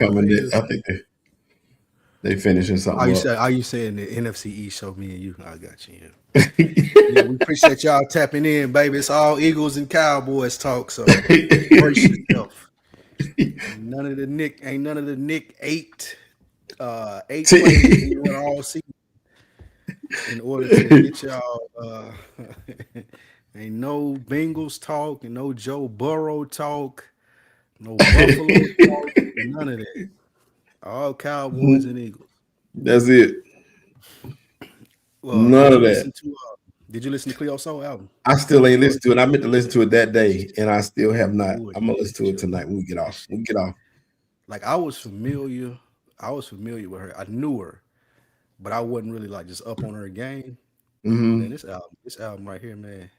coming in. I think they finishing something Are you saying the NFC East show me and you? I got you. Yeah. Yeah, we appreciate y'all tapping in, baby. It's all Eagles and Cowboys talk, so brace yourself. Ain't none of the Nick eight plays we went all season in order to get y'all. Ain't no Bengals talk and no Joe Burrow talk, no Buffalo talk, none of that. All Cowboys and Eagles. That's it. None of that. Did you listen to Cleo Soul album? I still ain't listened to it. I meant to listen to it that day, and I still have not. I'm gonna listen to it tonight when we get off. Like I was familiar with her. I knew her, but I wasn't really like just up on her game. Mm-hmm. Man, this album right here, man.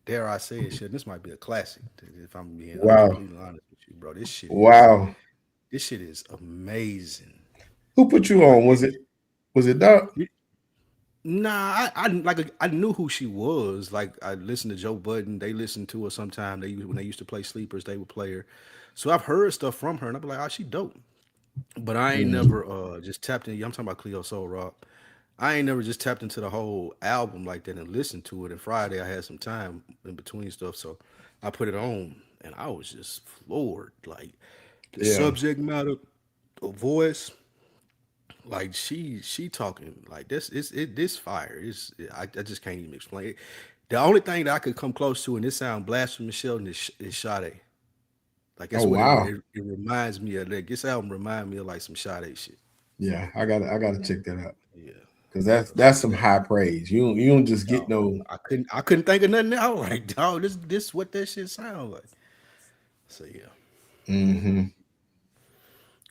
Dare I say it? Shit, this might be a classic. If I'm being completely honest with you, bro, this shit. This shit is amazing. Who put you on? Was it Doc? Nah, I knew who she was. Like I listened to Joe Budden. They listened to her sometime. When they used to play Sleepers, they would play her. So I've heard stuff from her, and I'd be like, oh, she dope. But I ain't never just tapped in. I'm talking about Cleo Soul Rock. I ain't never just tapped into the whole album like that and listened to it. And Friday I had some time in between stuff, so I put it on, and I was just floored. Like the subject matter, the voice. Like she talking like this. This fire is. I just can't even explain it. The only thing that I could come close to, and this sound blasphemous, Sheldon, is Sade. Like that's it reminds me of. Like, this album reminds me of like some Sade shit. Yeah, I gotta check that out. Yeah, because that's some high praise. You don't just get no. I couldn't think of nothing else. Like, dog, this what that shit sound like. So yeah. Mm-hmm.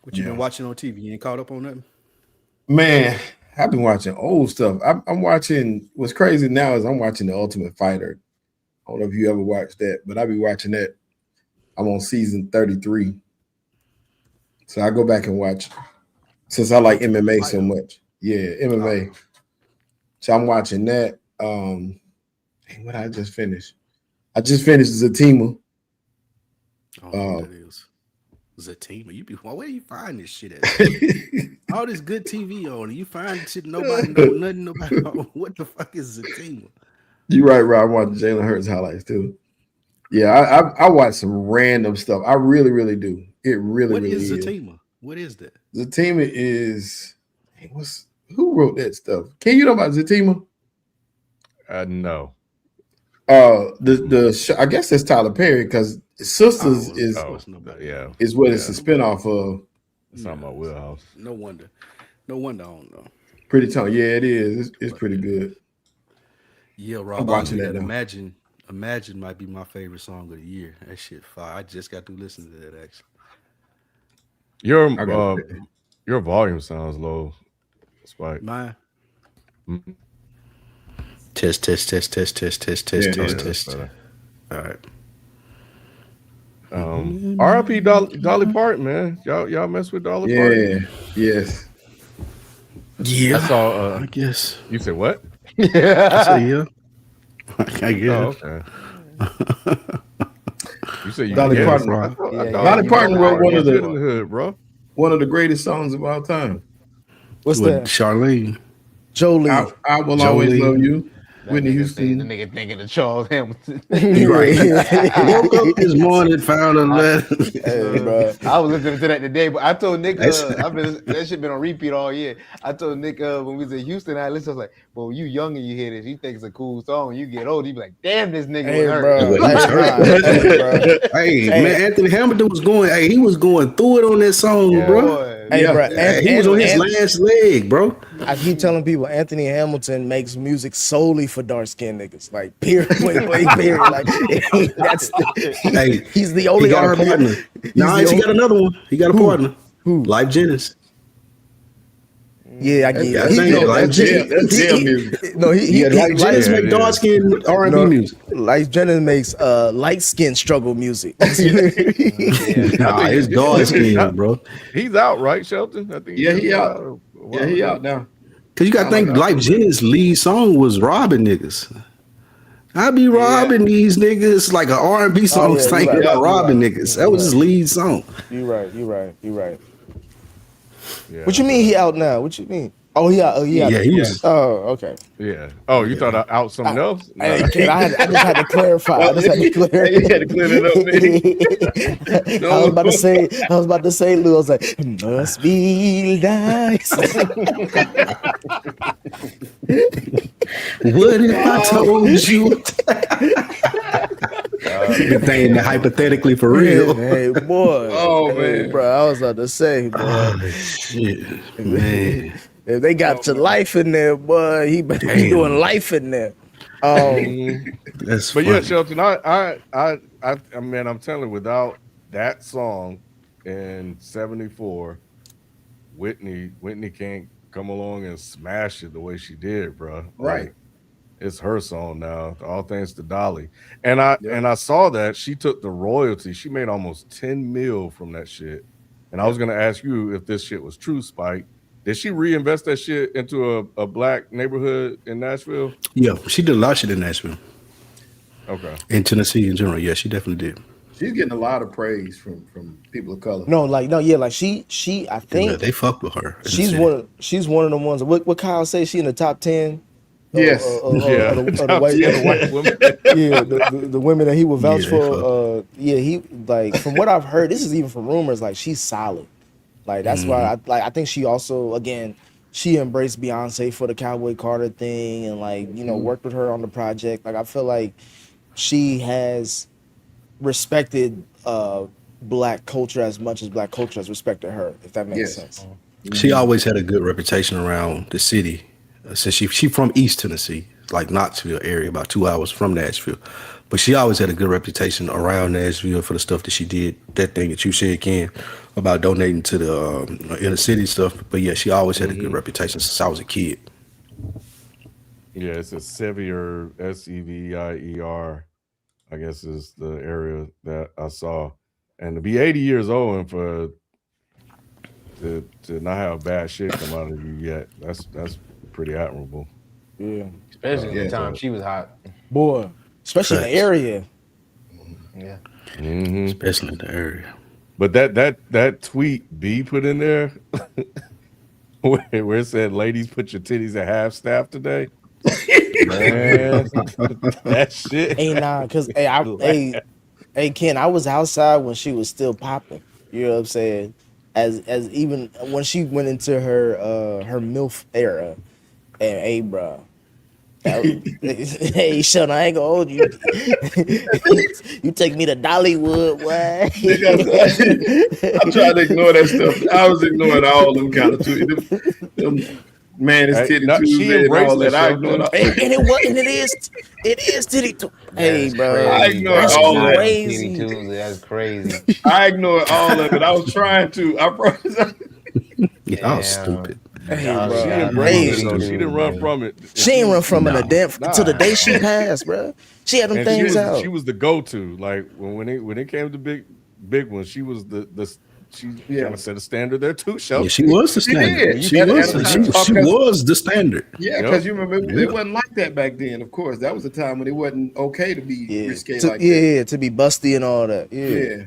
What you been watching on TV? You ain't caught up on nothing? Man, I've been watching old stuff. I'm watching. What's crazy now is I'm watching The Ultimate Fighter. I don't know if you ever watched that, but I be watching that. I'm on season 33, so I go back and watch since I like MMA so much. Yeah, MMA. So I'm watching that. What I just finished? I just finished Zatima. Oh, that is Zatima. Where do you find this shit at? All this good TV on it. You find shit nobody know nothing about. What the fuck is Zatima? You right, Rob. I'm watching Jalen Hurts highlights too. Yeah, I watch some random stuff. I really, really do. It really, really is. What is Zatima? What is that? Zatima is who wrote that stuff? Can you know about Zatima? No. The I guess that's Tyler Perry because Sisters is what it's a spinoff of. It's not my wheelhouse. No wonder I don't know. Pretty tone. Yeah, it is. It's pretty good. Yeah, Rob. I'm watching that. Imagine might be my favorite song of the year. That shit fire. I just got to listen to that actually. Your volume sounds low, Spike. Mine. Mm-hmm. Test. All right. R.I.P. Dolly Parton, man. Y'all mess with Dolly Parton? Yes. Yeah. I saw. I guess. You said what? I said yeah. I guess. Oh, okay. You said Dolly Parton. Dolly Parton wrote one of the hood, bro. One of the greatest songs of all time. What's that? Charlene. Jolie. I will always love you. Whitney Houston. The nigga thinking of Charles Hamilton. Right. Woke up this morning, found a letter. Hey, bro. I was listening to that today, but I told Nick, that shit been on repeat all year. I told Nick when we was in Houston, I listened, I was like, well, you young and you hear this, you think it's a cool song. You get old, you be like, damn, this nigga was hurt. Hey, man, Anthony Hamilton was going, he was going through it on that song, bro. Hey, bro. He was on his last leg, bro. I keep telling people Anthony Hamilton makes music solely for dark skinned niggas. Like, period. Period. Like, he's the only partner. He got another one. He got a partner. Who? Life Jennings. Yeah, I get it. That's jail music. No, Life Jennings make dark skin R&B music. Life Jennings makes light skin struggle music. Nah, it's dark skin, bro. He's out, right, Shelton? I think. Yeah, he out. Yeah, he out now. Cause you gotta think Life Jennings' lead song was robbing niggas. I be robbing these niggas like an R&B song saying about robbing niggas. That was his lead song. You right. Yeah. What you mean he out now? What you mean? Oh, he out. He was. Oh, okay. Yeah. Oh, you thought I out something else? No. I just had to clarify. You had to clear it up, man. I was about to say, Lou. I was like, must be nice. What if I told you? Thing hypothetically for real. Hey, boy. Oh, man. Bro, I was about to say, boy. Oh, shit, man. If they got your life in there, boy, he better be doing life in there. That's But funny. yeah, Shelton, I mean, I'm telling you, without that song in '74, Whitney can't come along and smash it the way she did, bro. Right. Like, it's her song now. All thanks to Dolly. And I saw that she took the royalty. She made almost 10 mil from that shit. And I was gonna ask you if this shit was true, Spike. Did she reinvest that shit into a black neighborhood in Nashville? Yeah, she did a lot of shit in Nashville. Okay. In Tennessee in general. Yeah, she definitely did. She's getting a lot of praise from people of color. She I think Yeah, they fuck with her. she's one of the ones. What Kyle say? She in the top 10. Yes. The white women. yeah, the women that he would vouch Yeah, for. He like from what I've heard. This is even from rumors. Like she's solid. Like that's why I think she also she embraced Beyonce for the Cowboy Carter thing and worked with her on the project. Like I feel like she has respected black culture as much as black culture has respected her. If that makes sense. She always had a good reputation around the city. Since she from East Tennessee, like Knoxville area, about 2 hours from Nashville. But she always had a good reputation around Nashville for the stuff that she did. That thing that you said, Ken, about donating to the inner city stuff. But yeah, she always had a good reputation since I was a kid. Yeah, it's a Sevier, Sevier, I guess is the area that I saw. And to be 80 years old and for to not have bad shit come out of you yet, that's pretty admirable. Yeah. Especially at the time she was hot. Boy. Especially in the area. Yeah. Mm-hmm. Especially in the area. But that tweet B put in there where it said, "Ladies, put your titties at half staff today." Man, that shit. Hey, nah, cause hey Ken, I was outside when she was still popping. You know what I'm saying? As even when she went into her MILF era, and hey, bro. Hey, Sean, I ain't gonna hold you. You take me to Dollywood, boy. I tried to ignore that stuff. I was ignoring all them kind of tweets. Man, it's titty Tuesday and all that. I ignored all. And it is titty Tuesday. Hey, bro. I ignored all that. Crazy. That's crazy. I ignored all of it. I was trying to. I promise. Yeah, I was stupid. Hey, Nah, bro. She embraced it, though. She didn't run from it. She ain't run from it till the day she passed, bro. She had them And things out. she was the go-to. Like when it came to big ones, she was she kind of set a standard there too. Yeah, she was the standard. did. She was the standard. Yeah, because you remember it wasn't like that back then. Of course, that was a time when it wasn't okay to be risque like that. Yeah, to be busty and all that. Yeah.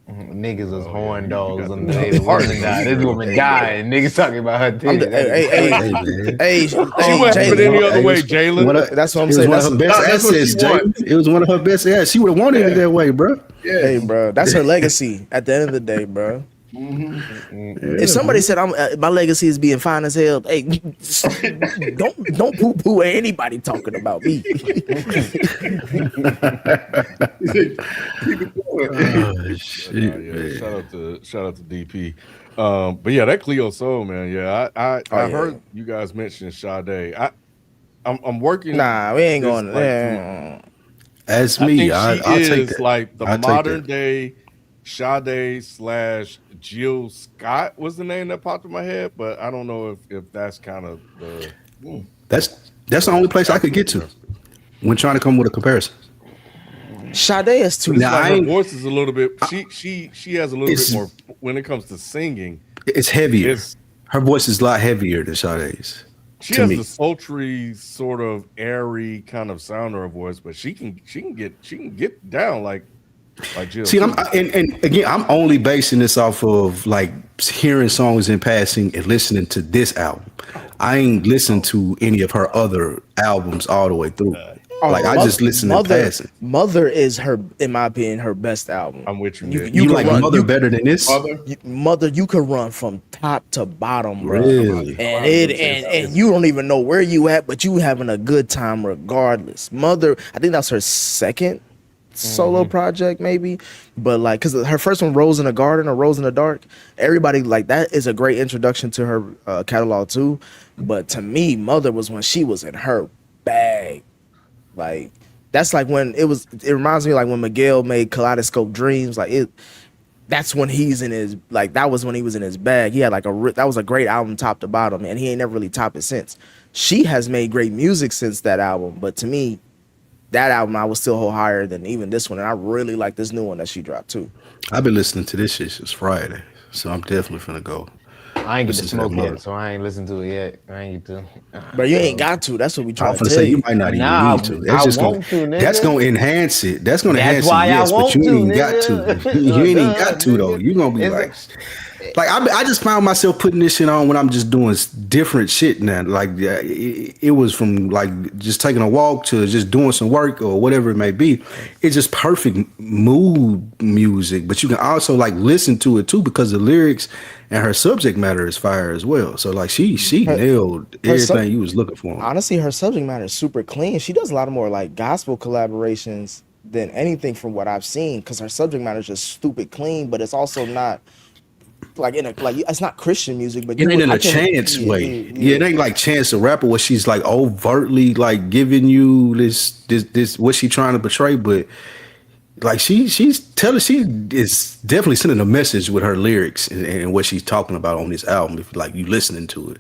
Niggas was horn dogs on the day the woman died. This woman died, and niggas talking about her titties. Hey, She went any other way, Jalen. That's what I'm It was saying. one of her best assets, Jalen. It was one of her best assets. She would have wanted it that way, bro. Yeah. Hey, bro, that's her legacy. At the end of the day, bro. If somebody said my legacy is being fine as hell, hey, don't poo poo at anybody talking about me. Shout out to DP. But yeah, that Cleo Soul, man. Yeah, I heard you guys mention Sade. I'm working. Nah, we ain't going there. As me, I'll take that. Like the I'll take modern that. day Sade / Jill Scott was the name that popped in my head, but I don't know if that's kind of the. That's the only place I could get to when trying to come with a comparison. Sade is too. Now, her voice is a little bit. She has a little bit more when it comes to singing. It's heavier. Her voice is a lot heavier than Sade's. She To has me. the sultry, sort of airy kind of sound to her voice, but she can get down like Jill. See, and again, I'm only basing this off of like hearing songs in passing and listening to this album. I ain't listened to any of her other albums all the way through. Like I just listen in passing. Mother is her, in my opinion, her best album. I'm with you. You You can like run- Mother you- better than this? Mother, you could run from top to bottom, bro. Really? And you don't even know where you at, but you having a good time regardless. Mother, I think that's her second solo project, maybe. But like, cause her first one, Rose in the Garden or Rose in the Dark, everybody like that is a great introduction to her catalog too. But to me, Mother was when she was in her bag. Like that's like when it reminds me like when Miguel made Kaleidoscope Dreams, like it. That's when he's in his, like that was when he was in his bag. He had like that was a great album top to bottom, and he ain't never really topped it since. She has made great music since that album, but to me, that album I would still hold higher than even this one, and I really like this new one that she dropped too. I've been listening to this shit since Friday, so I'm definitely finna go. I ain't get to Listen to smoke that yet, Mother. so I ain't listened to it yet. I ain't get to. But you ain't got to. That's what we I'm try to finna tell say you you. might not even Nah, need to. I That's just gonna, want to, nigga. that's gonna enhance it. That's gonna That's enhance why it, I yes, want but you to, ain't got nigga. to. You ain't even got to Nigga. though. You gonna be It's like I just found myself putting this shit on when I'm just doing different shit now. Like it was from like just taking a walk to just doing some work or whatever it may be. It's just perfect mood music, but you can also like listen to it too because the lyrics and her subject matter is fire as well. So like she nailed everything you was looking for. Honestly, her subject matter is super clean. She does a lot of more like gospel collaborations than anything from what I've seen, because her subject matter is just stupid clean, but it's also not like it's not Christian music, but It ain't in a Chance way. Yeah, it ain't like Chance the Rapper where she's like overtly like giving you this what she trying to portray, but like she is definitely sending a message with her lyrics and what she's talking about on this album. If like you listening to it,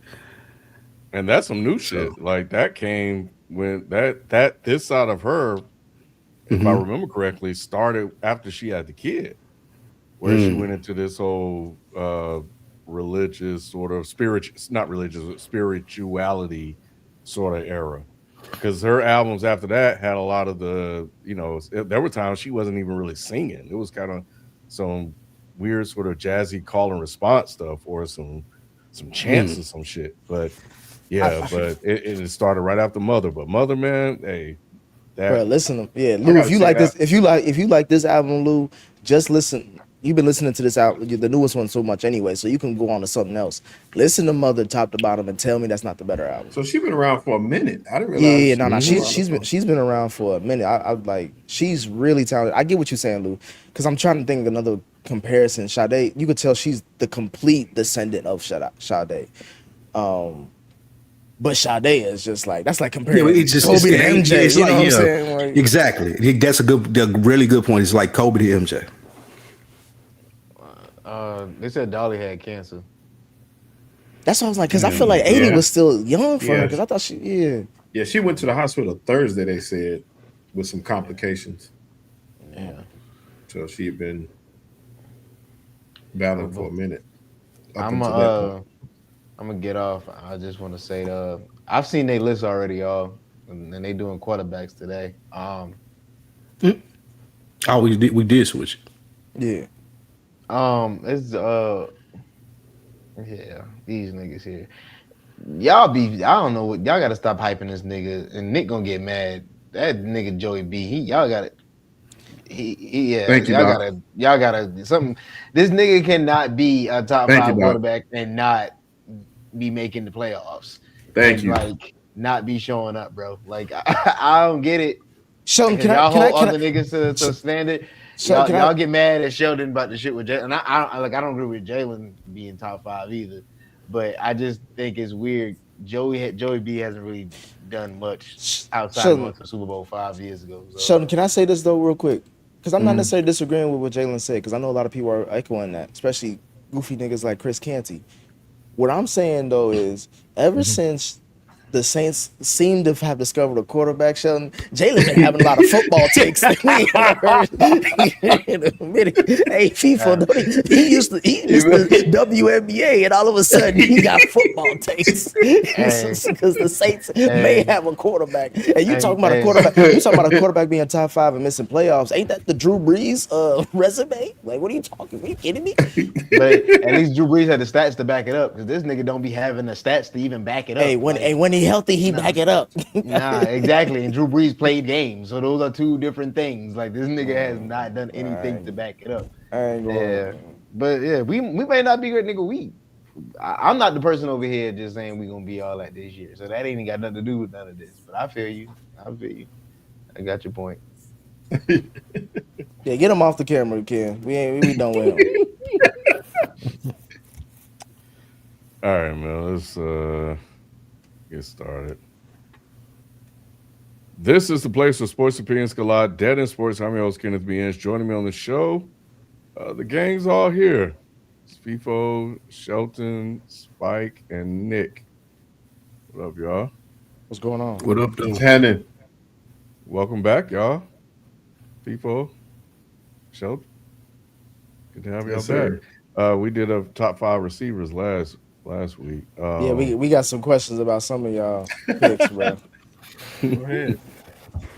And that's some new shit. Like that came when this side of her, if I remember correctly, started after she had the kid, where she went into this whole religious sort of spirituality sort of era. Because her albums after that had a lot of the, there were times she wasn't even really singing. It was kind of some weird sort of jazzy call and response stuff or some chants or some shit. But yeah, but it started right after Mother. But Mother, man, hey, bro, listen, Lou, if you like this, if you like this album, Lou, just listen. You've been listening to this album, the newest one, so much anyway, so you can go on to something else. Listen to Mother top to bottom and tell me that's not the better album. So she's been around for a minute. I didn't realize. No. She's been around for a minute. I like she's really talented. I get what you're saying, Lou, because I'm trying to think of another comparison. Sade, you could tell she's the complete descendant of Sade. But Sade is just like that's like comparing Kobe to MJ. You know what I'm saying? Like, exactly. That's a really good point. It's like Kobe to MJ. They said Dolly had cancer. That's what I was like, because I feel like 80 was still young for her, because I thought she she went to the hospital Thursday, they said, with some complications. Yeah. So she had been battling for a minute. I'm gonna get off. I just want to say I've seen their list already, y'all, and they doing quarterbacks today. We did switch. Yeah. It's these niggas here. I don't know what y'all gotta stop hyping this nigga, and Nick gonna get mad. That nigga Joey B, y'all gotta Thank you, y'all gotta something. This nigga cannot be a top 5 quarterback and not be making the playoffs. Thank you. Like not be showing up, bro. Like I don't get it. Sheldon, can y'all hold other niggas to standard? Y'all get mad at Sheldon about the shit with Jalen. And I don't agree with Jalen being top 5 either. But I just think it's weird. Joey B hasn't really done much outside of going to the Super Bowl 5 years ago. So. Sheldon, can I say this though real quick? Because I'm not necessarily disagreeing with what Jalen said, because I know a lot of people are echoing that, especially goofy niggas like Chris Canty. What I'm saying though is ever since the Saints seem to have discovered a quarterback. Sheldon Jalen been having a lot of football takes that we ain't heard in a minute. Hey, Feefo, he used to the WNBA, and all of a sudden he got football takes because the Saints may have a quarterback. And you talking about a quarterback? You talking about a quarterback being top 5 and missing playoffs? Ain't that the Drew Brees resume? Like, what are you talking? Are you kidding me? But at least Drew Brees had the stats to back it up, because this nigga don't be having the stats to even back it up. Hey, when he healthy, he back it up. Nah, exactly. And Drew Brees played games, so those are two different things. Like, this nigga has not done anything to back it up. I ain't going. But yeah, we may not be great, nigga. I'm not the person over here just saying we gonna be all that this year. So that ain't got nothing to do with none of this. But I feel you. I got your point. Yeah, get him off the camera, Ken. We done with him. All right, man. Let's get started. This is the place where sports opinions collide. Dead in Sports. I'm your host, Kenneth B. Inch. Joining me on the show, the gang's all here. It's Feefo, Shelton, Spike, and Nick. What up, y'all? What's going on? What up, though? Welcome back, y'all. Feefo, Shelton. Good to have y'all back. We did a top 5 receivers last week. Yeah, we got some questions about some of y'all picks, bro. Go ahead.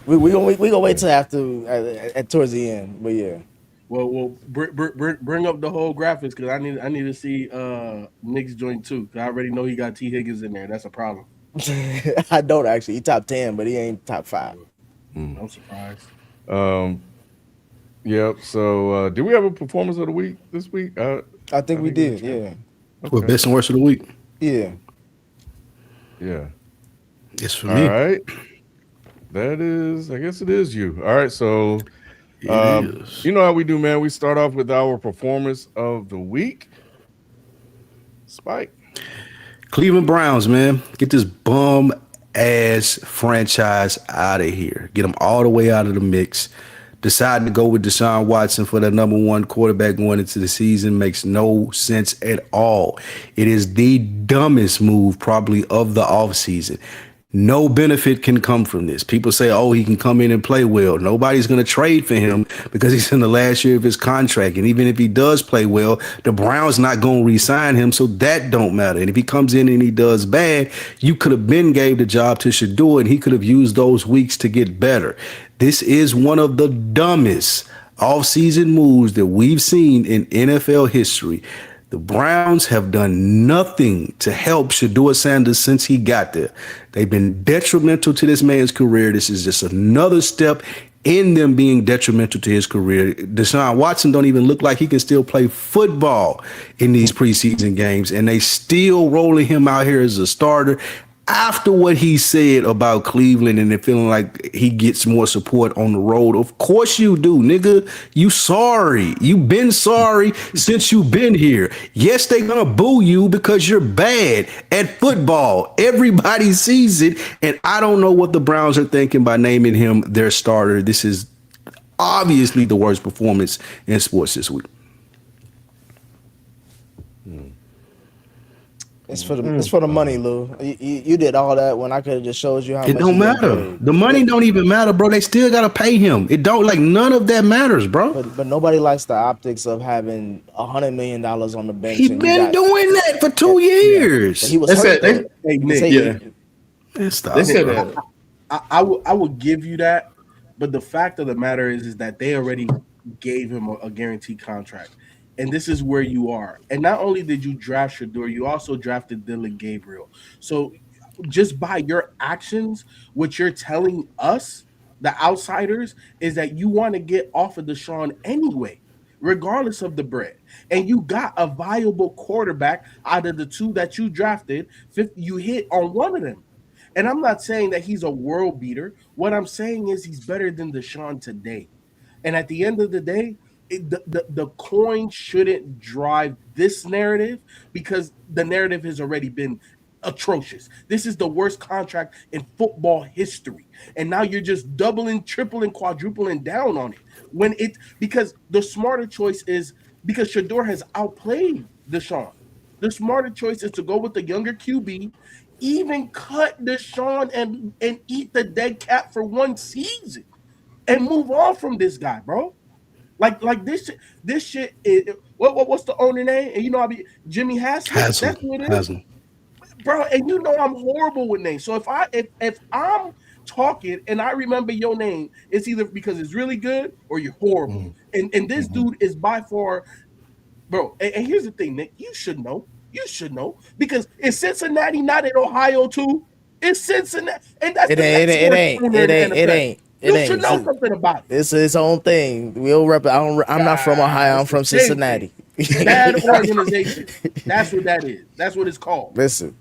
We gonna wait till after at towards the end, but yeah. Well, bring up the whole graphics, because I need to see Nick's joint too. Cause I already know he got T. Higgins in there. That's a problem. I don't actually. He top 10, but he ain't top 5. I'm surprised. Yep. So, did we have a performance of the week this week? I think we did. Yeah. Okay. Well, best and worst of the week. Yeah. Yeah. It's for me. All right. That is, I guess it is you. All right. So, you know how we do, man. We start off with our performance of the week. Spike. Cleveland Browns, man. Get this bum ass franchise out of here. Get them all the way out of the mix. Deciding to go with Deshaun Watson for the number 1 quarterback going into the season makes no sense at all. It is the dumbest move probably of the offseason. No benefit can come from this. People say, oh, he can come in and play well. Nobody's going to trade for him because he's in the last year of his contract. And even if he does play well, the Browns not going to re-sign him, so that don't matter. And if he comes in and he does bad, you could have been gave the job to Shador, and he could have used those weeks to get better. This is one of the dumbest offseason moves that we've seen in NFL history. The Browns have done nothing to help Shador Sanders since he got there. They've been detrimental to this man's career. This is just another step in them being detrimental to his career. Deshaun Watson don't even look like he can still play football in these preseason games, and they still rolling him out here as a starter after what he said about Cleveland and it feeling like he gets more support on the road. Of course you do, nigga. You sorry. You've been sorry since you've been here. Yes, they're gonna boo you because you're bad at football. Everybody sees it, and I don't know what the Browns are thinking by naming him their starter. This is obviously the worst performance in sports this week. It's for the money, Lou. You did all that when I could have just showed you how much. It don't matter. The money don't even matter, bro. They still gotta pay him. It don't, like, none of that matters, bro. But nobody likes the optics of having $100 million on the bench. He been doing that for 2 years. He was hurt. Hey, Nick, Stop. they said that. I would give you that, but the fact of the matter is that they already gave him a guaranteed contract. And this is where you are. And not only did you draft Shador, you also drafted Dylan Gabriel. So just by your actions, what you're telling us, the outsiders, is that you want to get off of Deshaun anyway, regardless of the bread. And you got a viable quarterback out of the 2 that you drafted. You hit on one of them. And I'm not saying that he's a world beater. What I'm saying is he's better than Deshaun today. And at the end of the day, the coin shouldn't drive this narrative, because the narrative has already been atrocious. This is the worst contract in football history, and now you're just doubling, tripling, quadrupling down on it. Because the smarter choice is, because Shador has outplayed Deshaun. The smarter choice is to go with the younger QB, even cut Deshaun and eat the dead cat for one season and move on from this guy, bro. Like this shit is what's the owner name? And I be Jimmy Haslett. That's what it is, bro. And I'm horrible with names. So if I'm talking and I remember your name, it's either because it's really good or you're horrible. And this dude is by far, bro. And here's the thing, Nick. You should know. Because is Cincinnati not in Ohio too? It's Cincinnati, and that's It ain't. You should know something about it. It's its own thing. We'll rep. I'm not from Ohio. I'm from Cincinnati. Bad organization. That's what that is. That's what it's called. Listen.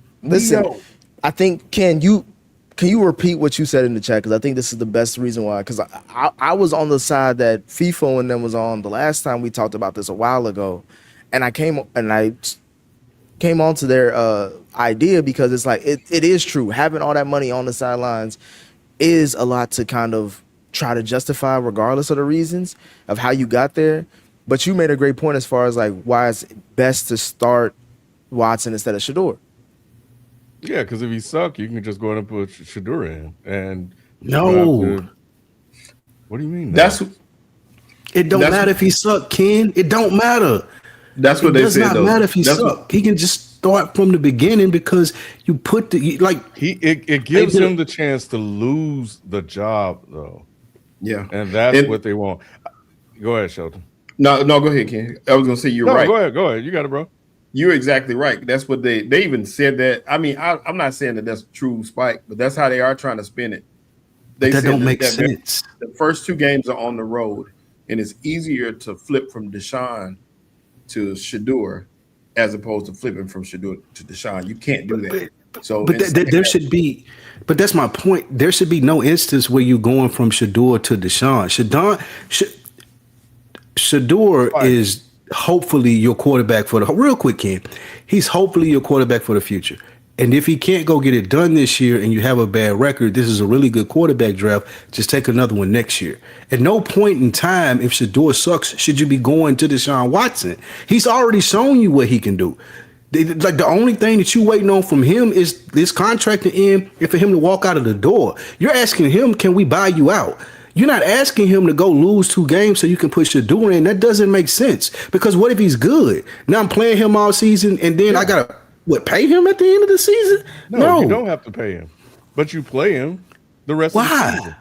I think can you repeat what you said in the chat? Because I think this is the best reason why. Because I was on the side that Feefo and them was on the last time we talked about this a while ago, and I came onto their idea because it's like it is true. Having all that money on the sidelines is a lot to kind of try to justify, regardless of the reasons of how you got there. But you made a great point as far as like why it's best to start Watson instead of Shedeur. Yeah, because if he suck, you can just go ahead and put Shedeur in. And no, what do you mean? It don't matter if he suck, Ken. It don't matter. That's what they said. It does not matter if he suck. He can just start from the beginning because you put it gives him the chance to lose the job though. Yeah, and that's what they want. Go ahead, Shelton. No, go ahead, Ken. I was gonna say you're right. Go ahead. You got it, bro. You're exactly right. That's what they even said that. I mean, I'm not saying that that's true, Spike, but that's how they are trying to spin it. They that said don't make sense. The first 2 games are on the road, and it's easier to flip from Deshaun to Shedeur as opposed to flipping from Shedeur to Deshaun. You can't do that. There should be. But that's my point. There should be no instance where you're going from Shedeur to Deshaun. Shedeur is hopefully your quarterback for the real quick, Ken. He's hopefully your quarterback for the future. And if he can't go get it done this year and you have a bad record, this is a really good quarterback draft. Just take another one next year. At no point in time, if Shedeur sucks, should you be going to Deshaun Watson. He's already shown you what he can do. Like the only thing that you waiting on from him is this contract to end and for him to walk out of the door. You're asking him, can we buy you out? You're not asking him to go lose 2 games so you can put Shedeur in. That doesn't make sense. Because what if he's good? Now I'm playing him all season and then I got to pay him at the end of the season? No, you don't have to pay him. But you play him the rest of the season.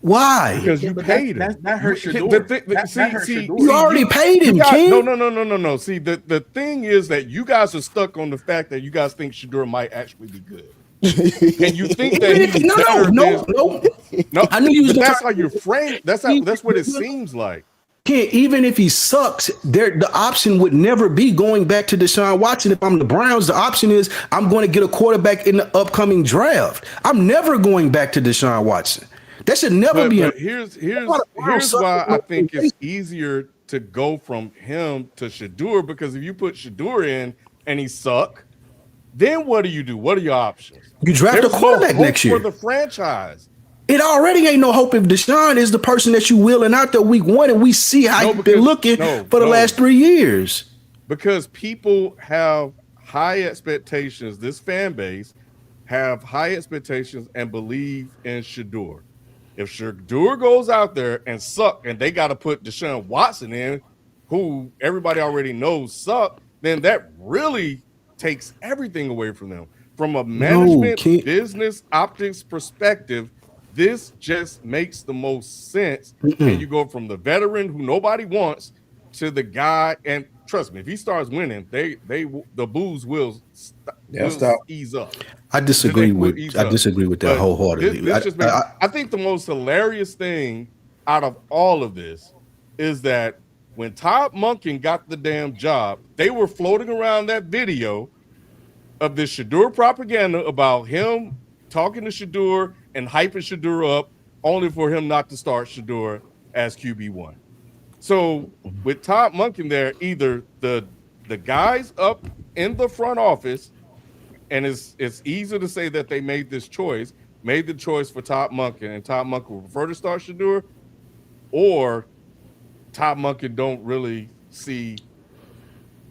Why? Because you paid him. That hurts Shedeur. You already paid him, Ken. No. See, the thing is that you guys are stuck on the fact that you guys think Shedeur might actually be good. And you think that he's no. I knew you was. That's how you're framed. That's what it seems like. Even if he sucks, the option would never be going back to Deshaun Watson. If I'm the Browns, the option is I'm going to get a quarterback in the upcoming draft. I'm never going back to Deshaun Watson. That should never be. But here's why I think it's easier to go from him to Shedeur, because if you put Shedeur in and he suck, then what do you do? What are your options? You draft a quarterback next year for the franchise. It already ain't no hope if Deshaun is the person that you wheeling out there week 1 and we see how you've been looking for the last 3 years. Because people have high expectations. This fan base have high expectations and believe in Shedeur. If Shedeur goes out there and suck and they got to put Deshaun Watson in, who everybody already knows suck, then that really takes everything away from them. From a management business optics perspective, this just makes the most sense. And you go from the veteran who nobody wants to the guy, and trust me, if he starts winning, the booze will ease up. I disagree with that wholeheartedly. I think the most hilarious thing out of all of this is that when Todd Monken got the damn job, they were floating around that video of this Shedeur propaganda about him talking to Shedeur and hyping Shedeur up, only for him not to start Shedeur as QB1. So with Todd Monken there, either the guys up in the front office, and it's easy to say that they made the choice for Todd Monken, and Todd Monken would prefer to start Shedeur, or Todd Monken don't really see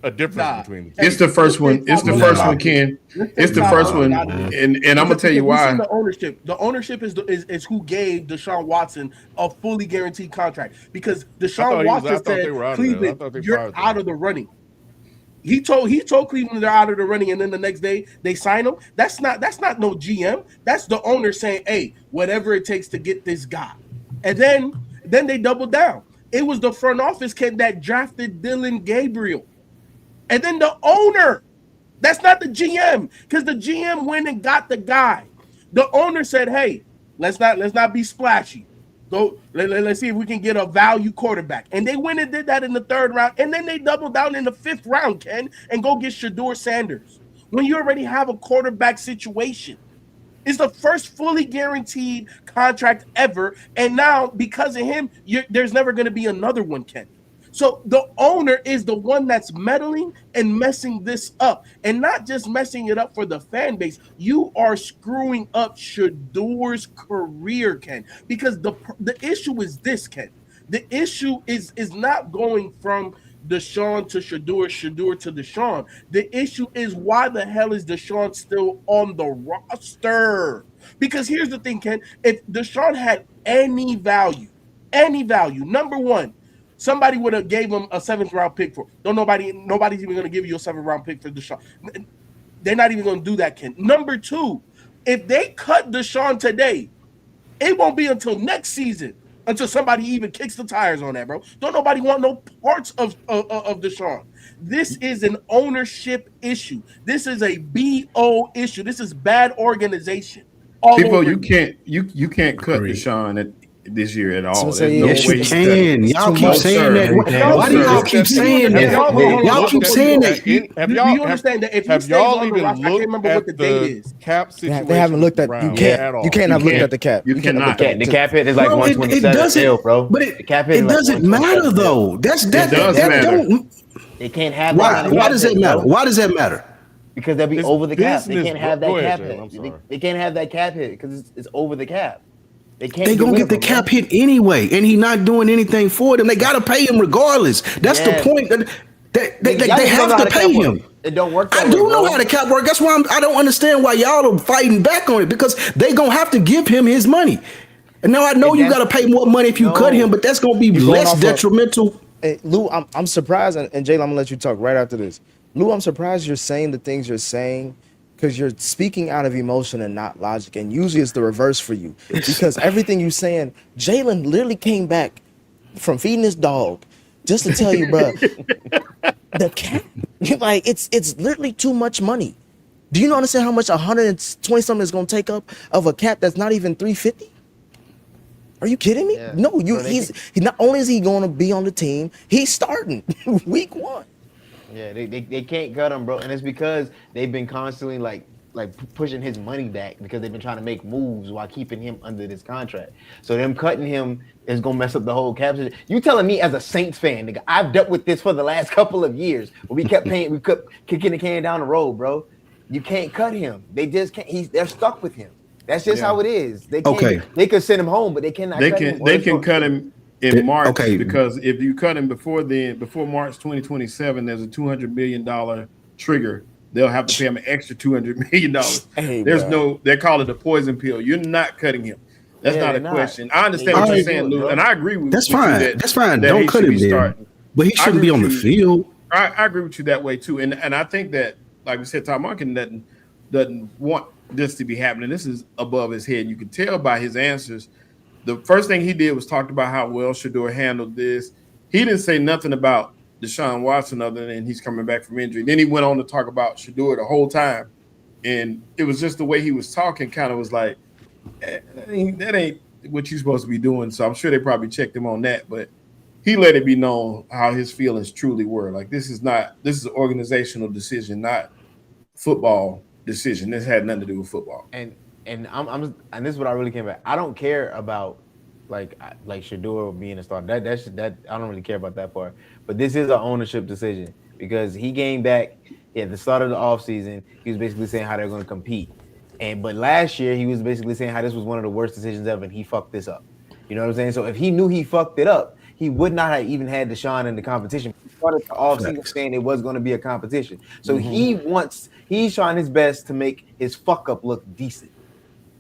a difference Nah. between the two. It's the first one. It's the first one, Ken. It's the first one, and I'm gonna tell you why. The ownership is who gave Deshaun Watson a fully guaranteed contract because Deshaun Watson said, Cleveland, you're out of the running. He told Cleveland they're out of the running, and then the next day they sign him. That's not no GM. That's the owner saying, "Hey, whatever it takes to get this guy." And then they doubled down. It was the front office that drafted Dylan Gabriel, and then the owner. That's not the GM because the GM went and got the guy. The owner said, "Hey, let's not be splashy. Go, let's see if we can get a value quarterback." And they went and did that in the 3rd round. And then they doubled down in the 5th round, Ken, and go get Shedeur Sanders. When you already have a quarterback situation. It's the first fully guaranteed contract ever. And now, because of him, there's never going to be another one, Ken. So the owner is the one that's meddling and messing this up, and not just messing it up for the fan base. You are screwing up Shedeur's career, Ken, because the issue is this, Ken. The issue is not going from Deshaun to Shedeur to Deshaun. The issue is why the hell is Deshaun still on the roster? Because here's the thing, Ken. If Deshaun had any value, number one, somebody would have gave him a 7th round pick for. Nobody's even going to give you a 7th round pick for Deshaun. They're not even going to do that, Ken. Number two, if they cut Deshaun today, it won't be until next season until somebody even kicks the tires on that, bro. Don't nobody want no parts of Deshaun. This is an ownership issue. This is a BO issue. This is bad organization. People, you can't cut Deshaun this year at all. Yes, you can. Y'all keep saying that. Why do y'all keep saying that? Y'all keep saying that. Do you understand that if he stays on the roster, I can't remember what the date is. Cap situation. They haven't looked at you can't have looked at the cap. You cannot. The cap hit is like 127 still, bro. But it doesn't matter though. That does matter. They can't have that. Why does that matter? Why does that matter? Because they'll be over the cap. They business, can't have that bro. Go cap ahead, Jay, hit. They can't have that cap hit because it's over the cap. They gonna get the cap hit anyway, and he not doing anything for them. They gotta pay him regardless. That's the point. They have to pay him. It don't work. I do know how the cap work. That's why I don't understand why y'all are fighting back on it, because they gonna have to give him his money. And now I know you gotta pay more money if you cut him, but that's gonna be less detrimental. Hey, Lou, I'm surprised, and Jayla, I'm gonna let you talk right after this. Lou, I'm surprised you're saying the things you're saying, because you're speaking out of emotion and not logic. And usually it's the reverse for you. Because everything you're saying, Jalen literally came back from feeding his dog just to tell you, bro, the cap, like, it's literally too much money. Do you understand how much 120 something is going to take up of a cap that's not even 350? Are you kidding me? Yeah. No, he not only is he going to be on the team, he's starting week 1. Yeah, they can't cut him, bro, and it's because they've been constantly like pushing his money back because they've been trying to make moves while keeping him under this contract. So them cutting him is gonna mess up the whole cap. You telling me as a Saints fan, nigga? I've dealt with this for the last couple of years. But we kept kicking the can down the road, bro. You can't cut him. They just can't. They're stuck with him. That's just how it is. They can't, They could send him home, but they cannot. They can cut him in March, because if you cut him before March 2027, there's a $200 million trigger. They'll have to pay him an extra $200 million. They call it a poison pill. You're not cutting him. That's not a question. I understand what you're saying, Lou, and I agree with you. That's fine. That's fine. Don't cut him there. But he shouldn't be on the field. I agree with you that way too. And I think that, like we said, Tom Monken doesn't want this to be happening. This is above his head. You can tell by his answers. The first thing he did was talked about how well Shedeur handled this. He didn't say nothing about Deshaun Watson other than he's coming back from injury. Then he went on to talk about Shedeur the whole time. And it was just the way he was talking kind of was like, that ain't what you're supposed to be doing. So I'm sure they probably checked him on that. But he let it be known how his feelings truly were. Like, this is an organizational decision, not football decision. This had nothing to do with football. And this is what I really came back. I don't care about like Shedeur being a star. That I don't really care about that part. But this is an ownership decision because he came back at the start of the offseason. He was basically saying how they're going to compete. But last year he was basically saying how this was one of the worst decisions ever, and he fucked this up. You know what I'm saying? So if he knew he fucked it up, he would not have even had Deshaun in the competition. He started the offseason saying it was going to be a competition. So he's trying his best to make his fuck up look decent.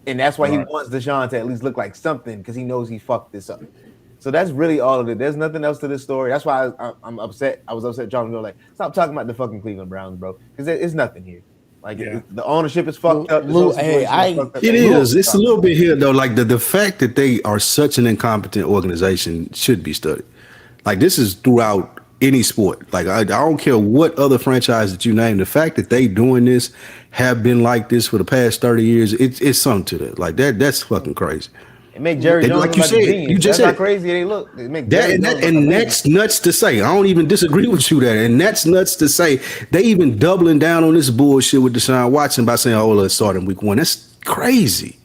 And that's why he wants Deshaun to at least look like something, because he knows he fucked this up. So that's really all of it. There's nothing else to this story. That's why I'm upset. I was upset. John was like, stop talking about the fucking Cleveland Browns, bro, because it's nothing here. Like the ownership is fucked up. It is. It's a little bit here though. Like the fact that they are such an incompetent organization should be studied. Like this is throughout any sport. Like I don't care what other franchise that you name. The fact that they doing this, have been like this for the past 30 years, it's something to that. Like that's fucking crazy. It make Jerry Jones like you said, you just said how crazy they look. It make and that's nuts to say. I don't even disagree with you there. And that's nuts to say. They even doubling down on this bullshit with Deshaun Watson by saying, "Oh, let's start in week 1." That's crazy.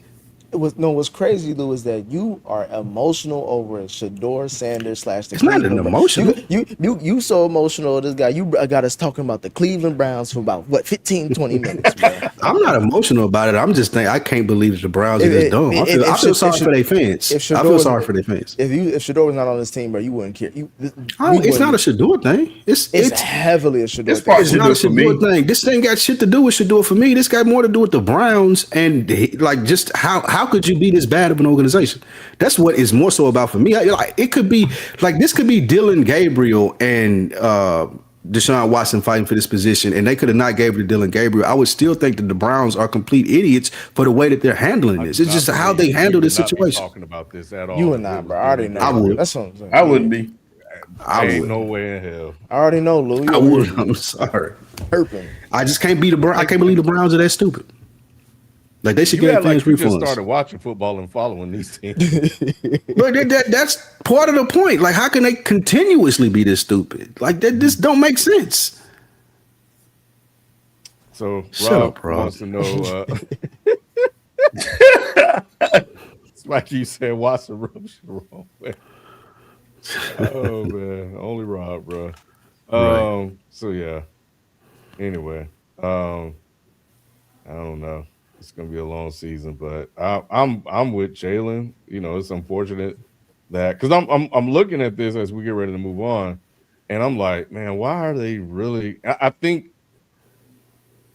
What's crazy, Lou, is that you are emotional over Shador Sanders / the It's not an emotional. You so emotional. This guy, you got us talking about the Cleveland Browns for about 15-20 minutes, man. I'm not emotional about it. I'm just thinking I can't believe that the Browns are this dumb. I feel sorry for their fans. I feel sorry for their fans. If Shador was not on this team, bro, you wouldn't care. It's not a Shador thing. It's heavily a Shador thing. It's not a Shador thing. This ain't got shit to do with Shador for me. This got more to do with the Browns and like just how could you be this bad of an organization? That's what is more so about for me. It could be like this could be Dylan Gabriel and Deshaun Watson fighting for this position, and they could have not gave it to Dylan Gabriel. I would still think that the Browns are complete idiots for the way that they're handling this. It's just how they handle this situation. Talking about this at all? You and I, bro. I already know. I would. That's what I'm saying. I wouldn't be. Ain't no way in hell. I already know, Lou. I would. I'm sorry. Herping. I just can't be I can't believe the Browns are that stupid. Like they should get fans you refunds. just started watching football and following these teams. But that's part of the point. Like, how can they continuously be this stupid? Like that just don't make sense. So Rob wants to know. It's like you said, Watson rubs the wrong way. Oh man, only Rob, bro. Right. So yeah. Anyway, I don't know. It's gonna be a long season, but I'm with Jalen. You know, it's unfortunate that because I'm looking at this as we get ready to move on, and I'm like, man, why are they really? I think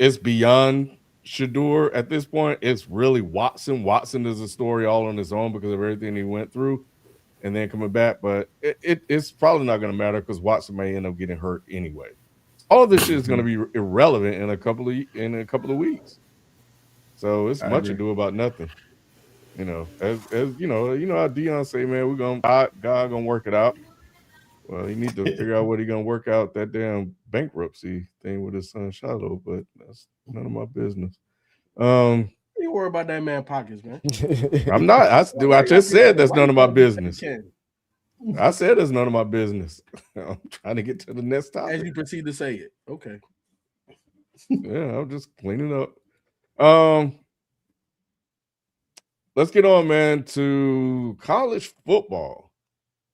it's beyond Shador at this point. It's really Watson. Watson is a story all on his own because of everything he went through, and then coming back. But it's probably not going to matter because Watson may end up getting hurt anyway. All of this shit is going to be irrelevant in a couple of weeks. So it's much ado about nothing. You know, as you know how Deion say, man, God gonna work it out. Well, he need to figure out what he gonna work out that damn bankruptcy thing with his son Shiloh, but that's none of my business. You worry about that man pockets, man. I'm not. I just said that's none of my business. I said it's none of my business. I'm trying to get to the next topic. As you proceed to say it, okay. Yeah, I'm just cleaning up. Let's get on, man, to college football.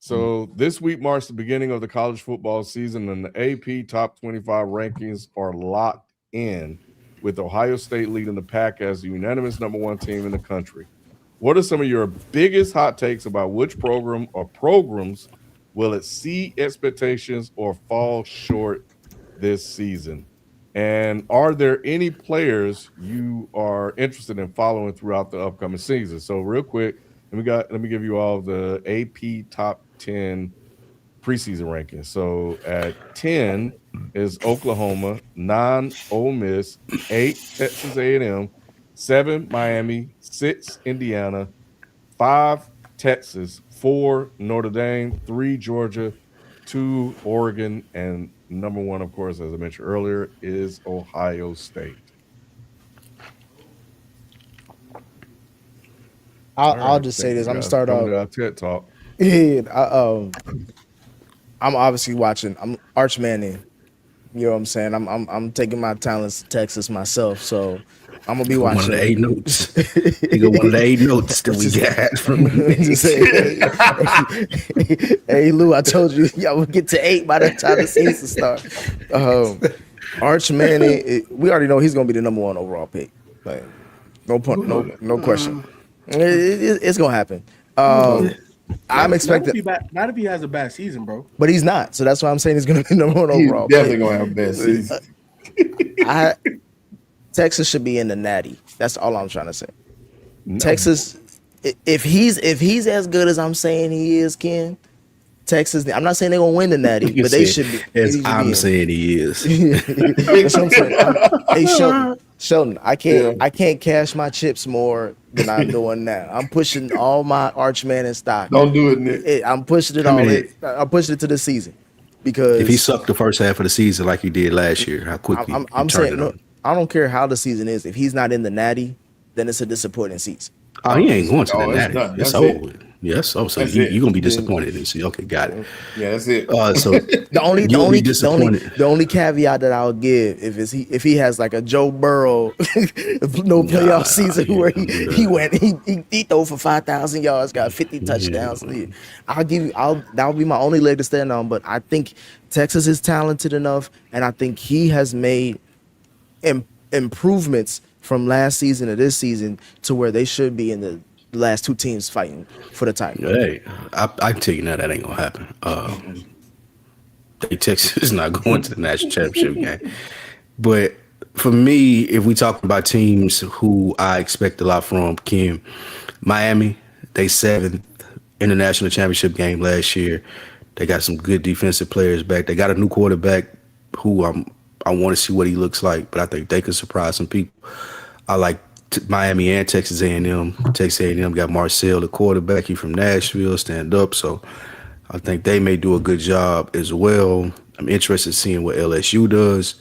So this week marks the beginning of the college football season, and the AP Top 25 rankings are locked in, with Ohio State leading the pack as the unanimous #1 team in the country. What are some of your biggest hot takes about which program or programs will exceed expectations or fall short this season? And are there any players you are interested in following throughout the upcoming season? So real quick, let me give you all the AP Top 10 preseason rankings. So at 10 is Oklahoma, 9 Ole Miss, 8 Texas A&M, 7 Miami, 6 Indiana, 5 Texas, 4 Notre Dame, 3 Georgia, 2 Oregon, and #1, of course, as I mentioned earlier, is Ohio State. I'll just say this. I'm gonna start off. TED Talk. Yeah, I'm obviously watching. I'm Arch Manning. You know what I'm saying? I'm taking my talents to Texas myself, so I'm gonna be watching. One of the 8 notes. You got one of the 8 notes that we got from hey Lou, I told you y'all would get to 8 by the time the season starts. Arch Manning, we already know he's gonna be the #1 overall pick. Like, no question. It's gonna happen. I'm expecting, not if he has a bad season, bro. but he's not. So that's why I'm saying he's going to be number one He's overall. definitely gonna have a bad season. Texas should be in the natty. That's all I'm trying to say. No. Texas, if he's as good as I'm saying he is, Ken. Texas, I'm not saying they're gonna win the natty, but they should be. As I'm saying he is. That's what I'm saying. Hey, Sheldon, I can't cash my chips more than I'm doing now. I'm pushing all my Archman in stock. Don't do it, Nick. I'm pushing it all. I'm pushing it to the season because if he sucked the first half of the season like he did last year, how quickly I'm saying no, I don't care how the season is. If he's not in the natty, then it's a disappointing season. Oh, he ain't going to the natty. It's over. Yes. Oh, so you're gonna be disappointed and see. Okay, got it. Yeah, that's it. So the only caveat that I'll give if he has like a Joe Burrow no playoff season where he throw for 5,000 yards, got 50 touchdowns. That'll be my only leg to stand on. But I think Texas is talented enough, and I think he has made improvements from last season to this season to where they should be in the last two teams fighting for the title. Hey, I tell you now that ain't gonna happen. Texas is not going to the national championship game. But for me, if we talk about teams who I expect a lot from, Kim, Miami, they 7th in the national championship game last year. They got some good defensive players back. They got a new quarterback who I want to see what he looks like, but I think they could surprise some people. I like Miami and Texas A&M. Texas A&M got Marcel, the quarterback. He from Nashville, stand up. So I think they may do a good job as well. I'm interested in seeing what LSU does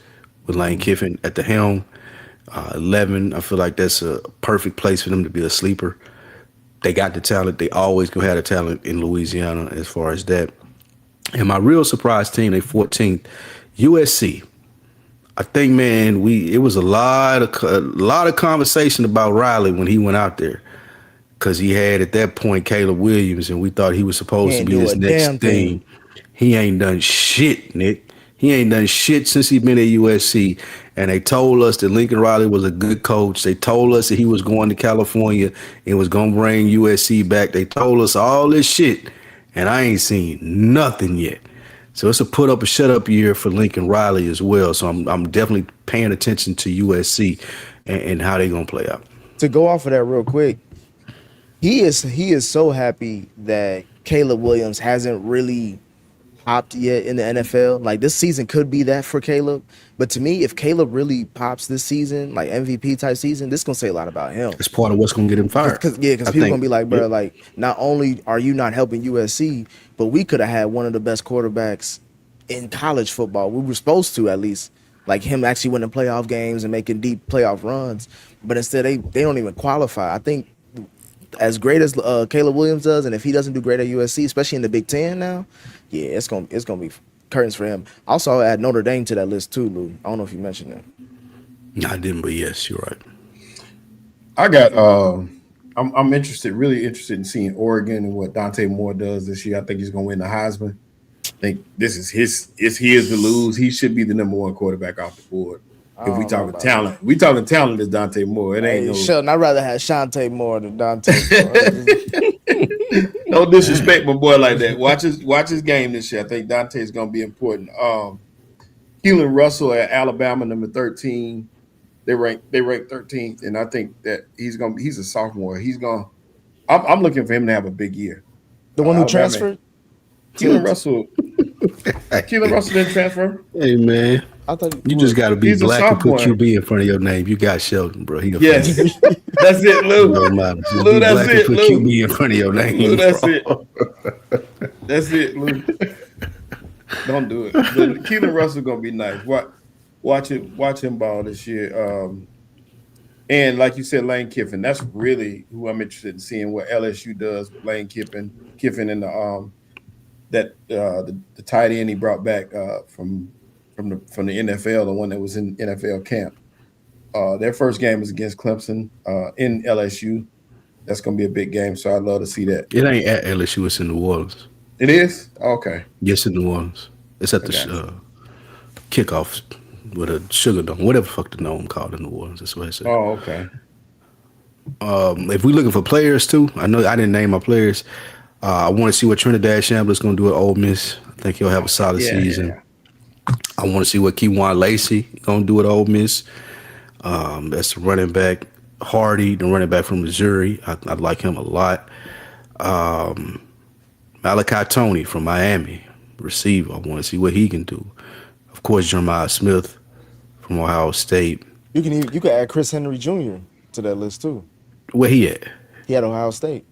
with Lane Kiffin at the helm. 11, I feel like that's a perfect place for them to be a sleeper. They got the talent. They always gonna have the talent in Louisiana as far as that. And my real surprise team, they 14th, USC. I think, man, it was a lot of conversation about Riley when he went out there, because he had at that point Caleb Williams, and we thought he was supposed to be this next thing. He ain't done shit, Nick. He ain't done shit since he been at USC. And they told us that Lincoln Riley was a good coach. They told us that he was going to California and was gonna bring USC back. They told us all this shit, and I ain't seen nothing yet. So it's a put up or shut up year for Lincoln Riley as well. So I'm definitely paying attention to USC and how they gonna play out. To go off of that real quick, he is so happy that Caleb Williams hasn't really popped yet in the NFL. Like, this season could be that for Caleb, but to me, if Caleb really pops this season, like MVP type season, this is gonna say a lot about him. It's part of what's gonna get him fired. Because people gonna be like, bro, like, not only are you not helping USC, but we could have had one of the best quarterbacks in college football. We were supposed to, at least, like him actually winning playoff games and making deep playoff runs. But instead, they don't even qualify. I think as great as Caleb Williams does, and if he doesn't do great at USC, especially in the Big Ten now, yeah, it's gonna be curtains for him. Also, add Notre Dame to that list too, Lou. I don't know if you mentioned that. No, I didn't, but yes, you're right. I got I'm really interested in seeing Oregon and what Dante Moore does this year. I think he's gonna win the Heisman. I think this is his to lose. He should be the number one quarterback off the board. If we talking talent, is Dante Moore. It ain't Sheldon, I'd rather have Shante Moore than Dante Moore. No disrespect my boy like that. Watch his game this year. I think Dante is going to be important. Keelan Russell at Alabama, number 13. They rank 13th, and I think that he's a sophomore. I'm looking for him to have a big year. The one who transferred? Keelan Russell. Keelan Russell didn't transfer. Hey, man. I thought you just got to be black and put QB in front of your name. You got Sheldon, bro. Yes. That's it, Lou. Lou, that's it, Lou. Put QB in front of your name. Lou, that's it. That's it, Lou. Don't do it. But Keelan Russell going to be nice. Watch him ball this year. And like you said, Lane Kiffin, that's really who I'm interested in seeing what LSU does with Lane Kiffin and the tight end he brought back from the NFL, the one that was in NFL camp. Their first game is against Clemson in LSU. That's going to be a big game, so I'd love to see that. It ain't at LSU. It's in New Orleans. It is? Okay. Yes, in New Orleans. It's at the kickoff with a sugar dome, whatever the fuck the dome called in New Orleans. That's what I said. Oh, okay. If we're looking for players, too, I know I didn't name my players. I want to see what Trinidad Chambers going to do at Ole Miss. I think he'll have a solid season. I want to see what Keywan Lacey going to do at Ole Miss. That's the running back. Hardy, the running back from Missouri. I like him a lot. Malachi Tony from Miami, receiver. I want to see what he can do. Of course, Jeremiah Smith from Ohio State. You can add Chris Henry Jr. to that list too. Where he at? He had Ohio State.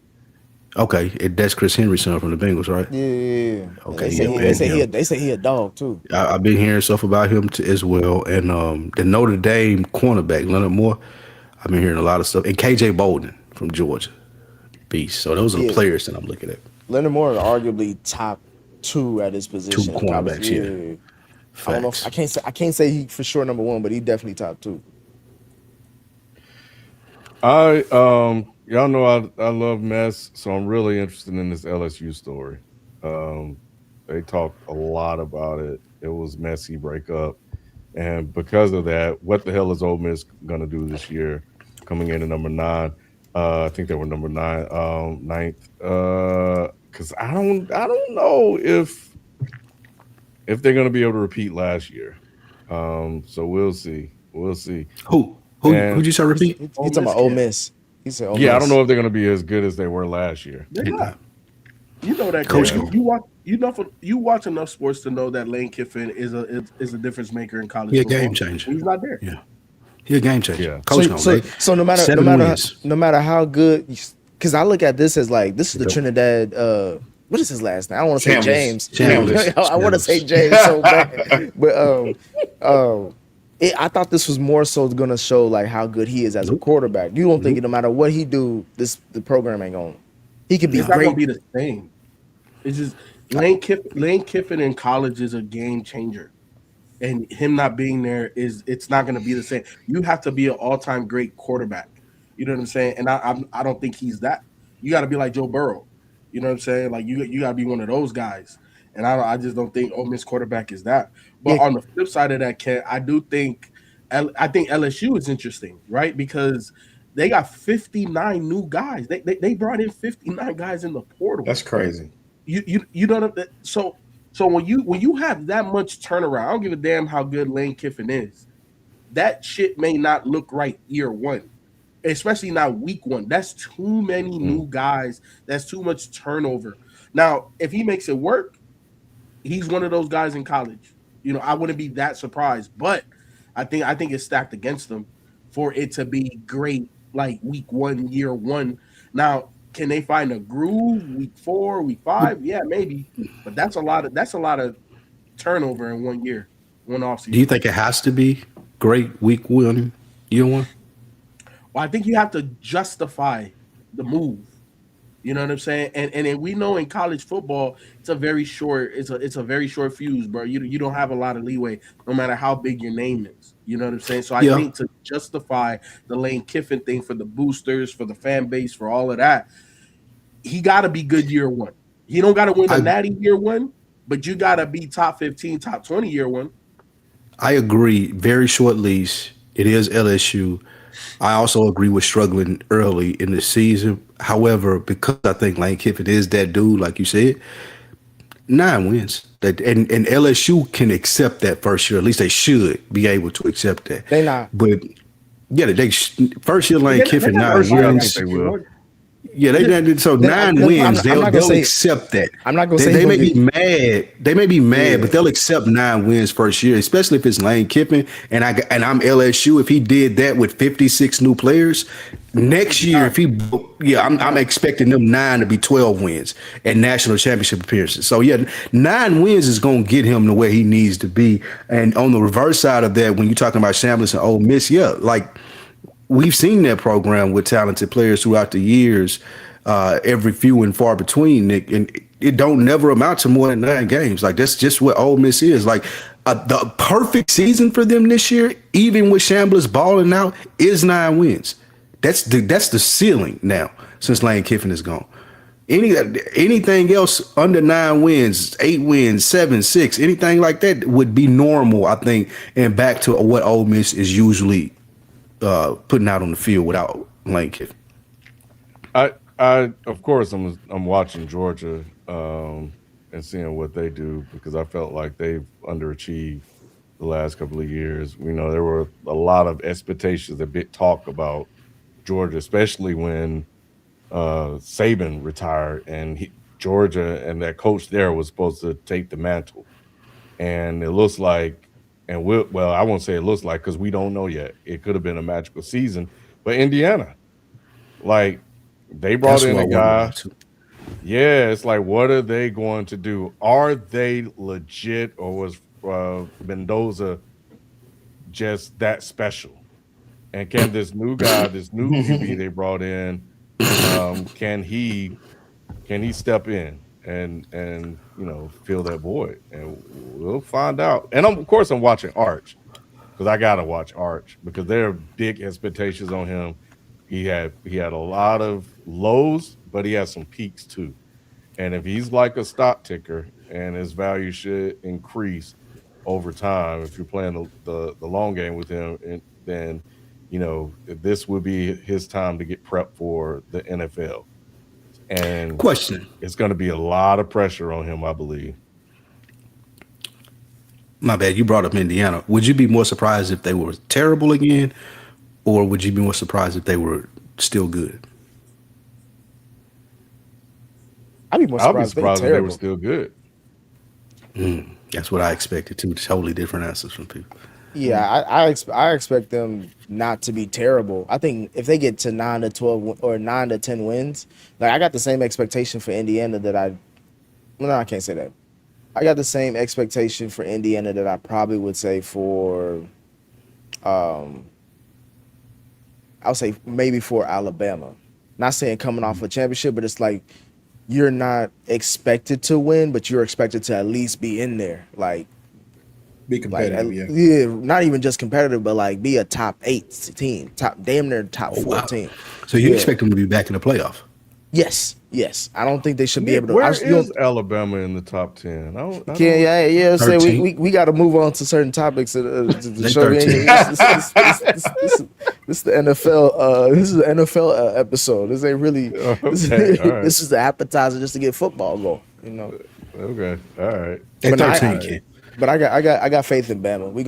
Okay, that's Chris Henry's son from the Bengals, right? Yeah. Okay, they say he a dog too. I've been hearing stuff about him as well, and the Notre Dame cornerback Leonard Moore. I've been hearing a lot of stuff, and KJ Bolden from Georgia, beast. So those are the players that I'm looking at. Leonard Moore is arguably top 2 at his position. 2 cornerbacks, yeah. I don't know. I can't say he for sure number 1, but he definitely top 2. Y'all know I love mess, so I'm really interested in this LSU story. They talked a lot about it. It was messy breakup, and because of that, what the hell is Ole Miss gonna do this year? Coming in at number 9, I think they were number 9th. Because I don't know if they're gonna be able to repeat last year. So we'll see. Who'd you say repeat? He's talking about Ole Miss. He said Ole Miss. I don't know if they're gonna be as good as they were last year. They're not. You know that Coach. You watch enough sports to know that Lane Kiffin is a difference maker in college. He a football. game changer. He's not there. Yeah, he a game changer. Yeah. Coach, so no matter how good, because I look at this as like this is the Trinidad. What is his last name? I don't want to say James. I want to say James so bad, but I thought this was more so going to show like how good he is as a quarterback. You don't think no matter what he do, the program ain't going. He could be It's great. not going to be the same. It's just Lane Kiffin in college is a game changer, and him not being there it's not going to be the same. You have to be an all-time great quarterback. You know what I'm saying? And I don't think he's that. You got to be like Joe Burrow. You know what I'm saying? Like you got to be one of those guys. And I just don't think Ole Miss quarterback is that. But on the flip side of that, Ken, I think LSU is interesting, right? Because they got 59 new guys. They brought in 59 guys in the portal. That's crazy. You know what? So when you have that much turnaround, I don't give a damn how good Lane Kiffin is. That shit may not look right year one, especially not week one. That's too many new guys. That's too much turnover. Now, if he makes it work, he's one of those guys in college. You know, I wouldn't be that surprised, but I think it's stacked against them for it to be great like week 1, year 1. Now, can they find a groove week 4, week 5? Yeah, maybe. But that's a lot of turnover in 1 year, one offseason. Do you think it has to be great week 1, year 1? Well, I think you have to justify the move. You know what I'm saying? And we know in college football, it's a very short fuse, bro. You don't have a lot of leeway, no matter how big your name is. You know what I'm saying? So I think to justify the Lane Kiffin thing for the boosters, for the fan base, for all of that, he got to be good year 1. He don't got to win a natty year 1, but you got to be top 15, top 20 year 1. I agree. Very short leash. It is LSU. I also agree with struggling early in the season. However, because I think Lane Kiffin is that dude, like you said, 9 wins. And LSU can accept that first year. At least they should be able to accept that. They not. But yeah, first year Lane Kiffin 9 wins. They will. Yeah, they did. So 9 wins, they'll accept that. I'm not gonna say they may be mad. They may be mad, but they'll accept 9 wins first year, especially if it's Lane Kiffin and I'm LSU. If he did that with 56 new players next year, I'm expecting them 9 to be 12 wins and national championship appearances. So 9 wins is gonna get him to where he needs to be. And on the reverse side of that, when you're talking about Chambliss and Ole Miss, we've seen that program with talented players throughout the years, every few and far between, Nick, and it don't never amount to more than 9 games. Like that's just what Ole Miss is. Like the perfect season for them this year, even with Chambliss balling out, is 9 wins. That's the ceiling now since Lane Kiffin is gone. Anything else under 9 wins, 8 wins, 7, 6, anything like that would be normal, I think, and back to what Ole Miss is usually putting out on the field without Lane Kiffin. of course I'm watching Georgia and seeing what they do because I felt like they've underachieved the last couple of years. You know, there were a lot of expectations, a bit talk about Georgia, especially when Saban retired and Georgia and that coach there was supposed to take the mantle. And it looks like, well, I won't say it looks like because we don't know yet. It could have been a magical season, but Indiana, like they brought That's in who I a wonder guy. about too. Yeah, it's like, what are they going to do? Are they legit, or was Mendoza just that special? And can this new guy, this new QB they brought in, can he step in and fill that void? And we'll find out. And of course I'm watching Arch because I gotta watch Arch because there are big expectations on him. He had a lot of lows, but he has some peaks too. And if he's like a stock ticker and his value should increase over time, if you're playing the long game with him, then this would be his time to get prepped for the NFL. And Question. it's going to be a lot of pressure on him, I believe. My bad. You brought up Indiana. Would you be more surprised if they were terrible again, or would you be more surprised if they were still good? I'd be more I'll be surprised, surprised if they were still good. That's what I expected too. Totally different answers from people. Yeah, I expect them not to be terrible. I think if they get to 9 to 12 or 9 to 10 wins, like I got the same expectation for Indiana that I can't say that. I got the same expectation for Indiana that I probably would say for, I'll say maybe for Alabama. Not saying coming off a championship, but it's like you're not expected to win, but you're expected to at least be in there. Like, Be competitive, yeah, not even just competitive, but like be a top 8 team, damn near top 14. So you expect them to be back in the playoff? Yes. I don't think they should be able to. Where is Alabama in the top 10? Yeah. So 13. we got to move on to certain topics to show. 13. This is the NFL. This is the NFL episode. This ain't really. Okay, all right. This is the appetizer just to get football going. You know. Okay, all right. At But 13, kid. But I got faith in Bama. We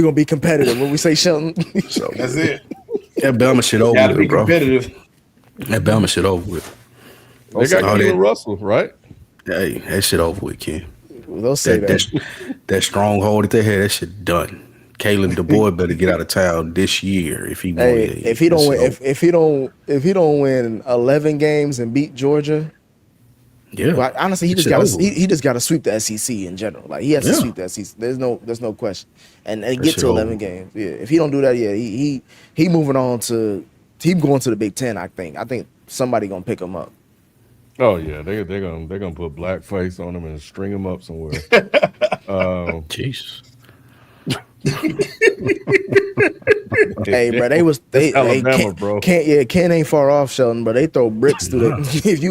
gonna be competitive. When we say Shelton, So That's it. that Bama shit over Gotta be with, bro. competitive. That Bama shit over with. They got Oh, Keelan that- Russell, right? Hey, that shit over with, kid. they'll say that. That stronghold that they had, that shit done. Kalen DeBoer better get out of town this year if he Hey, won. if he don't win, if he don't win 11 games and beat Georgia, yeah. well, honestly, he That just shit got over with. he just got to sweep the SEC in general. Like he has to Yeah. sweep the SEC. There's no question. And get shit to 11 over. games. Yeah, if he don't do that, yeah, he moving on to going to the Big Ten. I think somebody gonna pick him up. Oh yeah, they're gonna put blackface on him and string him up somewhere. Jesus. Hey, bro, they Alabama, bro. Ken ain't far off, Sheldon, but they throw bricks through the. if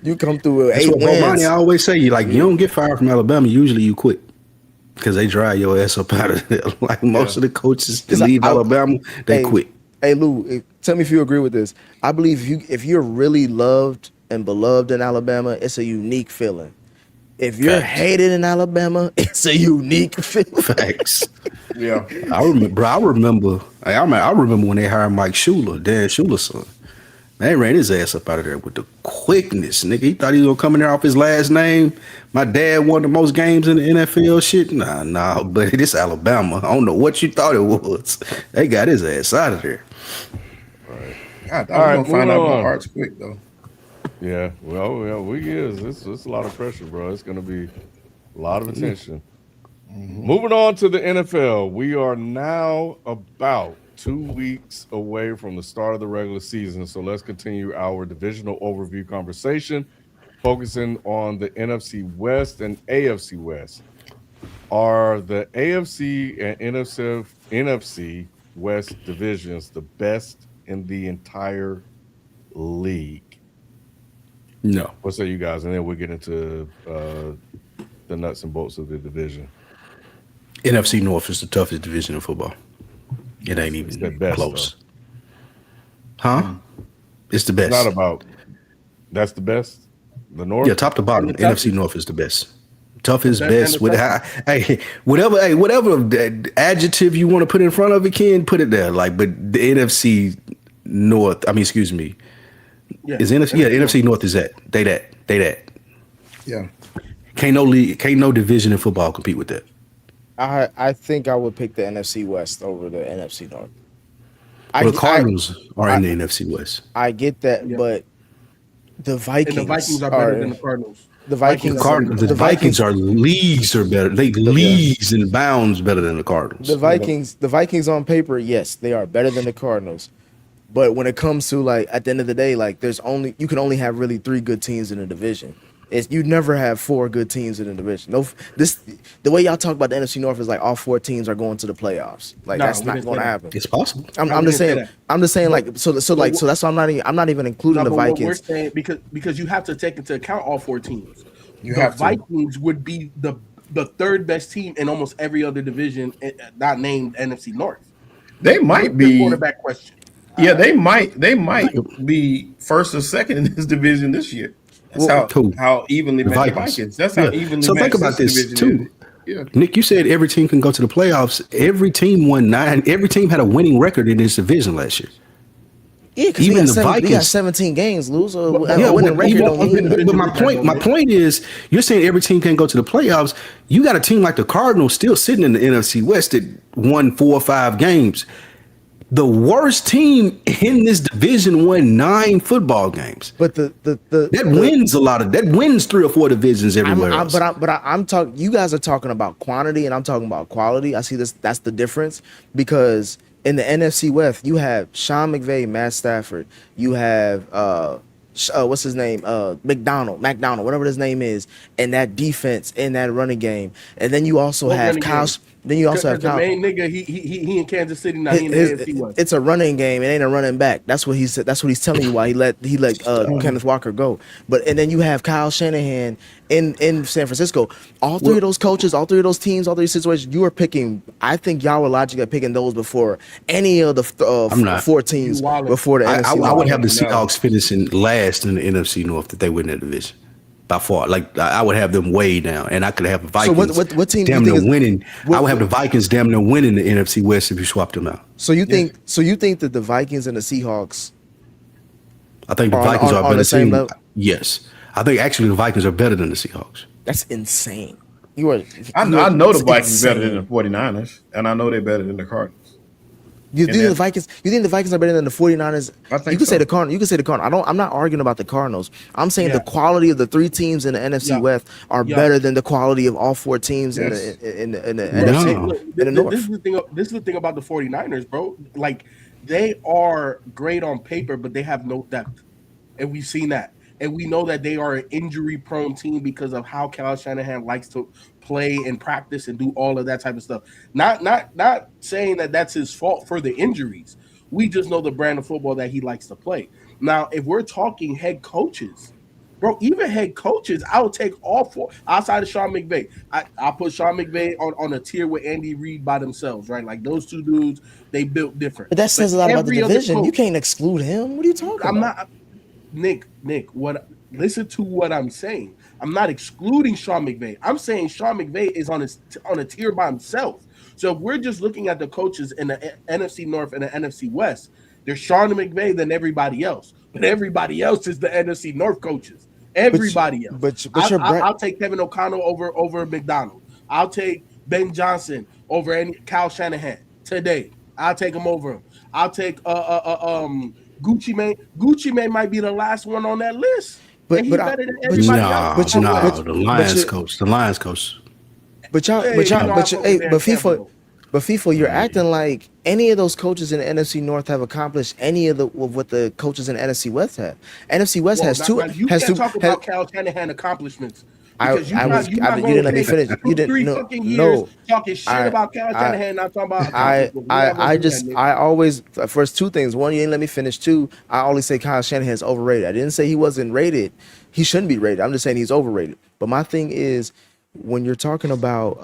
you come through with That's 8 what wins. Bomani always say. You don't get fired from Alabama. Usually you quit because they dry your ass up out of there. Like most of the coaches that 'Cause leave Alabama, they quit. Hey Lou, tell me if you agree with this. I believe if you're really loved and beloved in Alabama, it's a unique feeling. If you're Facts. hated in Alabama, it's a unique feeling. Facts. Yeah. I remember when they hired Mike Shula, Dan Shula's son. Man, they ran his ass up out of there with the quickness, nigga. He thought he was gonna come in there off his last name. My dad won the most games in the NFL. Shit, nah, but this Alabama. I don't know what you thought it was. They got his ass out of there. God, All right, I'm gonna find moving out on. more Arch quick though. Yeah, it's a lot of pressure, bro. It's gonna be a lot of attention. Moving on to the NFL, we are now about 2 weeks away from the start of the regular season. So let's continue our divisional overview conversation, focusing on the NFC West and AFC West. Are the AFC and NFC West divisions the best in the entire league? No. What say you guys? And then we'll get into the nuts and bolts of the division. NFC North is the toughest division in football. It ain't It's even the best, close. Huh? It's the It's best. not about. That's the best. The North. Yeah, top to bottom, And the NFC toughest. North is the best. Toughest, The best best. and the Hey, whatever adjective you want to put in front of it, Ken, put it there. Like, but the NFC North. I mean, excuse me. Yeah, Is NFC? Yeah, NFC North is that. They that. Yeah. Can't no league, can't no division in football compete with that. I think I would pick the NFC West over the NFC North. Well, the Cardinals are in the NFC West. I get that, Yeah. but the Vikings, And the Vikings are better than the Cardinals. The Vikings, The Vikings are leagues are better. They leagues and bounds better than the Cardinals. the Vikings on paper, yes, they are better than the Cardinals. But when it comes to like at the end of the day, like you can only have really 3 good teams in a division. You never have 4 good teams in a division. The way y'all talk about the NFC North is like all 4 teams are going to the playoffs. Like Nah, that's we not didn't going to say that. happen. It's possible. I'm we just didn't say saying. that. I'm just saying like so that's why I'm not even including No, the but what we're Vikings. saying because you have to take into account all 4 teams. You The have to. Vikings would be the 3rd best team in almost every other division, not named NFC North. They might The be. quarterback question. Yeah, they might be first or second in this division this year. That's how evenly The matched the Vikings. Vikings. That's how Yeah. evenly So think matched about this division too. is. Yeah. Nick, you said every team can go to the playoffs. Every team won 9. Every team had a winning record in this division last year. Yeah, because Even the they got Vikings- 17 games, lose or Yeah, a winning but record even- don't mean. But my point is, you're saying every team can go to the playoffs. You got a team like the Cardinals still sitting in the NFC West that won 4 or 5 games. The worst team in this division won 9 football games. But That wins 3 or 4 divisions everywhere else. I'm talking. You guys are talking about quantity, and I'm talking about quality. I see this. That's the difference because in the NFC West, you have Sean McVay, Matt Stafford. You have what's his name? McDonald, whatever his name is, and that defense in that running game. And then you also What have running Kyle. game? Then you also have the Kyle. main nigga. He in Kansas City now. He in the AFC West. It's a running game. It ain't a running back. That's what he said. That's what he's telling you why he let Kenneth Walker go. And then you have Kyle Shanahan in San Francisco. All 3 of those coaches, all 3 of those teams, all 3 situations, you are picking. I think y'all were logically picking those before any of the I'm not. 4 teams You wildin'. before the NFC. I would have the No. Seahawks finishing last in the NFC North if they win that division. By far, like I would have them way down, and I could have the Vikings. what team do you damn think near is- winning? what- I would have the Vikings damn near winning the NFC West if you swapped them out. So you think that the Vikings and the Seahawks? I think the On- Vikings on- are a on better the same team. level? Yes, I think actually the Vikings are better than the Seahawks. That's insane. You are. I know the it's Vikings better than insane. the 49ers, and I know they're better than the Cardinals. You think then- the Vikings? You think the Vikings are better than the 49ers? I think you can say so. the Cardinals. You can say the Cardinals. I'm not arguing about the Cardinals. I'm saying Yeah. the quality of the 3 teams in the NFC Yeah. West are Yeah. better than the quality of all 4 teams Yes. in the No. NFC Look, in the this North. is the thing. This is the thing about the 49ers, bro. Like they are great on paper, but they have no depth, and we've seen that. And we know that they are an injury-prone team because of how Kyle Shanahan likes to play and practice and do all of that type of stuff. Not saying that that's his fault for the injuries. We just know the brand of football that he likes to play. Now, if we're talking head coaches, bro, even head coaches, I would take all 4 outside of Sean McVay. I'll put Sean McVay on a tier with Andy Reid by themselves, right? Like those 2 dudes, they built different. But that says a lot about the every other division. You coach- can't exclude him. What are you talking I'm about? not Nick, listen to what I'm saying. I'm not excluding Sean McVay. I'm saying Sean McVay is on a tier by himself. So if we're just looking at the coaches in the NFC North and the NFC West, there's Sean McVay than everybody else. But everybody else is the NFC North coaches. Everybody else. but your I'll take Kevin O'Connell over McDonald. I'll take Ben Johnson over Kyle Shanahan today. I'll take him over him. I'll take Gucci Mane. Gucci Mane might be the last one on that list. But- And he's but I- better than but everybody No, else. no, the Lions you- coach. The Lions coach. But y'all, Hey, but you y'all, know but I you, fuck hey, with but Dan FIFA, Campbell. but FIFA, you're acting like any of those coaches in the NFC North have accomplished any of what the coaches in the NFC West have. NFC West Well, has now- two. now you has can't two. talk has- about Kyle Shanahan accomplishments. I Because was. you're not You gonna didn't let me take finish. You 3 didn't. No. fucking years No. talking shit I- about Kyle I- Shanahan, not talking about I accomplishments. We're not gonna do that, Nick. I always first 2 things. One, you didn't let me finish. 2, I always say Kyle Shanahan's overrated. I didn't say he wasn't rated. He shouldn't be rated. I'm just saying he's overrated. But my thing is, when you're talking about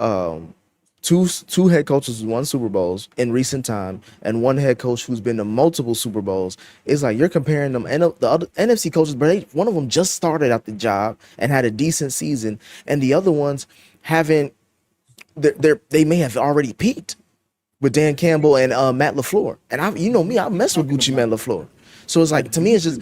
two head coaches who won Super Bowls in recent time, and one head coach who's been to multiple Super Bowls. It's like you're comparing them, and the other NFC coaches, but one of them just started at the job and had a decent season, and the other ones haven't. They may have already peaked with Dan Campbell and Matt LaFleur. And I mess with Gucci Matt LaFleur. So it's like, to me, it's just,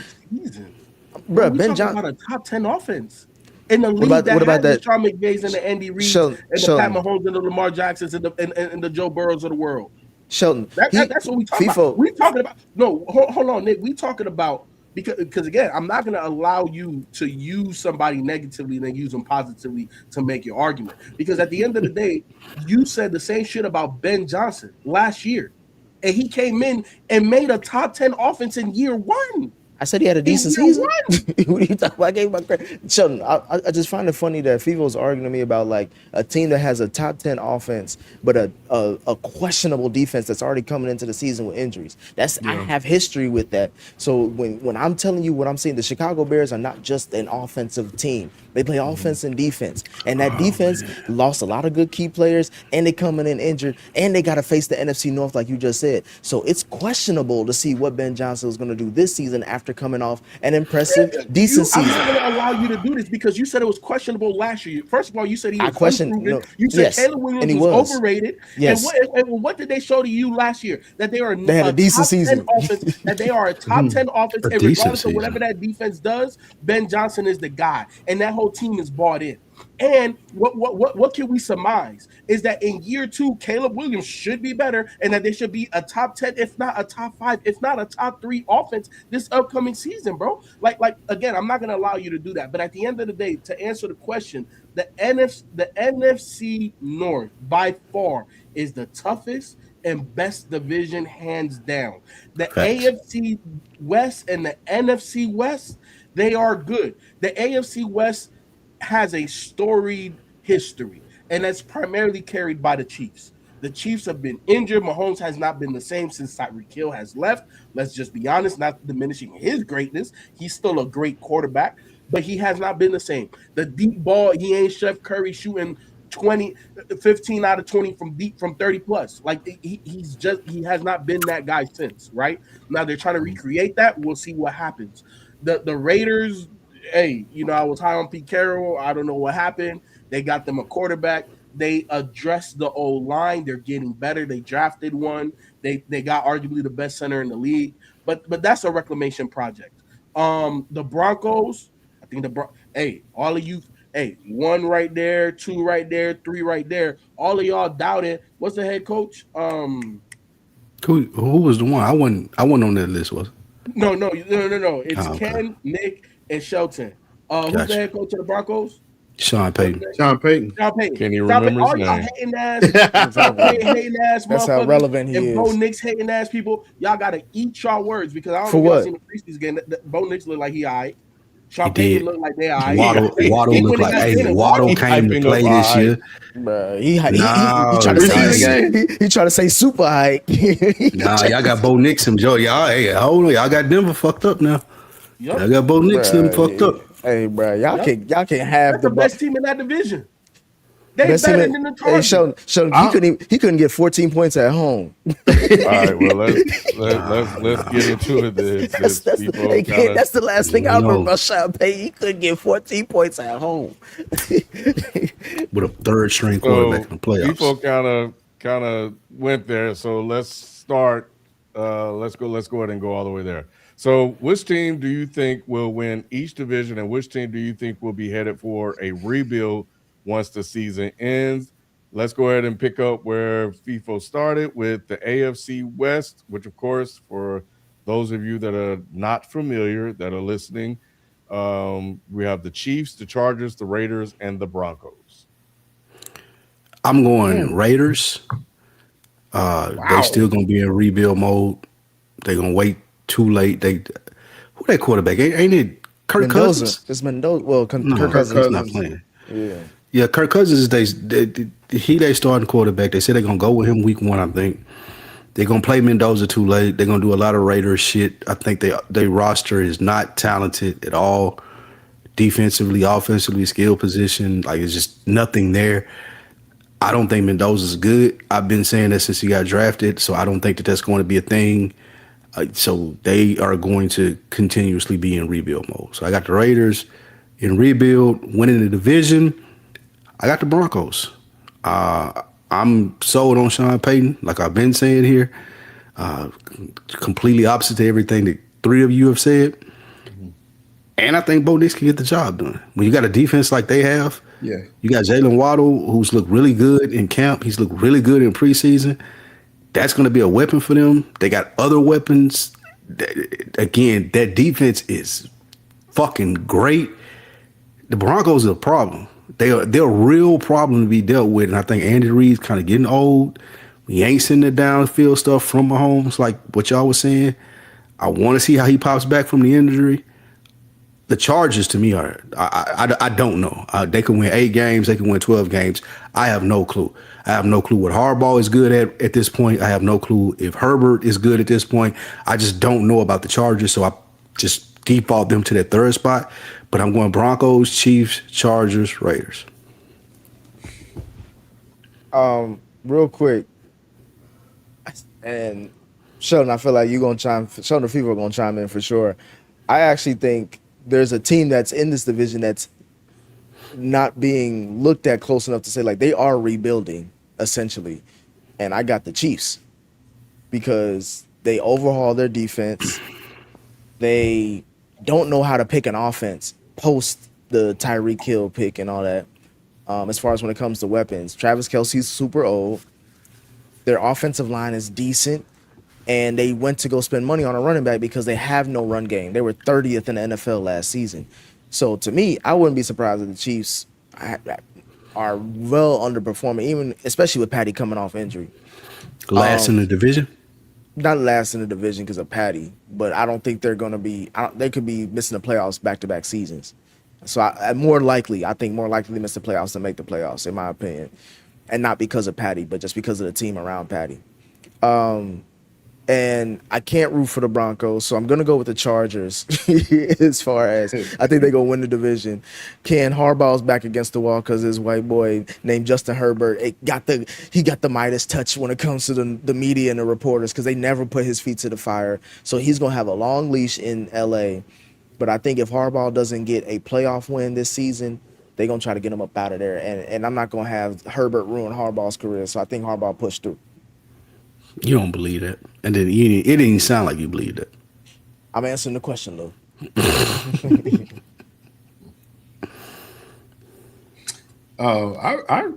bro, Ben Johnson about a top 10 offense in the league what about the that? Sean McVays and the Andy Reid and the Pat Mahomes and the Lamar Jacksons and the Joe Burrows of the world. Shelton, That's what we talking about. We talking about. No, hold on, Nick. We talking about because again, I'm not going to allow you to use somebody negatively and then use them positively to make your argument. Because at the end of the day, you said the same shit about Ben Johnson last year, and he came in and made a top 10 offense in year one. I said he had a decent season. What are you talking about? I gave my credit. Sheldon, I just find it funny that Feefo arguing to me about like a team that has a top 10 offense, but a questionable defense that's already coming into the season with injuries. I have history with that. So when I'm telling you what I'm saying, the Chicago Bears are not just an offensive team. They play offense and defense. And that defense lost a lot of good key players, and they coming in injured, and they got to face the NFC North like you just said. So it's questionable to see what Ben Johnson is going to do this season after coming off an impressive, decent season. I'm not going to allow you to do this because you said it was questionable last year. First of all, you said he was unproven. You said Caleb Williams was overrated. Yes. And what did they show to you last year? That they had a decent season. Offense, that they are a top 10 offense, and regardless of whatever that defense does, Ben Johnson is the guy, and that whole team is bought in. And what can we surmise is that in year two, Caleb Williams should be better, and that they should be a top 10, if not a top 5, if not a top 3 offense this upcoming season, bro. Like again, I'm not going to allow you to do that. But at the end of the day, to answer the question, the NFC North by far is the toughest and best division, hands down. The AFC West and the NFC West, they are good. The AFC West has a storied history, and that's primarily carried by the Chiefs. The Chiefs have been injured. Mahomes has not been the same since Tyreek Hill has left. Let's just be honest, not diminishing his greatness. He's still a great quarterback, but he has not been the same. The deep ball, he ain't Chef Curry shooting 15 out of 20 from 30 plus. Like he has not been that guy since, right? Now they're trying to recreate that. We'll see what happens. The Raiders, hey, I was high on Pete Carroll. I don't know what happened. They got them a quarterback. They addressed the O-line. They're getting better. They drafted one. They got arguably the best center in the league. But that's a reclamation project. The Broncos, I think all of you, 1 right there, 2 right there, 3 right there. All of y'all doubted. What's the head coach? Who was the one? I wasn't on that list, was it? No. It's Ken, Nick, and Shelton. Who's the head coach of the Broncos? Sean Payton. Can you remember his name? Hating ass That's how relevant he is. Bo Nix hating ass people. Y'all gotta eat y'all words because I don't For know if y'all what? seen the preseason game. Bo Nix looked like he alright. Sean Payton looked like they alright. Waddle looked like Waddle came to play this year. Bruh, he tried to say super high. Nah, y'all got Bo Nix and Joe. Hold on, y'all got Denver fucked up now. Yep. I got Bo Nix and fucked up. Hey, bro, y'all can't have the best team in that division. They better than the Chargers. Hey, Sheldon, he couldn't get 14 points at home. All right, well let's get into it. That's the last thing I remember about Sean Payton. He couldn't get 14 points at home with a third string quarterback in the playoffs. People kind of went there. So let's start. Let's go ahead and go all the way there. So which team do you think will win each division, and which team do you think will be headed for a rebuild once the season ends? Let's go ahead and pick up where Feefo started with the AFC West, which, of course, for those of you that are not familiar, that are listening, we have the Chiefs, the Chargers, the Raiders, and the Broncos. I'm going Raiders. They still going to be in rebuild mode. They're going to wait too late. Who that quarterback? Ain't it Kirk Cousins? It's Mendoza. Well, Kirk Cousins not playing. Yeah, Kirk Cousins is they starting quarterback. They said they're gonna go with him week 1. I think they're gonna play Mendoza too late. They're gonna do a lot of Raiders shit. I think their roster is not talented at all, defensively, offensively, skill position. Like it's just nothing there. I don't think Mendoza's good. I've been saying that since he got drafted, so I don't think that that's going to be a thing. So they are going to continuously be in rebuild mode. So I got the Raiders in rebuild, winning the division. I got the Broncos. I'm sold on Sean Payton, like I've been saying here. Completely opposite to everything that three of you have said. And I think Bo Nix can get the job done. When you got a defense like they have, Yeah. you got Jalen Waddle, who's looked really good in camp. He's looked really good in preseason. That's going to be a weapon for them. They got other weapons. Again, that defense is fucking great. The Broncos are a problem. They're a real problem to be dealt with. And I think Andy Reid's kind of getting old. We ain't sending the downfield stuff from Mahomes like what y'all was saying. I want to see how he pops back from the injury. The Chargers, to me, are I don't know. They can win 8 games. They can win 12 games. I have no clue. I have no clue what Harbaugh is good at this point. I have no clue if Herbert is good at this point. I just don't know about the Chargers, so I just default them to that third spot. But I'm going Broncos, Chiefs, Chargers, Raiders. Real quick, and Sheldon, I feel like you're gonna Sheldon and Feefo are gonna chime in for sure. I actually think there's a team that's in this division that's not being looked at close enough to say like they are rebuilding essentially, and I got the Chiefs because they overhaul their defense. They don't know how to pick an offense post the Tyreek Hill pick and all that. As far as when it comes to weapons, Travis Kelce's super old. Their offensive line is decent. And they went to go spend money on a running back because they have no run game. They were 30th in the NFL last season. So to me, I wouldn't be surprised if the Chiefs are well underperforming, even especially with Patty coming off injury. Last in the division? Not last in the division because of Patty, but I don't think they're going to be. They could be missing the playoffs back-to-back seasons. So I think more likely to miss the playoffs than make the playoffs, in my opinion, and not because of Patty, but just because of the team around Patty. And I can't root for the Broncos, so I'm going to go with the Chargers as far as I think they're going to win the division. Ken Harbaugh's back against the wall because his white boy named Justin Herbert, he got the Midas touch when it comes to the media and the reporters because they never put his feet to the fire. So he's going to have a long leash in L.A. But I think if Harbaugh doesn't get a playoff win this season, they're going to try to get him up out of there. And I'm not going to have Herbert ruin Harbaugh's career, so I think Harbaugh pushed through. You don't believe that. And then it didn't even sound like you believe that. I'm answering the question, Lou. I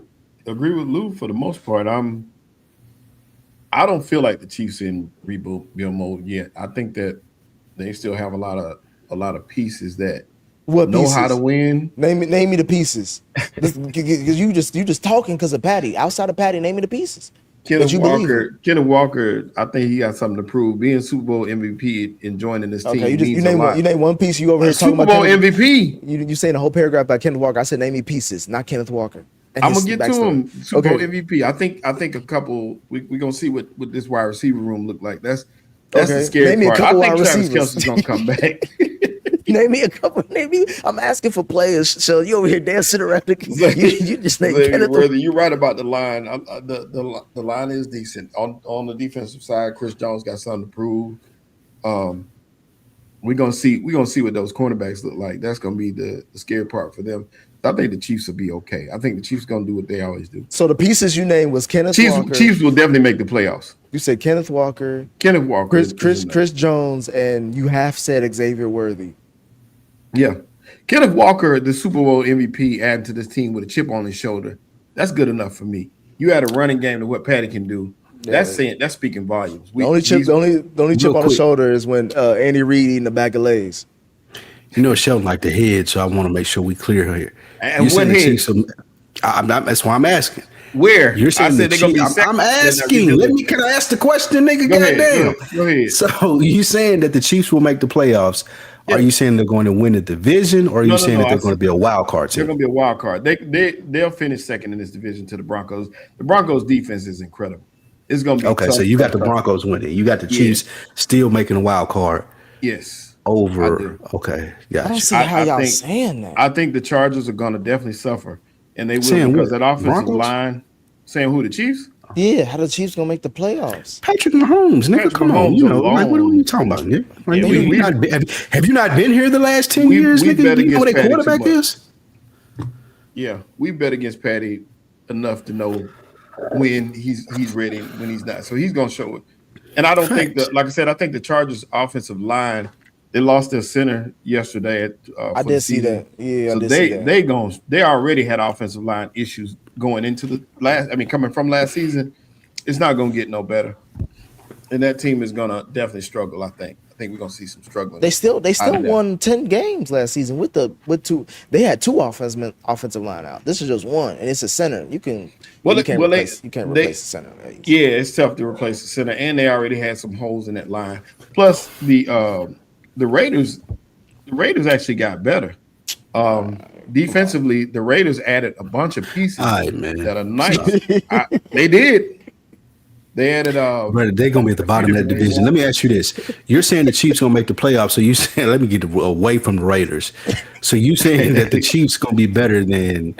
agree with Lou for the most part. I don't feel like the Chiefs in rebuild mode yet. I think that they still have a lot of pieces that know how to win. Name me the pieces. Because you just talking because of Patty. Outside of Patty, name me the pieces. Kenneth Walker, I think he got something to prove. Being Super Bowl MVP and joining this team. You name one piece. You over here talking Super about Bowl MVP. You saying a whole paragraph about Kenneth Walker. I said name me pieces, not Kenneth Walker. I'm gonna get to him. Super Bowl MVP. I think a couple. We're gonna see what this wide receiver room look like. That's the scary part. I think Travis Kelce's gonna come back. Name me a couple. I'm asking for players. So you over here dancing around. You just name Kenneth. You're right about the line. The line is decent on the defensive side. Chris Jones got something to prove. We're gonna see what those cornerbacks look like. That's gonna be the scary part for them. I think the Chiefs will be okay. I think the Chiefs gonna do what they always do. So the pieces you named was Kenneth Walker. Chiefs will definitely make the playoffs. You said Kenneth Walker, Chris Jones, and you half said Xavier Worthy. Yeah. Kenneth Walker, the Super Bowl MVP, added to this team with a chip on his shoulder. That's good enough for me. You had a running game to what Patty can do. Yeah. That's speaking volumes. The only chip on the shoulder is when Andy Reid eating a bag of Lay's. You know, Sheldon like the head, so I want to make sure we clear here. And what head? That's why I'm asking. Where? You're saying they're going to be second. I'm asking. Can I ask the question, nigga? Goddamn. Go ahead. So you saying that the Chiefs will make the playoffs? Yeah. Are you saying they're going to win the division, or are you saying that they're going to be a wild card team? They're going to be a wild card. They'll finish second in this division to the Broncos. The Broncos' defense is incredible. It's going to be okay. So you got the Broncos winning. You got the Chiefs still making a wild card. Yes. Over. Okay. Gotcha. I don't see how y'all saying that. I think the Chargers are going to definitely suffer, and they will because that offensive line. Saying who, the Chiefs? Yeah, how the Chiefs gonna make the playoffs? Patrick Mahomes, nigga, Patrick come on, Mahomes you know, alone. like what are you talking about, nigga? Like, Yeah, have you not been here the last 10 years, we nigga? bet You know what against their Patty too quarterback much. is? Yeah, we bet against Patty enough to know when he's ready and when he's not. So he's gonna show it. And I don't think Facts. that, like I said, I think the Chargers offensive line, they lost their center yesterday I for did the see season. that. Yeah, So I did see that. they already had offensive line issues going into the coming from last season. It's not gonna get no better. And that team is gonna definitely struggle, I think. I think we're gonna see some struggling. They still won 10 games last season with two. They had two offensive line out. This is just one, and it's a center. You can't replace the center. Yeah, it's tough to replace the center, and they already had some holes in that line. Plus the Raiders actually got better. Defensively, the Raiders added a bunch of pieces that are nice. They did. They added Brother, they're gonna be at the bottom of that division. Let me ask you this. You're saying the Chiefs gonna make the playoffs, so you saying, let me get away from the Raiders. So you saying that the Chiefs gonna be better than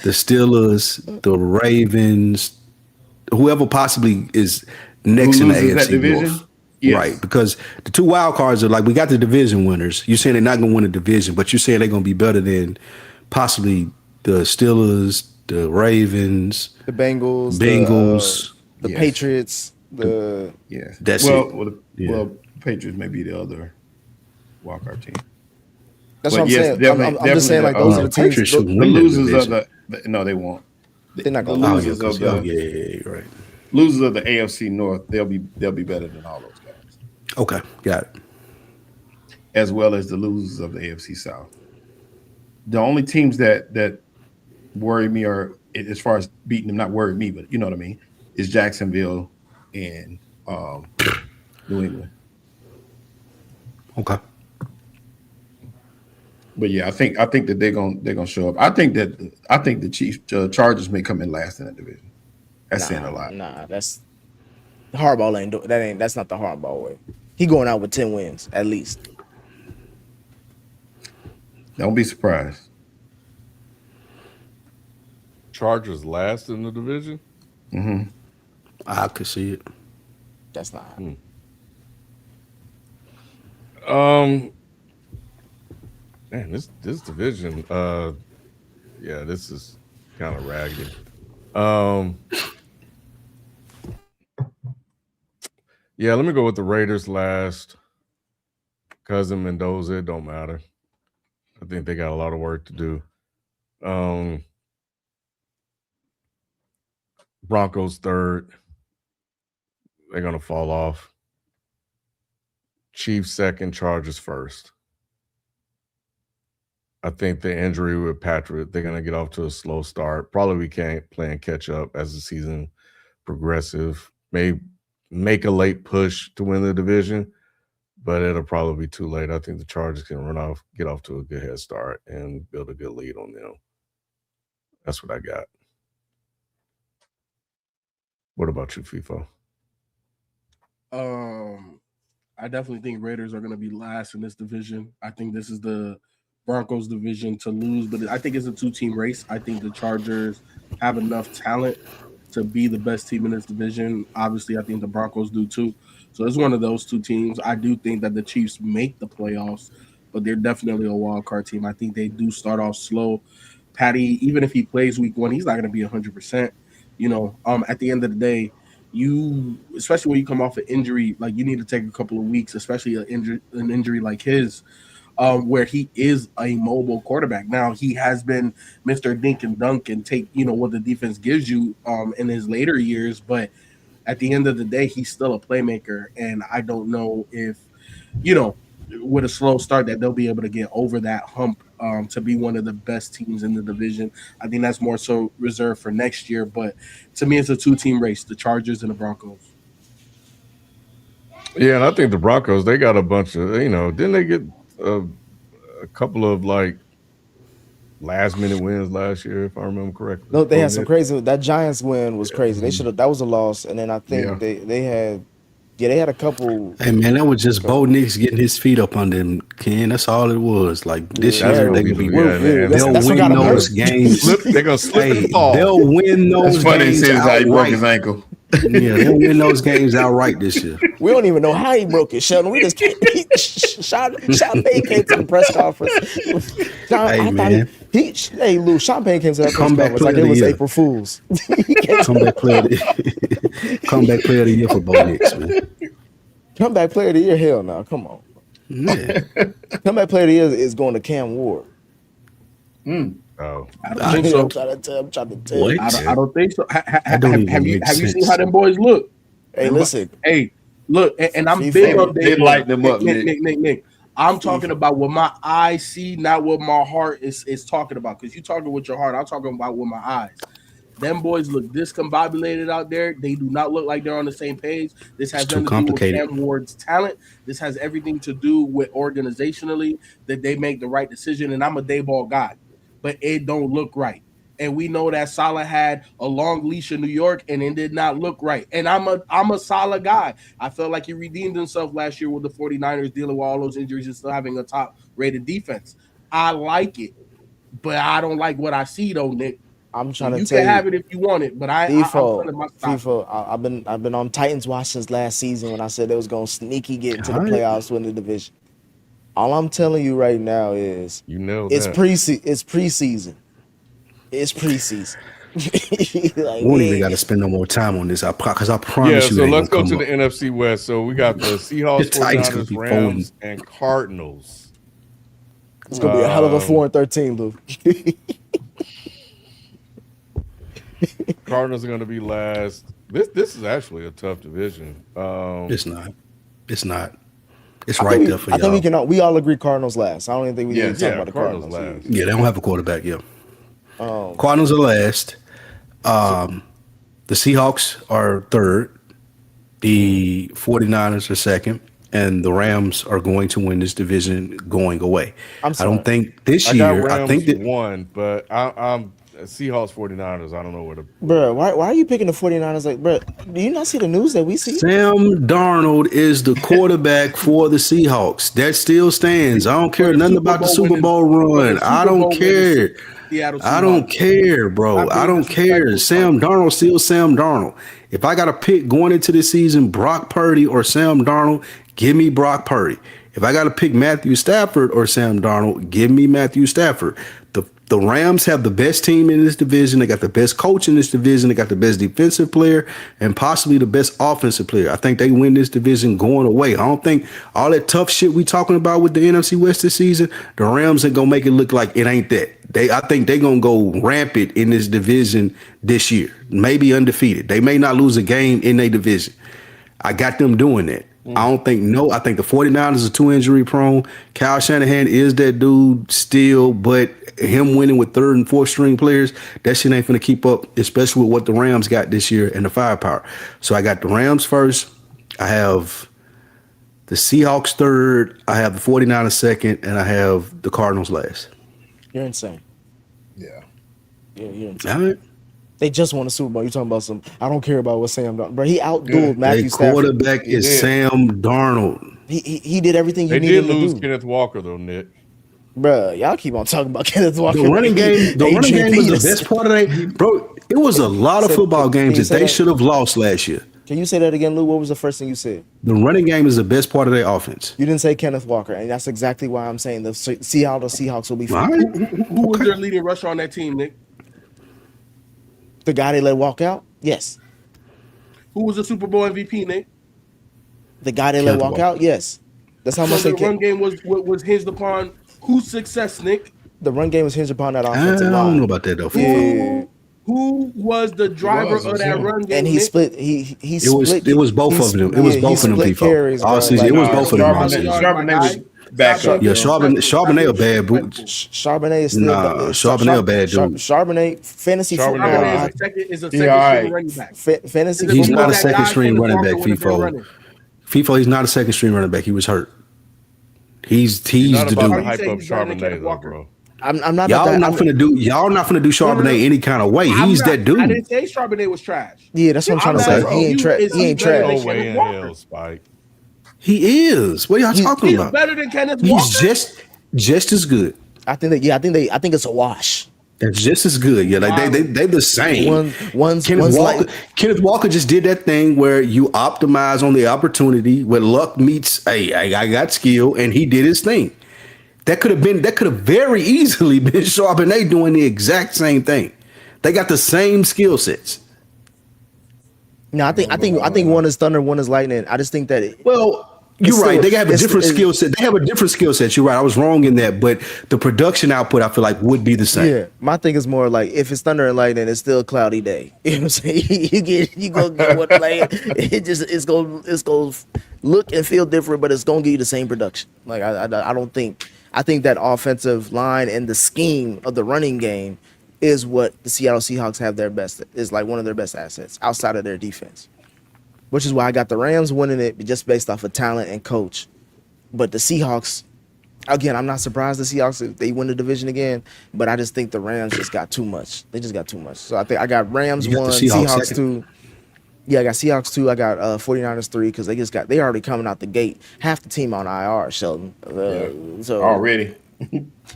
the Steelers, the Ravens, whoever possibly is next in the AFC North. Yes. Right, because the two wild cards are like, we got the division winners. You're saying they're not gonna win a division, but you're saying they're gonna be better than possibly the Steelers, the Ravens, the Bengals, the yes. Patriots, That's well, Patriots may be the other wild card team. That's what I'm saying. I'm just saying, like, those are the teams. The losers of no, they won't. They're not gonna lose. Right. Losers of the AFC North, they'll be better than all those guys. Okay, got it. As well as the losers of the AFC South. The only teams that worry me, or as far as beating them, not worry me, but you know what I mean, is Jacksonville and New England. Okay. But yeah, I think that they're gonna show up. I think the Chiefs, Chargers may come in last in that division. That's saying a lot. Nah, that's Harbaugh that's not the Harbaugh way. He going out with 10 wins at least. Don't be surprised. Chargers last in the division? Mm-hmm. I could see it. That's not. Man, this division, this is kind of raggedy. Let me go with the Raiders last. Cousin Mendoza, it don't matter. I think they got a lot of work to do. Broncos third. They're going to fall off. Chiefs second, Chargers first. I think the injury with Patrick, they're going to get off to a slow start. Probably can't play and catch up as the season progresses. May make a late push to win the division, but it'll probably be too late. I think the Chargers can get off to a good head start and build a good lead on them. That's what I got. What about you, Feefo? I definitely think Raiders are going to be last in this division. I think this is the Broncos division to lose, but I think it's a two-team race. I think the Chargers have enough talent to be the best team in this division. Obviously, I think the Broncos do too. So it's one of those two teams. I do think that the Chiefs make the playoffs, but they're definitely a wild card team. I think they do start off slow. Patty, even if he plays week one, he's not going to be 100%. At the end of the day, especially when you come off an injury, like you need to take a couple of weeks, especially an injury like his, where he is a mobile quarterback. Now he has been Mr. Dink and Dunk and take, what the defense gives you in his later years, but at the end of the day, he's still a playmaker. And I don't know if, with a slow start that they'll be able to get over that hump to be one of the best teams in the division. I think that's more so reserved for next year. But to me, it's a two-team race, the Chargers and the Broncos. Yeah, and I think the Broncos, they got a bunch of, didn't they get a couple of last-minute wins last year, if I remember correctly? No, they had some crazy. That Giants win was crazy. They should have. That was a loss, and then I think they had a couple. Hey man, that was just Bo Nix getting his feet up on them Ken. That's all it was. Like this Yeah, year, what they we gonna be. do. Yeah, man. They'll that's what win got 'em those hurt. games. They're gonna slip and fall. They'll win those That's funny. He games says how he broke his outright. ankle. Yeah, they'll win those games outright this year. We don't even know how he broke it, Sheldon. We just can't. Sean Payne came to the press conference. Hey, man. Hey Lou, Sean Payne came to that press Comeback conference like player it of was the year. April Fool's. Comeback player of the year for Bo Nix, man. Comeback player of the year, hell no, come on. Yeah. Comeback player of the year is going to Cam Ward. Oh, I don't think so. I'm trying to tell What? you. I don't think so. don't even Have you make seen sense. how them boys look? Hey, listen. Hey, look, and I'm Feefo. big on They light them up, Nick. I'm talking about what my eyes see, not what my heart is talking about. Because you talking with your heart, I'm talking about with my eyes. Them boys look discombobulated out there. They do not look like they're on the same page. This has It's too nothing to do with complicated. Cam Ward's talent. This has everything to do with organizationally that they make the right decision. And I'm a day ball guy, but it don't look right. And we know that Salah had a long leash in New York, and it did not look right. And I'm a Salah guy. I felt like he redeemed himself last year with the 49ers dealing with all those injuries and still having a top-rated defense. I like it, but I don't like what I see, though, Nick. I'm trying to You tell can you. have it if you want it, but I'm telling my stop. Feefo, I've been on Titans watch since last season when I said they was gonna sneaky get into the All right. playoffs, win the division. All I'm telling you right now is you know it's that. preseason. It's preseason. Like, We won't even got to spend no more time on this. Because I Yeah, promise you. so it ain't let's go gonna to come the up. NFC West. So we got the Seahawks, The Titans gonna 49ers, be Rams, and Cardinals. It's gonna be a hell of a 4-13, Lou. Cardinals are going to be last. This is actually a tough division. It's not. It's not. It's I right think there for I think y'all. we all agree Cardinals last. I don't even think we need to talk Yeah, about the Cardinals Cardinals. last. Yeah, they don't have a quarterback. Yeah. Cardinals are last. The Seahawks are third. The 49ers are second. And the Rams are going to win this division going away. I'm I sorry. don't think this I got year. Rams I think that one, but I'm Seahawks 49ers. I don't know where to. Bro, why are you picking the 49ers? Like, bro, do you not see the news that we see? Sam Darnold is the quarterback for the Seahawks. That still stands. I don't care nothing about the Super Bowl run. I don't care. I don't care, bro. I don't care. Sam Darnold still Sam Darnold. If I got to pick going into the season, Brock Purdy or Sam Darnold, give me Brock Purdy. If I got to pick Matthew Stafford or Sam Darnold, give me Matthew Stafford. The Rams have the best team in this division. They got the best coach in this division. They got the best defensive player and possibly the best offensive player. I think they win this division going away. I don't think all that tough shit we talking about with the NFC West this season, the Rams ain't gonna make it look like it ain't that. I think they're gonna go rampant in this division this year. Maybe undefeated. They may not lose a game in their division. I got them doing that. I don't think I think the 49ers are too injury prone. Kyle Shanahan is that dude still, but him winning with third and fourth string players, that shit ain't finna keep up, especially with what the Rams got this year and the firepower. So I got the Rams first. I have the Seahawks third. I have the 49ers second, and I have the Cardinals last. You're insane. Yeah. Yeah, you're insane. All right. They just won a Super Bowl. You talking about some? I don't care about what Sam Darnold. Bro, he outdueled Matthew Their Stafford. quarterback is Sam Darnold. He did everything you They needed did to lose do. Kenneth Walker though, Nick. Bro, y'all keep on talking about Kenneth Walker. The running game was the best part of that. Bro, it was a lot of football games that they should have lost last year. Can you say that again, Lou? What was the first thing you said? The running game is the best part of their offense. You didn't say Kenneth Walker, and that's exactly why I'm saying the Seattle Seahawks will be All fine. right. Who was their leading rusher on that team, Nick? The guy they let walk out? Yes. Who was the Super Bowl MVP, Nick? The guy they let Kenneth walk Walker. out? Yes. That's how much So they the run can. game was hinged upon whose success, Nick? The run game was hinged upon that I offensive don't know line. about that though. Yeah. Who was the driver of that run game? And he Nick? split. It was both of them. It was both of them people. All season, it was both of them all season. Charbonnet was back up. Yeah, Charbonnet a bad boot. Charbonnet is still Charbonnet a bad dude. Charbonnet fantasy Charbonnet football. is a second string running back. Fantasy He's football. not a second string running back, Feefo. Feefo, he's not a second string running back. He was hurt. He's Not the about to dude. hype up He's better than Charbonnet Kenneth though, Walker. bro. I'm not. Y'all not finna do Charbonnet any kind of way. He's that I dude. didn't say Charbonnet was trash. Yeah, that's what I'm trying to I'm say. asking He ain't you, trash. is He ain't he better No trash. than way in Kenneth Walker? hell, Spike. He is. What are y'all talking He's about? better than Kenneth Walker. He's just as good. I think it's a wash. That's just as good. Yeah, like they the same. One's Kenneth Walker just did that thing where you optimize on the opportunity where luck meets, hey, I got skill, and he did his thing. That could have very easily been Sharp, and they doing the exact same thing. They got the same skill sets. No, I think one is Thunder, one is Lightning. I just think that you're right. They have a different skill set. They have a different skill set. You're right. I was wrong in that, but the production output I feel like would be the same. Yeah, my thing is more like if it's Thunder and Lightning, it's still a cloudy day. You know what I'm saying? you go get one play. It's gonna look and feel different, but it's gonna give you the same production. Like I think that offensive line and the scheme of the running game is what the Seattle Seahawks have their best, is like one of their best assets outside of their defense. Which is why I got the Rams winning it just based off of talent and coach. But the Seahawks, again, I'm not surprised the Seahawks, if they win the division again, but I just think the Rams just got too much. They just got too much. So I think I got Rams 1, Seahawks 2. Yeah, I got Seahawks 2. I got 49ers 3 because they already coming out the gate. Half the team on IR, Sheldon. So already.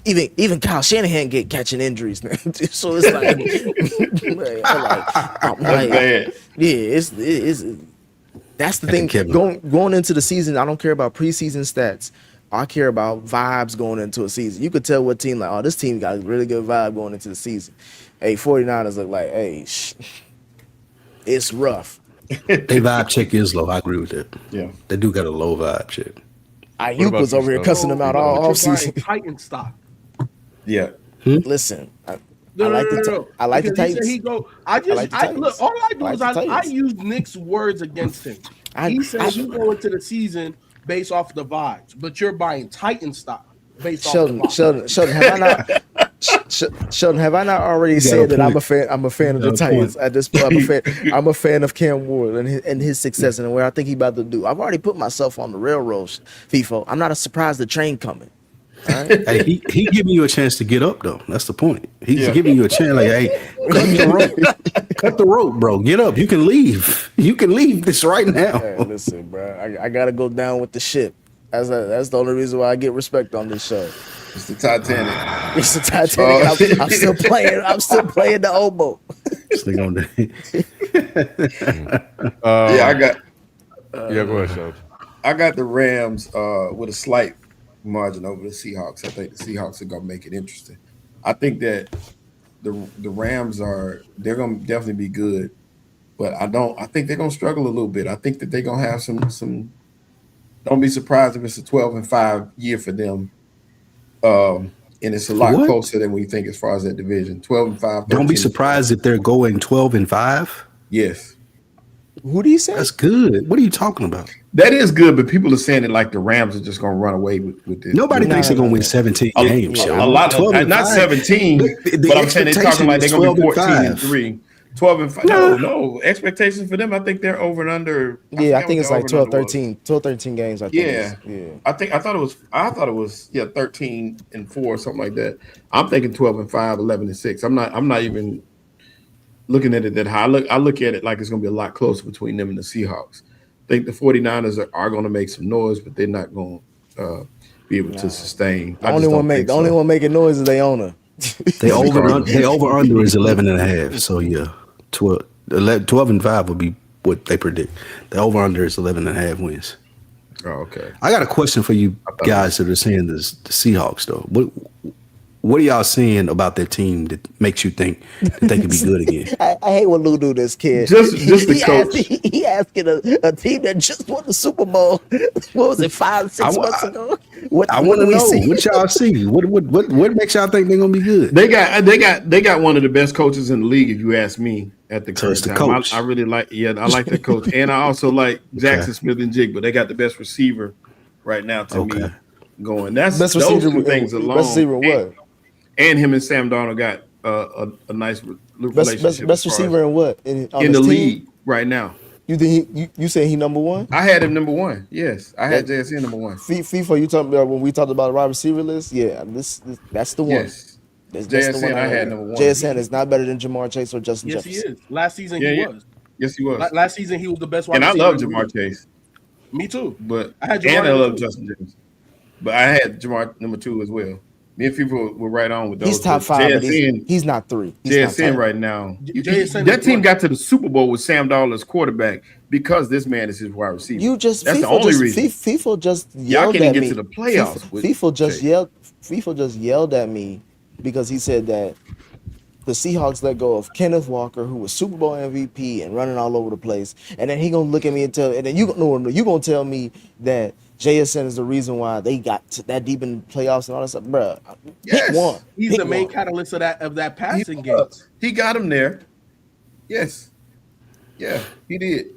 Even Kyle Shanahan catching injuries now. So it's like, bad. Yeah, it's that's the thing. Going into the season, I don't care about preseason stats. I care about vibes going into a season. You could tell what team, like, oh, this team got a really good vibe going into the season. Hey, 49ers look like, hey, it's rough. They vibe check is low. I agree with that. Yeah. They do got a low vibe check. Ayuk was over here cussing them out all offseason. Titan stock. Yeah. Listen, I like the Titans. Look, all I do is I use Nick's words against him. He says you go into the season based off the vibes, but you're buying Titan stock based off the vibes. Sheldon, have I not already said that I'm a fan of the Titans at this point? I'm a fan of Cam Ward and his success and where I think he's about to do. I've already put myself on the railroads, Feefo. I'm not surprised the train coming. Right? Hey, he giving you a chance to get up though. That's the point. He's giving you a chance. Like, hey, cut the rope, bro. Get up. You can leave. You can leave this right now. Hey, listen, bro. I gotta go down with the ship. That's the only reason why I get respect on this show. It's the Titanic. It's the Titanic. I'm still playing. I'm still playing the oboe. Stick on there. I got. Go ahead, Sheldon. I got the Rams with a slight margin over the Seahawks. I think the Seahawks are gonna make it interesting. I think that the Rams they're gonna definitely be good, but I think they're gonna struggle a little bit. I think that they're gonna have some. Don't be surprised if it's a 12-5 year for them. And it's a lot closer than we think as far as that division. 12-5. Don't be surprised if they're going 12-5. Yes. Who do you say? That's good. What are you talking about? That is good, but people are saying it like the Rams are just going to run away with this. Nobody thinks they're going to win 17 games. A lot of not 17, but I'm saying they're talking like they're going to be 14-3. 12-5. No. Expectations for them, I think they're over and under. I think it's like 12-13 games. I think. I thought it was 13-4 or something like that. I'm thinking 12-5, 11-6. I'm not even looking at it that high. I look at it like it's going to be a lot closer between them and the Seahawks. I think the 49ers are going to make some noise, but they're not going to be able to sustain. The only one making noise is their owner. They over under is 11.5. So yeah, 12-5 would be what they predict. The over under is 11.5 wins. Oh, okay. I got a question for you guys that are saying this, the Seahawks though. What are y'all seeing about their team that makes you think that they can be good again? I hate when Lou do this, kid. Just the coach. He asking a team that just won the Super Bowl. What was it, 5-6 months ago? I want to know what y'all see. What makes y'all think they're gonna be good? They got one of the best coaches in the league, if you ask me. At the current time, coach. I really like. Yeah, I like that coach, and I also like Jackson Smith and Jig. But they got the best receiver right now to me going. That's best those receiver, two things alone. Best receiver, what? And him and Sam Darnold got a nice relationship. Best receiver in what? In the league right now. You think you say he number one? I had him number one. Yes, I had JSN number one. Feefo, you talking about when we talked about the wide receiver list? Yeah, that's the one. Yes. That's JSN, the one I had number one. JSN is not better than Jamar Chase or Justin Jefferson. Yes, he is. Last season he was. Yes, he was. Last season he was the best wide receiver. And I love Jamar Chase. Me too. But I had and I Jamar love too. Justin Jefferson. But I had Jamar number 2 as well. Me and people were right on with those. He's top but 5, but JSN, he's not 3. He's not JSN top. right now. JSN That is team one. got to the Super Bowl with Sam Darnold as quarterback because this man is his wide receiver. You just That's the FIFA only just reason. FIFA just Y'all yelled can't even at get me. to the playoffs. with FIFA just yelled at me because he said that the Seahawks let go of Kenneth Walker, who was Super Bowl MVP and running all over the place, and then he gonna look at me and then you gonna tell me that JSN is the reason why they got to that deep in the playoffs and all that stuff, bruh. Yes. Pick one. He's Pick the main one. catalyst of that He passing game. was. He got him there. Yes. Yeah, he did.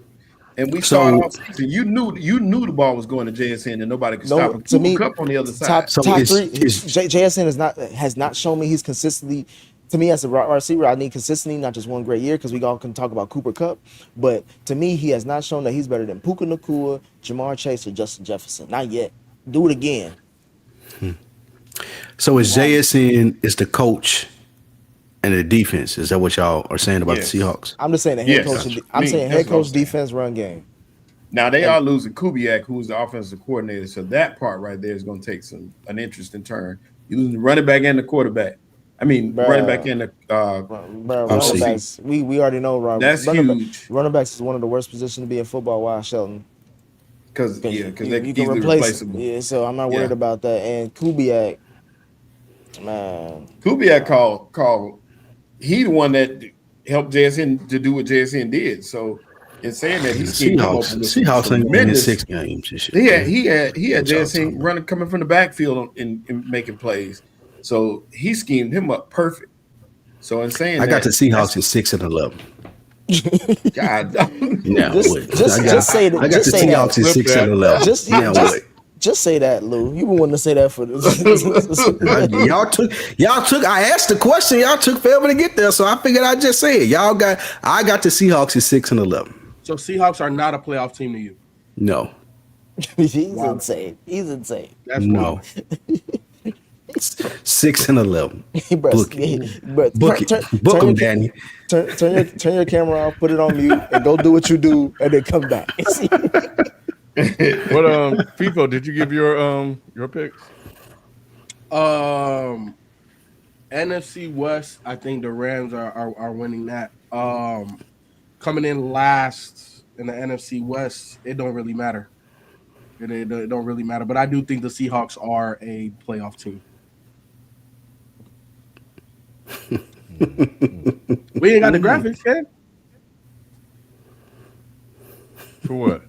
And we So- saw it all season. You knew the ball was going to JSN and nobody could stop him. To me, Cooper Kupp on the other side. top So top is- 3. is- JSN has not shown me he's consistently. To me, as a wide receiver, I need consistency, not just one great year, because we all can talk about Cooper Kupp. But to me, he has not shown that he's better than Puka Nacua, Jamar Chase, or Justin Jefferson. Not yet. Do it again. So is JSN is the coach and the defense? Is that what y'all are saying about Yes. the Seahawks? I'm just saying the head Yes, coach. gotcha. I'm Me, saying that's head what I'm coach, saying. defense, run game. Now they are losing Kubiak, who's the offensive coordinator. So that part right there is going to take an interesting turn. You losing the running back and the quarterback. I mean, Bruh. running back and the Bro, running see. backs. We already know. That's huge. Running backs is one of the worst positions to be in football. Why, Shelton? because they're you easily can replace. replaceable. Yeah, so I'm not worried Yeah. about that. And Kubiak, man, Kubiak called. He the one that helped JSN to do what JSN did. So in saying that, he The schemed him Seahawks, open with Seahawks ain't winning tremendous. 6 games and shit. He had What y'all JSN talking running coming from the backfield and making plays. So he schemed him up perfect. So in saying I got the that, Seahawks at 6 and 11. God, Now Just- what? just- I got, just say that- I got just the say that. Seahawks at Flip 6 that. and 11. just, Now just, just say that, Lou. You were wanting to say that for this. what? Y'all took. I asked the question. Y'all took forever to get there, so I figured I'd just say it. I got the Seahawks at 6 and 11. So Seahawks are not a playoff team to you. No, He's Wow. insane. He's insane. That's no. 6 and 11. Bruh, Book bruh, Book it. Book turn them, your- Danny. Turn your camera off, put it on mute, and go do what you do, and then come back. What Feefo, did you give your picks? NFC West, I think the Rams are winning that. Coming in last in the NFC West, it don't really matter. It don't really matter. But I do think the Seahawks are a playoff team. We ain't got the graphics, Ken. For what?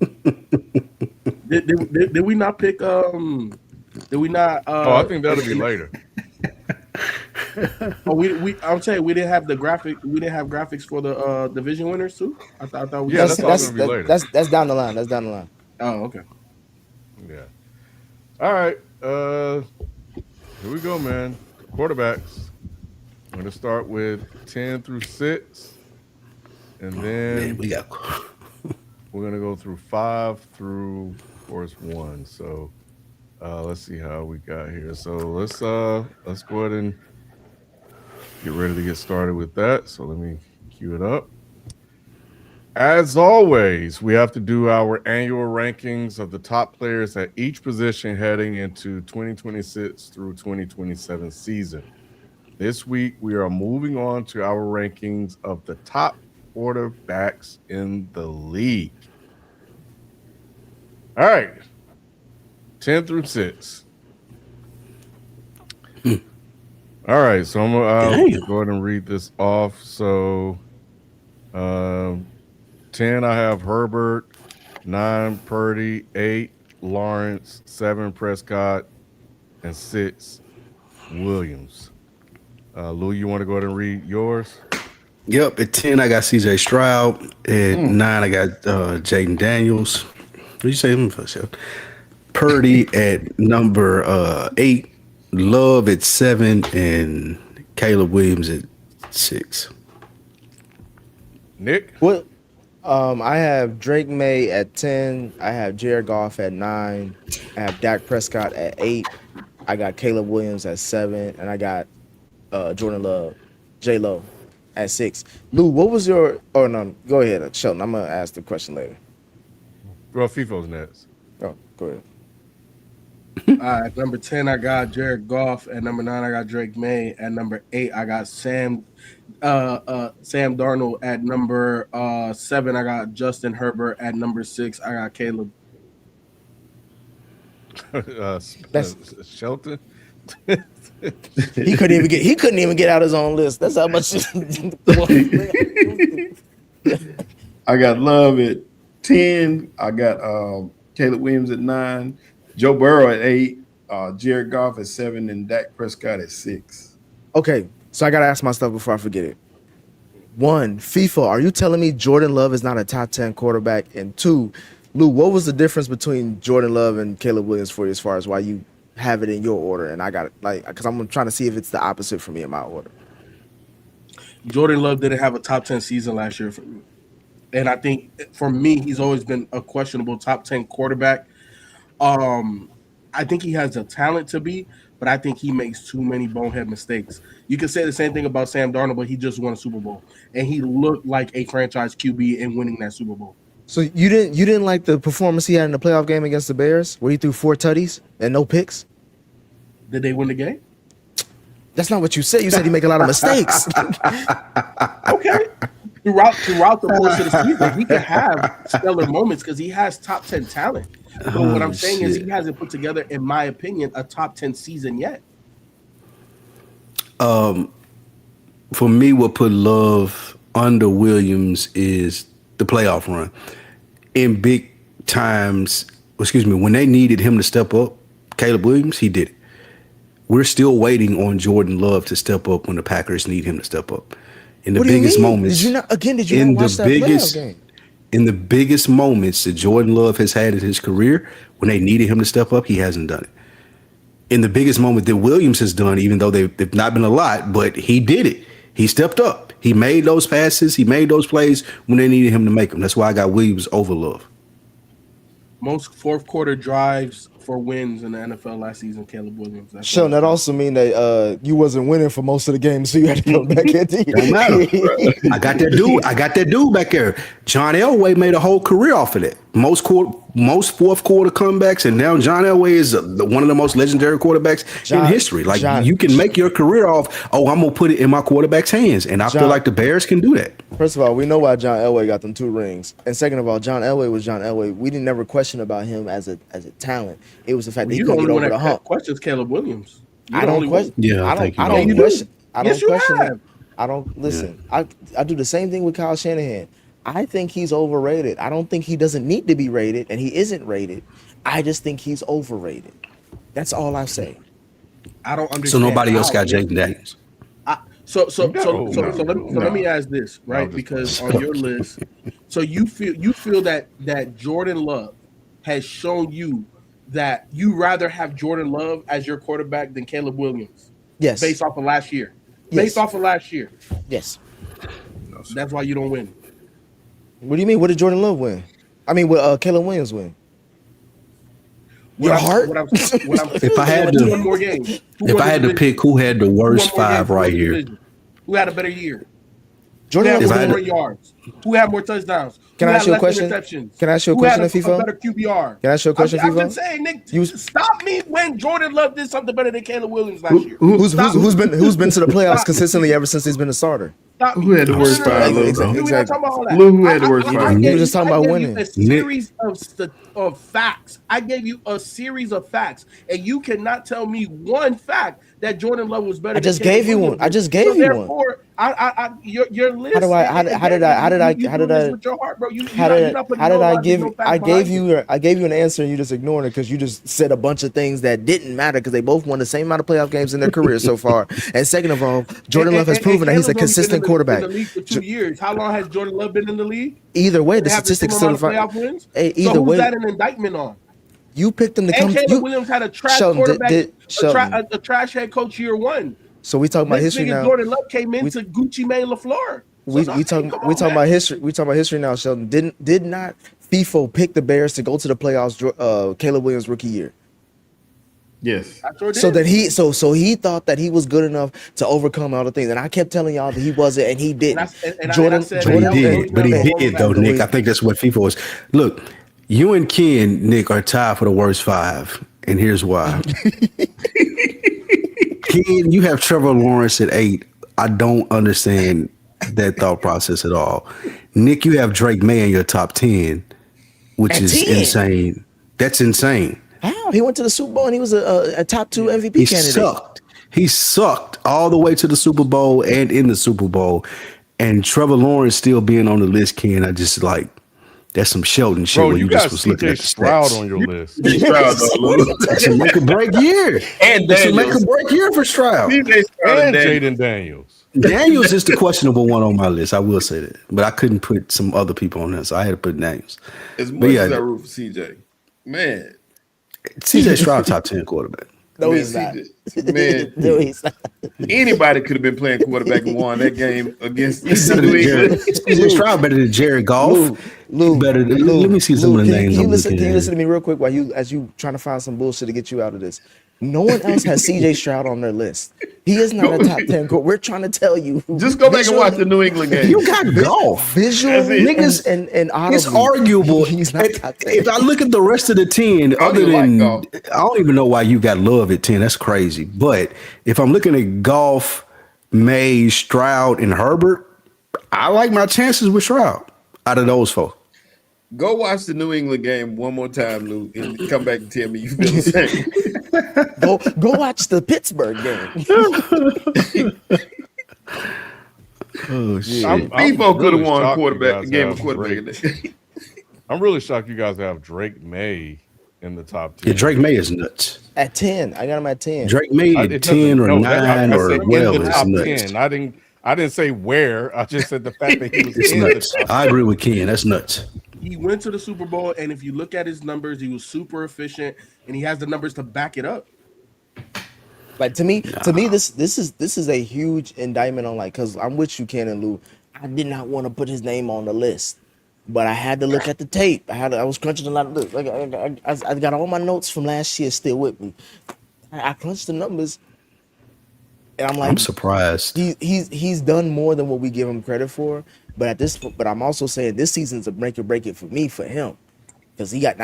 Did we not pick? Did we not? I think that'll be later. I'm saying we didn't have the graphic. We didn't have graphics for the division winners too. I thought we. Yeah, did. that's all gonna be later. That's down the line. That's down the line. Oh, okay. Yeah. All right. Here we go, man. Quarterbacks. I'm gonna start with 10 through 6, and then Man, we got. we're gonna go through 5 through, of course, 1. So let's see how we got here. So let's go ahead and get ready to get started with that. So let me cue it up. As always, we have to do our annual rankings of the top players at each position heading into 2026 through 2027 season. This week, we are moving on to our rankings of the top quarterbacks in the league. All right. 10 through 6. All right, so I'm gonna go ahead and read this off. So 10, I have Herbert, 9, Purdy, 8, Lawrence, 7, Prescott, and 6, Williams. Lou, you want to go ahead and read yours? Yep, at 10 I got CJ Stroud. At 9 I got Jaden Daniels. What did you say him for? Purdy at number 8, Love at 7, and Caleb Williams at 6. Nick? What? I have Drake May at 10. I have Jared Goff at 9. I have Dak Prescott at 8. I got Caleb Williams at 7, and I got Jordan Love, J Lo, at 6. Lou, what was your? Oh no, go ahead, Shelton. I'm gonna ask the question later. Well, FIFO's next. Oh, go ahead. At number 10, I got Jared Goff. At number 9, I got Drake May. At number 8, I got Sam Darnold. At number 7, I got Justin Herbert. At number 6, I got Caleb. Shelton. He couldn't even get out his own list. That's how much. I got Love at 10. I got Caleb Williams at 9. Joe Burrow at 8. Jared Goff at 7, and Dak Prescott at 6. Okay, so I gotta ask my stuff before I forget it. 1, FIFA, are you telling me Jordan Love is not a top 10 quarterback? And 2, Lou, what was the difference between Jordan Love and Caleb Williams for you as far as why you have it in your order? And I got it, like, because I'm trying to see if it's the opposite for me in my order. Jordan Love didn't have a top 10 season last year for me. And I think for me, he's always been a questionable top 10 quarterback. I think he has the talent to be, but I think he makes too many bonehead mistakes. You can say the same thing about Sam Darnold, but he just won a Super Bowl, and he looked like a franchise QB in winning that Super Bowl. So you didn't like the performance he had in the playoff game against the Bears, where he threw 4 tutties and no picks? Did they win the game? That's not what you said. You said he make a lot of mistakes. Okay. Throughout the course of the season, he can have stellar moments because he has top 10 talent. But what I'm saying is he hasn't put together, in my opinion, a top 10 season yet. For me, what put Love under Williams is the playoff run. In big times, when they needed him to step up, Caleb Williams, he did it. We're still waiting on Jordan Love to step up when the Packers need him to step up. In the biggest moments. Did you not watch that playoff game? In the biggest moments that Jordan Love has had in his career, when they needed him to step up, he hasn't done it. In the biggest moment that Williams has done, even though they've not been a lot, but he did it. He stepped up. He made those passes. He made those plays when they needed him to make them. That's why I got Williams over Love. Most fourth quarter drives for wins in the NFL last season, Caleb Williams. Sean, that also mean that you wasn't winning for most of the games, so you had to come back in. Don't matter. I got that dude back there. John Elway made a whole career off of that. Most fourth quarter comebacks, and now John Elway is one of the most legendary quarterbacks in history. Like, you can make your career off, I'm going to put it in my quarterback's hands. And I feel like the Bears can do that. First of all, we know why John Elway got them 2 rings. And second of all, John Elway was John Elway. We didn't never question about him as a talent. It was the fact that he couldn't get over the hump. Questions Caleb Williams. I don't question. Yeah, I don't question. Yes, you have. I don't listen. Yeah. I do the same thing with Kyle Shanahan. I think he's overrated. I don't think he doesn't need to be rated, and he isn't rated. I just think he's overrated. That's all I say. I don't understand. So nobody else got Jaden Daniels. So let me ask this, right? Because on your list, so you feel that Jordan Love has shown you that you rather have Jordan Love as your quarterback than Caleb Williams? Yes. Based off of last year. Yes. Based off of last year. Yes. That's why you don't win. What do you mean? What did Jordan Love win? I mean, what Caleb Williams win? Your heart? If I had to, one more game. If I had to pick who had the worst 5 right here, who had a better year? Jordan who had more yards? Who had more touchdowns? Can I ask you a question? Can I ask you a question, FIFA? Better QBR. Can I ask you a question, FIFA? I've been saying, Nick, stop me when Jordan Love did something better than Caleb Williams last year. Who's been to the playoffs consistently ever since he's been a starter? Who had the worst 5? Exactly. Who had the worst 5? You were just talking about winning. A series of facts. I gave you a series of facts, and you cannot tell me one fact that Jordan Love was better. I just gave you one. I just gave you one. Your list. How did I gave you an answer and you just ignored it because you just said a bunch of things that didn't matter because they both won the same amount of playoff games in their career so far. And second of all, Jordan Love has proven that he's a consistent quarterback. In the league for 2 years. How long has Jordan Love been in the league? Either way, the statistics still playoff wins. Either way, who's that an indictment on? You picked him to come. Caleb Williams had a trash quarterback, a trash head coach year 1. So we talking about history now. Jordan Love came into Gucci Mane LaFleur. We talking about history. We talking about history now. Sheldon did not Feefo pick the Bears to go to the playoffs? Caleb Williams' rookie year. Yes. So that he thought that he was good enough to overcome all the things, and I kept telling y'all that he wasn't, and he didn't. But he did though, Nick. I think that's what FIFA was. Look, You and Ken, Nick, are tied for the worst 5, and here's why. Ken, you have Trevor Lawrence at 8. I don't understand that thought process at all. Nick, you have Drake May in your top 10, which At is 10? insane. That's insane. How? He went to the Super Bowl and he was a top 2 MVP He candidate. sucked. He sucked all the way to the Super Bowl and in the Super Bowl. And Trevor Lawrence still being on the list, Ken, I just like, that's some Sheldon shit Bro, where you you got just was looking CJ at the Stroud stats. on your list. Stroud, though, That's a make or break year. And It's a make or Daniels. break year for Stroud. CJ Stroud And and Daniels. Jaden Daniels. Daniels is the questionable one on my list. I will say that, but I couldn't put some other people on there, so I had to put Daniels. As But much yeah, as I root for CJ, man, CJ Stroud top 10 quarterback. No, man, he's not. man, No, he's not. anybody could have been playing quarterback and won that game against He's better New than Jared. England. CJ Stroud better than Jared Goff. Lou, Better than, let me see some Lou, of the can names you I'm listen, looking can you at. listen to me real quick while as you trying to find some bullshit to get you out of this? No one else has CJ Stroud on their list. He is not a top 10 quarterback. We're trying to tell you. Just go back and watch the New England game. You got Goff. visually Niggas- and audibly. It's arguable. He's not top 10. If I look at the rest of the 10, I don't other even like than Goff. I don't even know why you got Love at 10. That's crazy. But if I'm looking at Goff, May, Stroud, and Herbert, I like my chances with Stroud out of those four. Go watch the New England game one more time, Lou, and come back and tell me you feel the same. Go watch the Pittsburgh game. Oh shit! Feefo could have won shocked you quarterback guys game have of quarterback. Drake. I'm really shocked you guys have Drake May in the top 10. Yeah, Drake May is nuts. At 10. I got him at 10. Drake May I- at it doesn't- 10 or no, that- 9 I or said in 12 the is top nuts. 10. I didn't say where. I just said the fact that he was It's in nuts. the top I agree with Ken. That's nuts. He went to the Super Bowl, and if you look at his numbers, he was super efficient, and he has the numbers to back it up. Like to me, this is a huge indictment on like because I'm with you, Ken and Lou. I did not want to put his name on the list, but I had to look at the tape. I was crunching a lot of this. Like I got all my notes from last year still with me. I crunched the numbers, and I'm like, I'm surprised. he's done more than what we give him credit for. But I'm also saying this season's a break it for me for him because he's got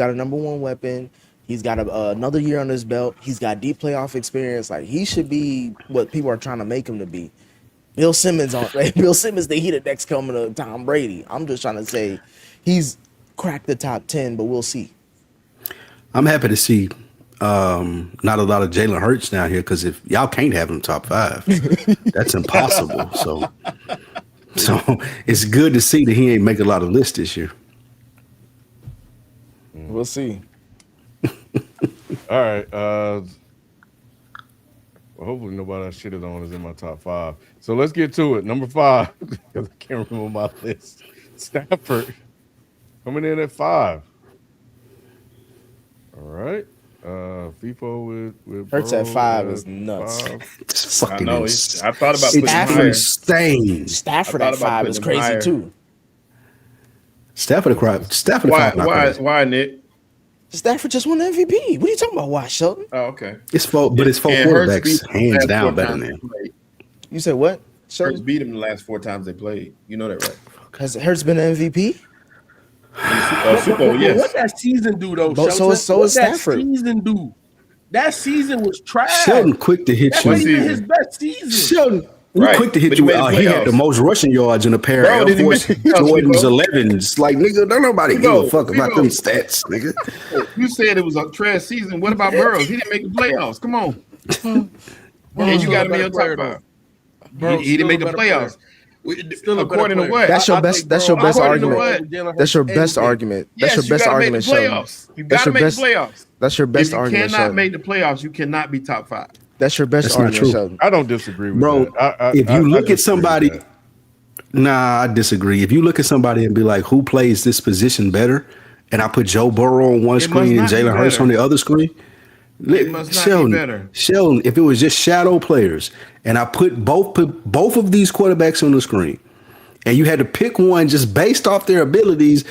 a number one weapon. He's got another year on his belt. He's got deep playoff experience. Like he should be what people are trying to make him to be. Bill Simmons the heat next coming to Tom Brady. I'm just trying to say he's cracked the top 10, but we'll see. I'm happy to see not a lot of Jalen Hurts down here because if y'all can't have him top 5, that's impossible. So it's good to see that he ain't make a lot of lists this year. We'll see. All right. Well, hopefully nobody I shitted on is in my top 5. So let's get to it. Number 5, because I can't remember my list. Stafford coming in at 5. All right. Feefo with Hurts at Burrow 5 at is nuts. 5. It's I fucking know. insane. I thought about putting him It's higher. insane. Stafford I at thought about 5 is putting him crazy higher. too. Stafford at Why? 5 not Why? crazy. Why, Nick? Stafford just won the MVP. What are you talking about? Why, Sheldon? Oh, okay. It's four And Hurts quarterbacks, beat him the hands last down, 4 better times than they played. You said what? Hurts Sheldon? beat him the last 4 times they played. You know that, right? Has Hurts been an MVP? Super Bowl, yes. What that season do though? But Shelton? so What is that Stafford. season do? That season was trash. Sheldon quick to hit That's you. not even season. his best season. Sheldon, Right, quick to hit but he you made the out. He had the playoffs. most rushing yards in a pair Bro, of did Air he Force make the playoffs, Jordans bro? 11s. Like, nigga, don't nobody give a Feefo, fuck about Feefo. them stats, nigga. You said it was a trash season. What about Burrows? He didn't make the playoffs. Come on. And you got him in your top 5. He didn't make the playoffs. According to what? That's your I best. think That's your Burrow- best according to argument. what? That's your best argument. That's Yes, your you best gotta make the argument, Sheldon. playoffs. You That's got to your make best- the playoffs. That's your If best you argument, cannot Sheldon. make the playoffs, you cannot be top 5. That's your best That's not argument, true. Sheldon. I don't disagree with Bro, that. if you look at disagree somebody, with that. nah, I disagree. If you look at somebody and be like, who plays this position better? And I put Joe Burrow on one It screen and must not be Jalen Hurts better. on the other screen. It must not be better. Sheldon, if it was just shadow players and I put both of these quarterbacks on the screen and you had to pick one just based off their abilities,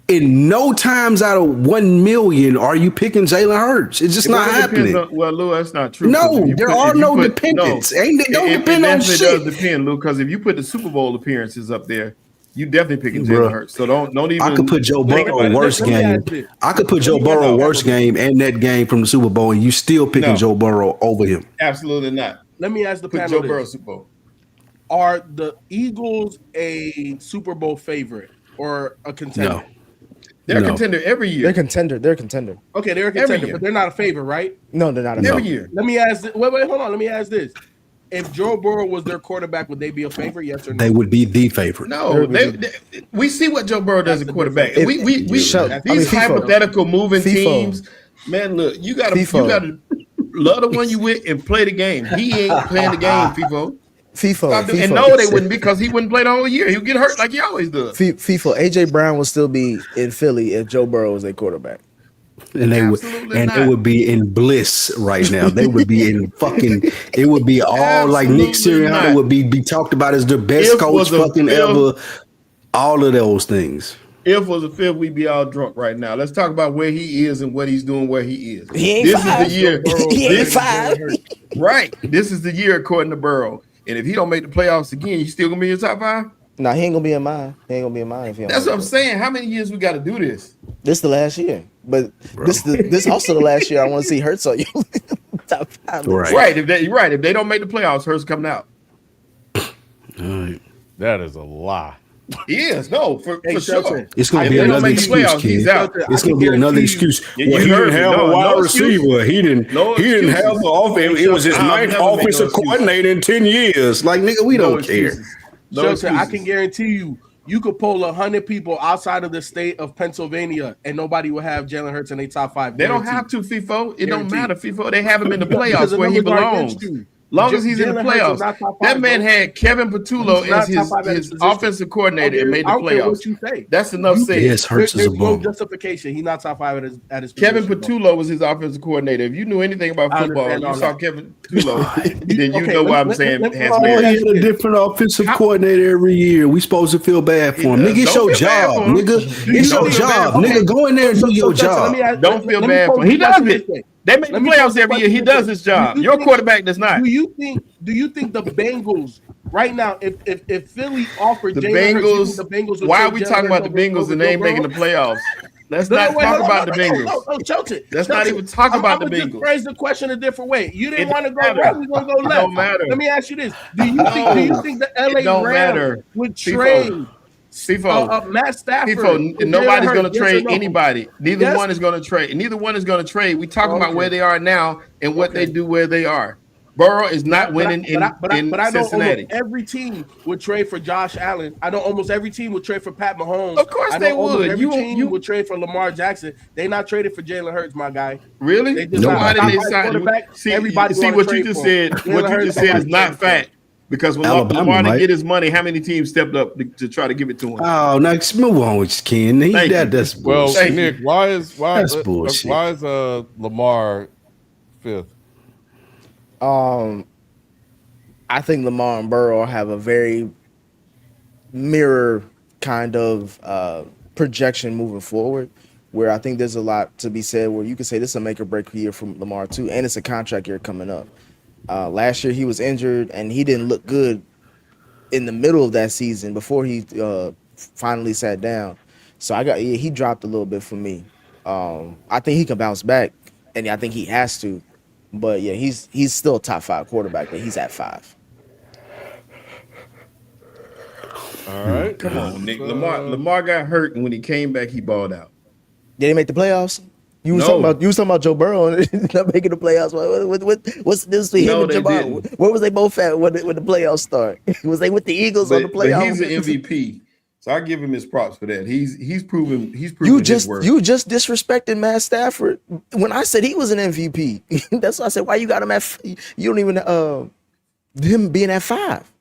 in no times out of 1 million are you picking Jalen Hurts. It's just not happening. Well, Lou, that's not true. No, If you there put- are if you no put- dependents. Ain't they don't it depend on definitely shit. does depend, Lou, because if you put the Super Bowl appearances up there, You definitely picking Bruh. Jalen Hurts. So don't even. I could put Joe Burrow worst let me game. ask this. I could put Joe me- Burrow no, worst game and that game from the Super Bowl, and you still picking No. Joe Burrow over him. Absolutely not. Let me ask the Put panel Joe Burrow this. Super Bowl. Are the Eagles a Super Bowl favorite or a contender? No. They're a No. contender every year. They're contender. They're contender. Okay, they're a Every contender, year. but they're not a favorite, right? No, they're not a Every favorite. year. Let me ask. Wait, hold on. Let me ask this: if Joe Burrow was their quarterback, would they be a favorite? Yes or no? They would be the favorite. No, we see what Joe Burrow does That's at the quarterback. difference. These FIFO. hypothetical moving FIFO. teams, man. Look, you gotta FIFO. love the one you with and play the game. He ain't playing the game, FIFO. FIFO. And no, they wouldn't because he wouldn't play the whole year. He would get hurt like he always does. FIFO. AJ Brown will still be in Philly if Joe Burrow was their quarterback. And they would, Absolutely and not. they would be in bliss right now. They would be in fucking. It would be all like Nick Absolutely Sirianni not. would be talked about as the best If coach was a fucking fifth- ever. All of those things. If it was a fifth, we'd be all drunk right now. Let's talk about where he is and what he's doing where he is. He ain't This five. is the year. He ain't This- five. Right. This is the year according to Burrow. And if he don't make the playoffs again, you still gonna be in your top five? Nah, he ain't gonna be in mine. He ain't gonna be in mine if he don't That's make what I'm it. saying. How many years we got to do this? This the last year, but this also the last year I want to see Hurts on you. Top five. Right. Right. If they don't make the playoffs, Hurts coming out. All right. That is a lie. He is. No, for Hey, sure. Shelton. It's gonna If be they don't another make the excuse, playoffs, he's kid. out. It's I gonna can be another guarantee excuse. you- Well, you he heard didn't me. have a No wide excuse. receiver. He didn't. No he didn't have excuses. the offense. It was his I'll ninth never make no offensive excuses. coordinator in 10 years. Like nigga, we No don't care. excuses. No Shelton, I excuses. can guarantee you could poll 100 people outside of the state of Pennsylvania, and nobody will have Jalen Hurts in their top five. They don't Guaranteed. have to, FIFO. It don't Guaranteed. matter, FIFO. They have him in the Because playoffs the where he numbers are belongs. against you. Long as he's in the Jalen Hurts is playoffs. not top That five, man bro. had Kevin Patullo He's not as top five at his his position. offensive coordinator and made the I don't care playoffs. what you say. That's enough said. Yes, Hurts is a There's no bum. justification. He's not top five at his Kevin position, Patullo was his offensive coordinator. If you knew anything about I football, understand you all saw that. Kevin Patullo, then you Okay, know why I'm let- saying let- has let- Oh, merit. he had a different offensive coordinator every year. We supposed to feel bad for him. does. Nigga, it's Don't your feel bad job, for him. nigga. you It's your don't feel bad job, for him? nigga. Go in there and do your job. Don't feel let me bad pose for him. He the does question it. this way. They make the Let me pose playoffs the every year. question He this does way. his job. Do you Your think- quarterback does not. Do you think the Bengals right now, if Philly offered The Jalen Hurts, you Bengals. think the Bengals would Why are take we Jalen talking about the Hurts over Bengals and they ain't Joe making the Burrow? playoffs? Let's No, not wait, talk hold on, about the no, Bengals. no, Chelsea. Let's not even talk about the I'm just Bengals. phrase the question a different way. You didn't It want to go don't right. matter. We're gonna go It left. don't matter. Let me ask you this: Do you think the LA don't Rams matter. would FIFO. trade FIFO. Matt Stafford? FIFO, with nobody's Jalen going to Hurts? Yes or trade no? anybody. Neither Yes? one is going to trade. Neither one is going to trade. We talking about Okay. where they are now and what they Okay. do where they are. Burrow is not winning in I know Cincinnati. almost every team would trade for Josh Allen. I know almost every team would trade for Pat Mahomes. Of course I know they almost would. Every You- team you- would trade for Lamar Jackson. They not traded for Jalen Hurts, my guy. Really? They just Nobody not- they top signed. quarterback, See, everybody see wanna what you trade just for him. said. Jalen What you Hurts, just said is somebody not trade for fact. Because when Alabama Lamar might. didn't get his money, how many teams stepped up to try to give it to him? Oh, now move on with Ken. Thank you. That's Well, bullshit. Thank Nick, you. That's bullshit. why is Lamar fifth? I think Lamar and Burrow have a very mirror kind of projection moving forward, where I think there's a lot to be said where you can say this is a make or break year from Lamar too, and it's a contract year coming up. Last year he was injured and he didn't look good in the middle of that season before he finally sat down. So he dropped a little bit for me. I think he can bounce back, and I think he has to. But yeah, he's still a top 5 quarterback, but he's at 5. All right, Come on, Nick. Lamar got hurt, and when he came back, he balled out. Did he make the playoffs? You was No. talking about Joe Burrow and not making the playoffs. What's this for him No, and they Jamal? didn't. Where was they both at when the playoffs start? Was they with the Eagles on the But playoffs? he's an MVP, so I give him his props for that. He's proven You his just worth. disrespected Matt Stafford when I said he was an MVP. That's why I said why you got him at you don't even him being at 5.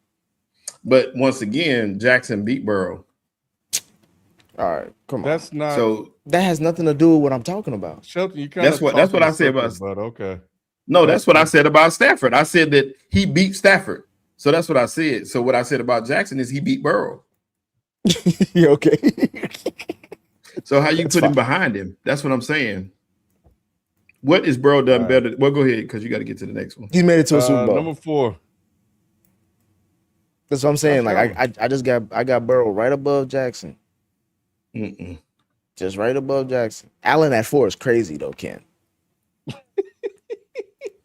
But once again, Jackson beat Burrow. All right, come on. that's not. So That has nothing to do with what I'm talking about. Shelton, you kind That's what I say about. But okay, No, that's what I said about Stafford. I said that he beat Stafford. So that's what I said. So what I said about Jackson is he beat Burrow. Yeah, okay. So how you put him behind him? That's what I'm saying. What is Burrow done better? Well, go ahead because you got to get to the next one. He made it to a Super Bowl. number 4. That's what I'm saying. Like I got Burrow right above Jackson. Mm-mm. Just right above Jackson. Allen at 4 is crazy though, Ken.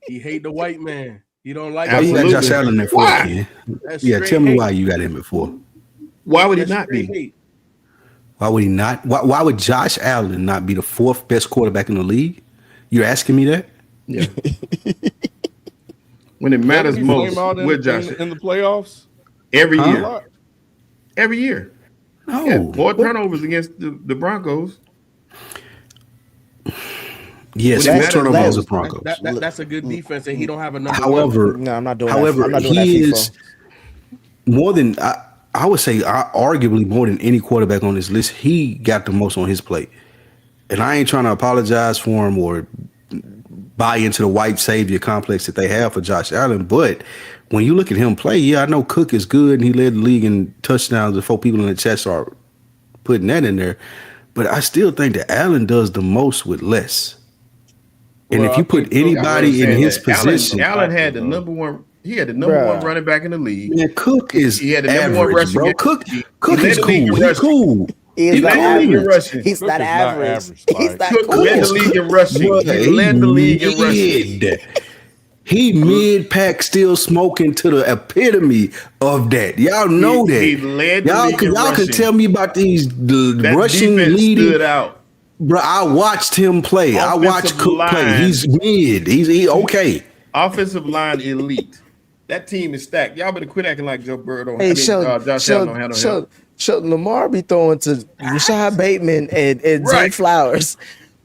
He hate the white man. He don't like. Why you got Absolutely. Josh Allen at 4, Why? Ken? That's Yeah, straight tell me hate. why you got him at 4. Why would he That's not straight be? hate. Why would he not? Why would Josh Allen not be the 4th best quarterback in the league? You're asking me that? Yeah. When it matters Doesn't he most, flame out with Josh in the playoffs? every Huh? year. Every year. No. Yeah, 4 turnovers against the Broncos. Yes, When it 4 matters turnovers most. of Broncos. That's a good defense, and he don't have a number. However, No, I'm not doing however, that. I'm not doing that he FIFO. is more than I would say, arguably more than any quarterback on this list. He got the most on his plate, and I ain't trying to apologize for him or buy into the white savior complex that they have for Josh Allen. But when you look at him play, yeah, I know Cook is good and he led the league in touchdowns before people in the chat are putting that in there. But I still think that Allen does the most with less. And Well, if you I put think Cook- anybody in his position, Allen had the number one. He had the number Bruh. one running back in the league. man, Cook is He had the number one average, rushing bro. game. Cook He is led the cool. league in He's rushing. cool. He is He not led the league in average. rushing. He's Cook not is not average. average, He's Spike. not Cook cool. led the league in rushing. Brother, He led the league in rushing. He mid-pack still smoking to the epitome of that. Y'all know that. He led the y'all league in can rushing. tell me about the That rushing defense leading. stood out. Bro, I watched him play. I watched Offensive Cook play. line. He's mid. He's okay. Offensive line elite. That team is stacked. Y'all better quit acting like Joe Burrow. Hey, Josh Allen don't have no help. Sheldon Lamar be throwing to Rashad Bateman and Zay Right. Flowers.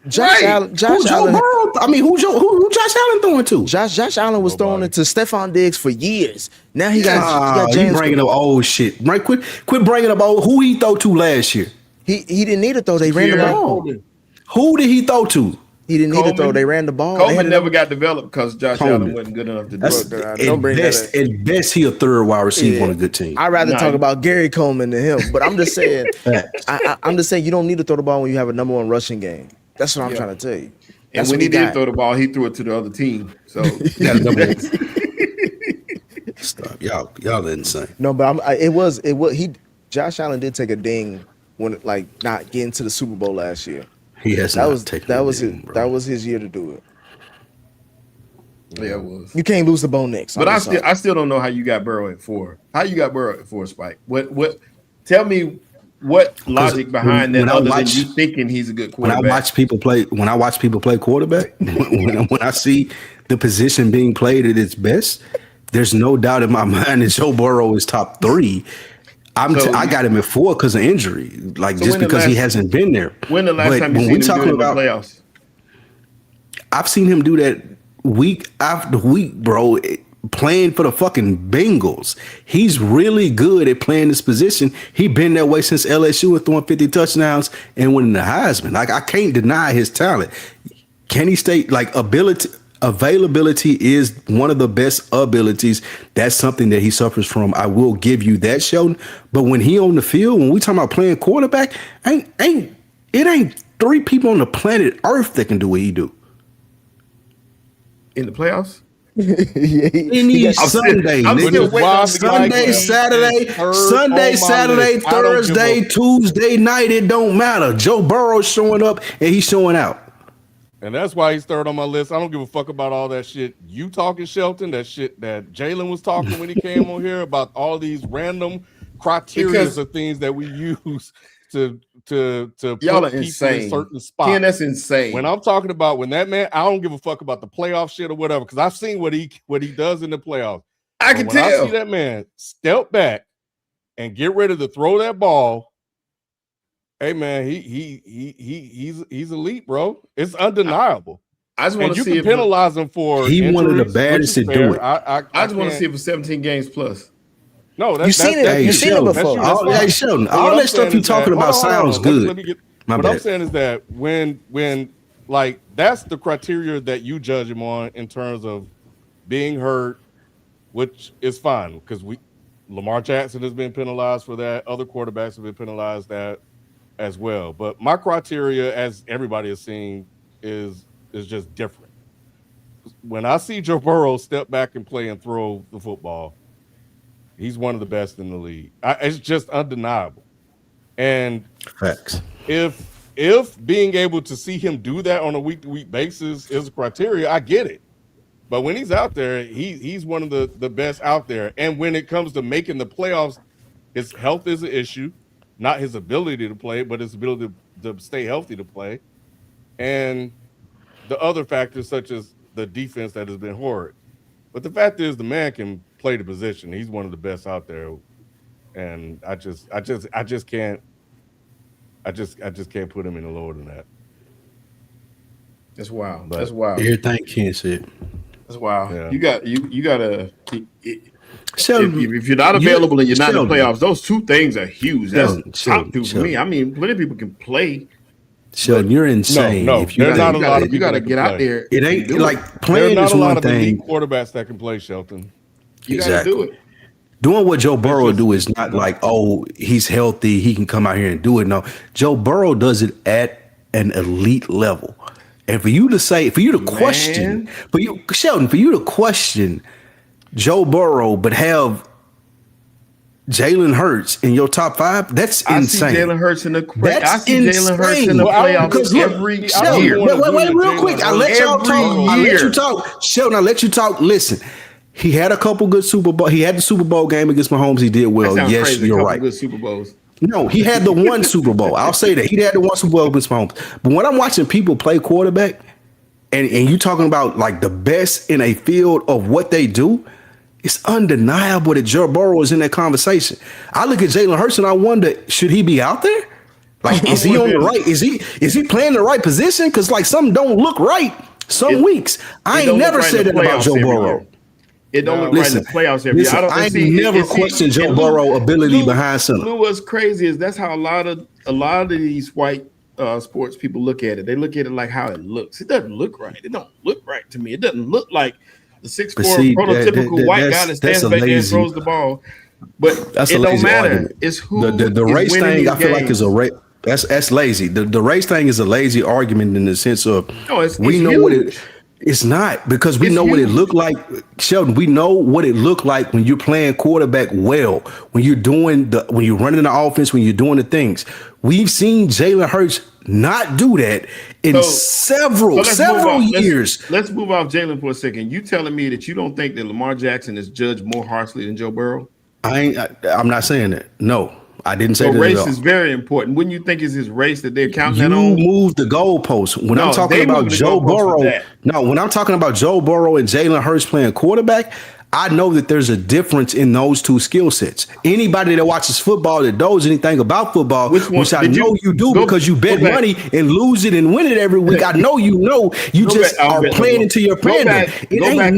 Josh Right. Allen. Who Josh Joe Allen. Burrow? I mean, who Josh Allen throwing to? Josh Allen was throwing Nobody. it to Stephon Diggs for years. Now he got You James. bringing up old shit. Right? Quit bringing up old. Who he throw to last year? He didn't need it though. They ran the Kieran ball. Coleman. Who did he throw to? He didn't need it though. Coleman. They ran the ball. They Coleman had never got developed because Josh Coleman. Allen wasn't good enough to do That's it. Don't bring that up. at best he a third wide receiver Yeah. on a good team. I'd rather Nah, talk you- about Gary Coleman than him. But I'm just saying. Facts. I'm just saying you don't need to throw the ball when you have a number one rushing game. That's what I'm Yeah. trying to tell you. And That's when what he did got. throw the ball, he threw it to the other team. So Stop. Y'all insane. No, but Josh Allen did take a ding when like not getting to the Super Bowl last year. He has That not was taken that a was ding, his, bro. that was his year to do it. yeah, it was. You can't lose the Bo Nix. But I still don't know how you got Burrow at 4. How you got Burrow at 4, Spike? What? Tell me what logic behind that when I other watch- than you thinking he's a good when quarterback. I watch people play quarterback, when I see the position being played at its best, there's no doubt in my mind that Joe Burrow is top 3. I got him at 4 because of injury, like So just when the because he last- hasn't been there. When the last But time you when seen we him do talking it in the about, playoffs? I've seen him do that week after week, bro. Playing for the fucking Bengals. He's really good at playing this position. He been that way since LSU and throwing 50 touchdowns and winning the Heisman. Like, I can't deny his talent. Can he stay like availability is one of the best abilities. That's something that he suffers from. I will give you that, Sheldon. But when he on the field, when we talking about playing quarterback, it ain't 3 people on the planet Earth that can do what he do. In the playoffs? Any Sunday, I'm nigga. still waiting on the Sunday, guy. Saturday, Third Sunday, on my Saturday, list. I don't give Thursday, a- Tuesday night. It don't matter. Joe Burrow's showing up and he's showing out. And that's why he's third on my list. I don't give a fuck about all that shit you talking, Shelton, that shit that Jalen was talking when he came on here about all these random criteria Because- of things that we use to Y'all put are people in insane. certain spots. Ken, that's insane. When I'm talking about when that man, I don't give a fuck about the playoff shit or whatever, because I've seen what he does in the playoffs. I can But when tell. I see that man step back and get ready to throw that ball, hey man, he's elite, bro. It's undeniable. I just want And to you see can if penalize him for He one of the injuries, baddest which is to do fair. it. I I just want to can't- see if it's 17 games plus. No, that's You've seen it. that's Hey, You've seen it Sheldon, before. That's all, fine. hey, Sheldon, But all what that I'm stuff saying you is talking that- about hold on, sounds let me- good. let me get- My what I'm bad. saying is that when like that's the criteria that you judge him on in terms of being hurt, which is fine because Lamar Jackson has been penalized for that. Other quarterbacks have been penalized that as well. But my criteria, as everybody is seeing, is just different. When I see Joe Burrow step back and play and throw the football, He's one of the best in the league. It's just undeniable. And Facts. if being able to see him do that on a week-to-week basis is a criteria, I get it. But when he's out there, he's one of the best out there. And when it comes to making the playoffs, his health is an issue, not his ability to play, but his ability to stay healthy to play. And the other factors such as the defense that has been horrid. But the fact is the man can play the position. He's one of the best out there. And I just can't put him any lower than that. That's wild. But That's wild. Everything Ken said. That's wild. Yeah. You gotta. Sheldon, If you're not available and you're not in the Sheldon. playoffs, those two things are huge. That's Sheldon, top two for me. I mean, plenty of people can play. Sheldon, you're insane. No, if you there's gotta- not a lot of You people got to that get can out play. there. It and ain't do like it. There are playing not is a lot one of thing. elite quarterbacks that can play, Shelton. You got to Exactly. do it. Doing what Joe Burrow just- do is not like, oh, he's healthy, he can come out here and do it. No, Joe Burrow does it at an elite level. And for you to say, for you to question, Sheldon, for you to question Joe Burrow, but have Jalen Hurts in your top 5, that's I insane. see Jalen Hurts in the That's Jalen Hurts in the insane. playoffs Because look, every Sheldon, year. wait, real quick. I let y'all Every talk. I let year. you talk. Sheldon, I let you talk. Listen, he had a couple good Super Bowl. He had the Super Bowl game against Mahomes. He did well. That sounds Yes, crazy. you're A couple right. Good Super Bowls. No, he had the one Super Bowl. I'll say that. He had the one Super Bowl against Mahomes. But when I'm watching people play quarterback, and you talking about like the best in a field of what they do, it's undeniable that Joe Burrow is in that conversation. I look at Jalen Hurts and I wonder, should he be out there? Like, is he on the right? Is he playing the right position? Because like something don't look right some weeks. I ain't never said that about Joe Burrow. It don't look right in the playoffs every year. I never questioned Joe Burrow ability behind center. What's crazy is that's how a lot of these white sports people look at it. They look at it like how it looks. It doesn't look right. It don't look right to me. It doesn't look like the 6'4" prototypical white guy that stands back there and throws the ball. But that's it don't matter. Argument. It's who the race thing. I feel like is a race. That's lazy. The race thing is a lazy argument in the sense of we know what it. It's not, because we know what it looked like. Sheldon, we know what it looked like when you're playing quarterback well, when you're running the offense, when you're doing the things. We've seen Jalen Hurts not do that in several years. Let's move off Jalen for a second. You telling me that you don't think that Lamar Jackson is judged more harshly than Joe Burrow? I'm not saying that. No. I didn't say that. Race is very important. Wouldn't you think it's his race that they're counting that on? You move the goalposts. When I'm talking about Joe Burrow, when I'm talking about Joe Burrow and Jalen Hurts playing quarterback, I know that there's a difference in those two skill sets. Anybody that watches football that knows anything about football, which I know you do because you bet money and lose it and win it every week. I know you just are playing into your fandom. It ain't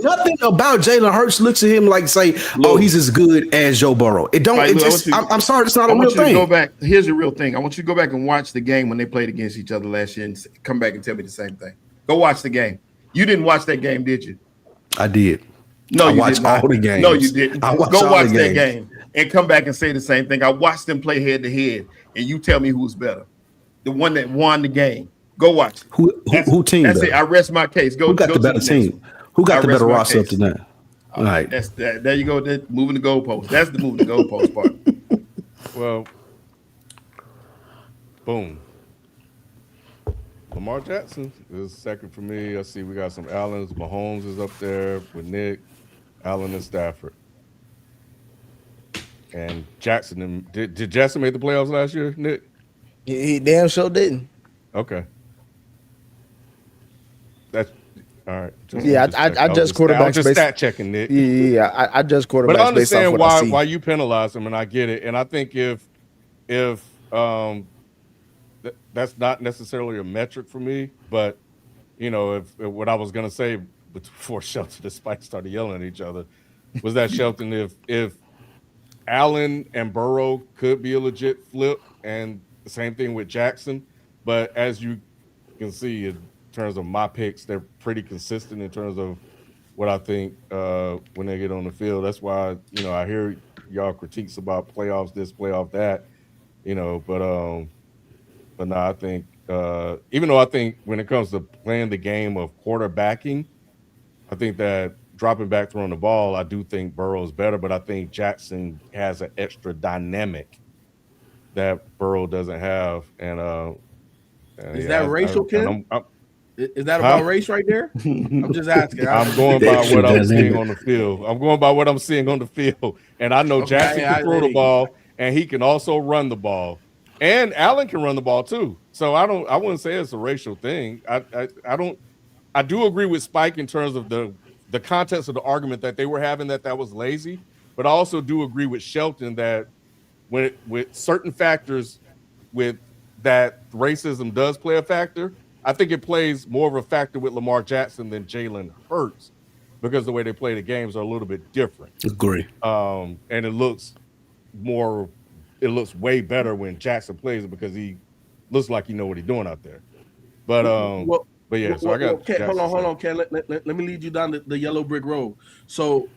nothing about Jalen Hurts looks at him like say, oh, he's as good as Joe Burrow. It don't. I'm sorry, it's not a real thing. Go back. Here's the real thing. I want you to go back and watch the game when they played against each other last year and come back and tell me the same thing. Go watch the game. You didn't watch that game, did you? I did. No, I watched all the games. No, you didn't. Go watch that game and come back and say the same thing. I watched them play head to head, and you tell me who's better. The one that won the game. Go watch it. Who team? That's it. I rest my case. Who got the better team? Who got the better roster up to now? All right. That's that. There you go. Moving the goalpost. That's the moving the goalpost part. Well, boom. Lamar Jackson is second for me. I see we got some Allens. Mahomes is up there with Nick, Allen, and Stafford. And Jackson. Did Jackson make the playoffs last year, Nick? He damn sure didn't. Okay. That's all right. I just quarterbacks. Just stat checking, Nick. Yeah. I just quarterbacks. But I understand based off what why you penalize him, and I get it. And I think if that's not necessarily a metric for me, but if what I was gonna say before Shelton and Spike started yelling at each other was that Shelton, if Allen and Burrow could be a legit flip, and the same thing with Jackson, but as you can see in terms of my picks, they're pretty consistent in terms of what I think when they get on the field. That's why I hear y'all critiques about playoffs this, playoff that, but no, I think even though I think when it comes to playing the game of quarterbacking, I think that dropping back, throwing the ball, I do think Burrow's better, but I think Jackson has an extra dynamic that Burrow doesn't have. And Is that racial, Ken? Is that about race right there? I'm just asking. I'm going by what I'm seeing on the field. I'm going by what I'm seeing on the field. And I know Jackson can throw the ball, and he can also run the ball. And Allen can run the ball too. So I wouldn't say it's a racial thing. I do agree with Spike in terms of the context of the argument that they were having that was lazy. But I also do agree with Shelton that with certain factors with that racism does play a factor. I think it plays more of a factor with Lamar Jackson than Jalen Hurts because the way they play the games are a little bit different. Agree. And it looks way better when Jackson plays it because he looks like he know what he's doing out there. But yeah, so I got. Hold on, Ken. Let me lead you down the yellow brick road. So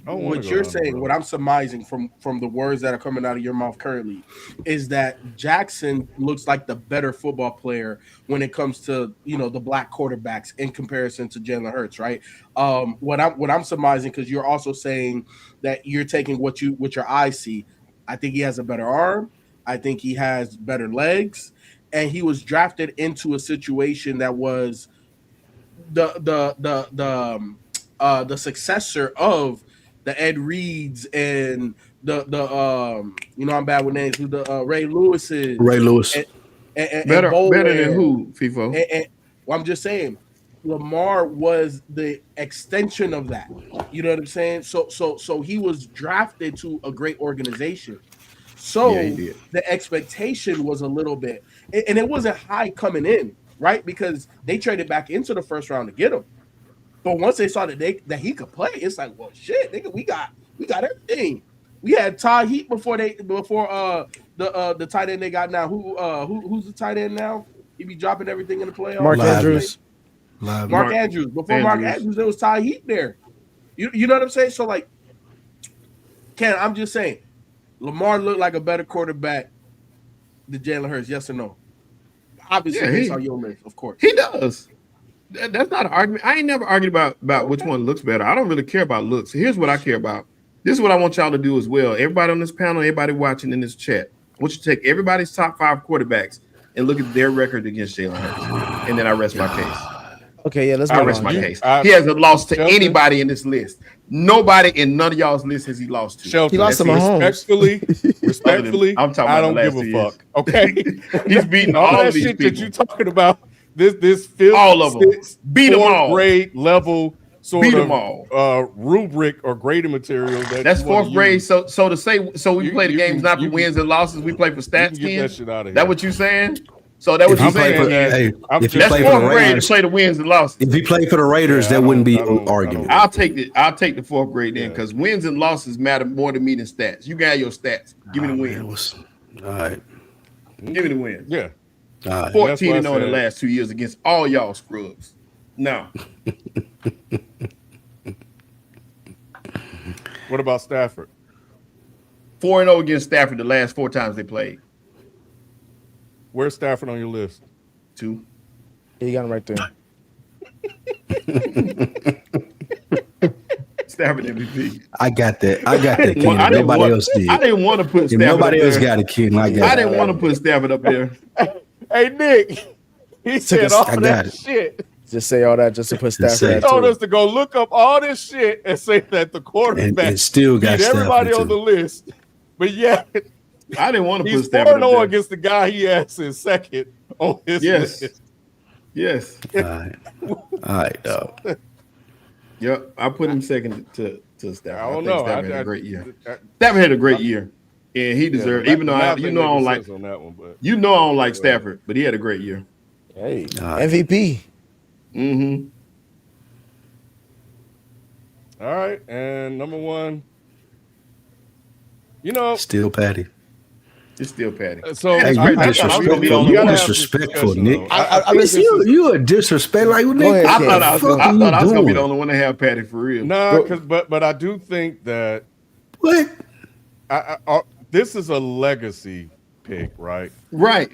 what you're saying, what I'm surmising from the words that are coming out of your mouth currently, is that Jackson looks like the better football player when it comes to the black quarterbacks in comparison to Jalen Hurts, right? What I'm surmising, because you're also saying that you're taking what your eyes see. I think he has a better arm. I think he has better legs. And he was drafted into a situation that was the successor of the Ed Reeds and I'm bad with names, the Ray Lewis's. Ray Lewis. And better than who, Feefo? Well, I'm just saying, Lamar was the extension of that. You know what I'm saying? So he was drafted to a great organization. So the expectation was a little bit, and it wasn't high coming in, right? Because they traded back into the first round to get him. But once they saw that he could play, it's like, well, shit, nigga, we got everything. We had Ty Heat before the tight end they got now. Who's the tight end now? He be dropping everything in the playoffs. Mark Andrews. Mark Andrews. Before Mark Andrews, there was Ty Heat there. You know what I'm saying? So like, Ken, I'm just saying, Lamar looked like a better quarterback than Jalen Hurts. Yes or no? Obviously, based on your list, of course. He does. That's not an argument. I ain't never argued about which one looks better. I don't really care about looks. Here's what I care about. This is what I want y'all to do as well. Everybody on this panel, everybody watching in this chat, I want you to take everybody's top 5 quarterbacks and look at their record against Jalen Hurts. And then I rest my case. Okay, yeah, let's I move rest on. my case. He hasn't lost to anybody in this list. Nobody in none of y'all's list has he lost to. Shelton, He lost to Mahomes. Respectfully, I'm talking about I don't give a fuck. Okay, he's beating all all that these shit people. that you talking about. This fifth, All of them. Beat them fourth all. grade level sort Beat of them all. rubric or grading material. That's fourth grade. So to say we play the games not for wins and losses, we play for stats. Get that shit out of here. That what you saying? So that what you saying? If you That's play for fourth the grade to Raiders, play the wins and losses. if he played for the Raiders, that wouldn't be an argument. I'll take the fourth grade then, because wins and losses matter more to me than stats. You got your stats. Give me the wins. All right. Give me the wins. Yeah. 14-0 in the last 2 years against all y'all scrubs. No. What about Stafford? 4-0 against Stafford the last 4 times they played. Where's Stafford on your list? 2. Yeah, you got him right there. Stafford MVP. I got that. Ken. Well, Nobody else did. I didn't want to put If Stafford nobody up else there. got it, Ken. I got I it. didn't want to put Stafford up there. Hey Nick, he said all I got that it. shit. Just say all that just to put Stafford say He at told 2. us to go look up all this shit and say that the quarterback And still got beat everybody Stafford, on the too. list. But yeah, I didn't want to put he's Stafford up 4-0 there. against the guy he has in second on his list. Yes. All right, dog. Yep. I put him second to Stafford. I don't think know. Stafford had a great year. Stafford had a great year. And he deserved, even though I don't like on that one, but I don't like Stafford, but he had a great year. Hey, right. MVP. Mm-hmm. all right. And number 1, Still Patty. It's still Patty. so Hey, I- you I- disrespectful. we gotta You have disrespectful, discussion, Nick. though. I think mean, this is- You a disrespect. Like, Nick, ahead, I Ken. thought I was gonna be the doing? only one to have Patty for real. Nah, but I do think that What? this is a legacy pick, right? Right.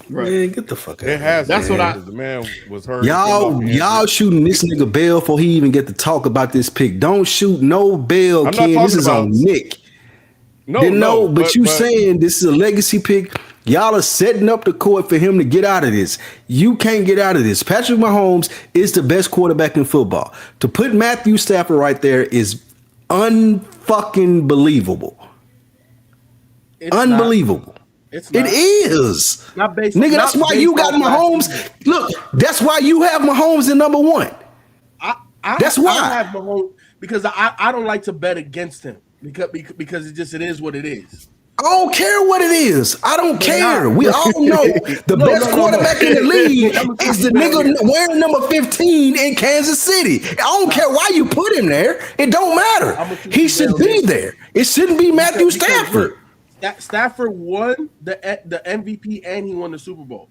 Man, get the fuck out. It has. That's what the man was hurt. Y'all shooting this nigga Bell before he even get to talk about this pick. Don't shoot no Bell, I'm not Ken. This talking is on about- Nick. No, but you saying this is a legacy pick. Y'all are setting up the court for him to get out of this. You can't get out of this. Patrick Mahomes is the best quarterback in football. To put Matthew Stafford right there is unfucking believable. It's Unbelievable. It's It not. is. Not based. Nigga, not that's why based you got off last Mahomes. season. Look, that's why you have Mahomes in number one. That's why. I have Mahomes because I don't like to bet against him because it is what it is. I don't care what it is. I don't care. We all know the best quarterback in the league is the nigga wearing number 15 in Kansas City. I don't care why you put him there. It don't matter. He should be there. It shouldn't be Matthew Stafford. Stafford won the MVP and he won the Super Bowl.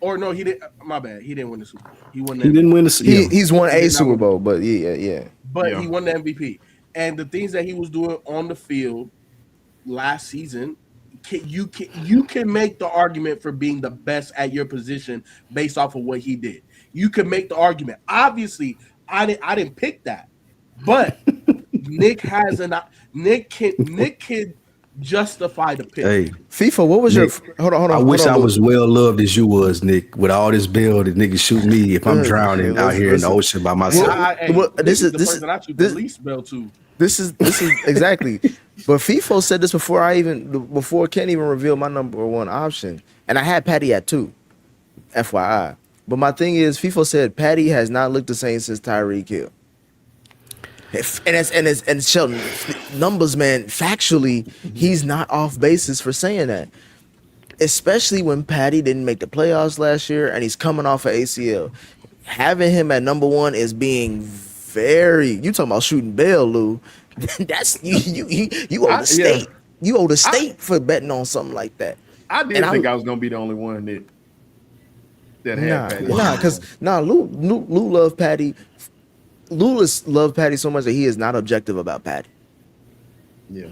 Or no, he didn't. My bad. He didn't win the Super Bowl. He didn't win the. He's won a Super Bowl, but yeah. But he won the MVP. And the things that he was doing on the field last season, you can make the argument for being the best at your position based off of what he did. You can make the argument. Obviously, I didn't pick that, but Nick can justify the pick. Hey, FIFA, what was Nick, your hold on? I wish I was well loved as you was, Nick. With all this bill that niggas shoot me if I'm drowning out here in the ocean by myself. This is the person I shoot the least bell to. This is exactly. But Feefo said this before Ken even revealed my number one option, and I had Patty at 2, FYI. But my thing is, Feefo said Patty has not looked the same since Tyreek Hill. And Sheldon, numbers, man, factually, he's not off basis for saying that. Especially when Patty didn't make the playoffs last year and he's coming off of ACL. Having him at number one is being you talking about shooting bail, Lou. That's you owe the state. You owe the state for betting on something like that. I didn't think I was gonna be the only one that had Patty. Because Lou loved Patty. Lou loved Patty so much that he is not objective about Patty. Yeah,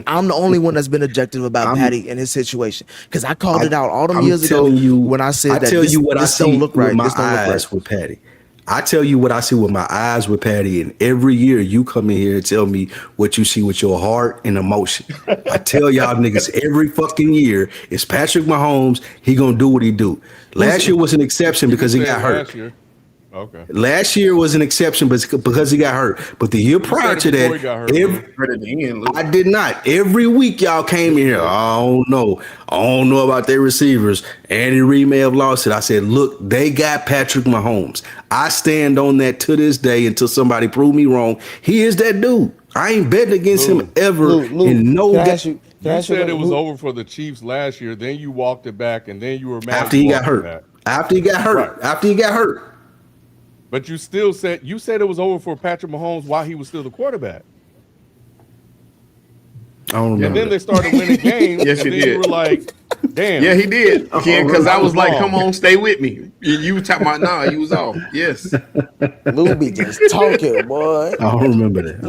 I'm the only one that's been objective about Patty in his situation because I called it out all them years ago when I said that this don't look right. This don't look right with Patty. I tell you what I see with my eyes with Patty, and every year you come in here and tell me what you see with your heart and emotion. I tell y'all niggas every fucking year, it's Patrick Mahomes. He gonna do what he do. Last year was an exception because he got hurt. Okay. Last year was an exception because he got hurt. But the year prior to that, I did not. Every week y'all came in here. I don't know about their receivers. Andy Reid may have lost it. I said, look, they got Patrick Mahomes. I stand on that to this day until somebody prove me wrong. He is that dude. I ain't betting against him ever. In no You said it was over for the Chiefs last year. Then you walked it back, and then you were mad after he got hurt. After he got hurt. But you still said it was over for Patrick Mahomes while he was still the quarterback. I don't remember. And then they started winning games. Yes, you did. You were like, damn. Yeah, he did. Because I was like, come on, stay with me. You were talking about, you was off. Yes. Lou be just talking, boy. I don't remember that.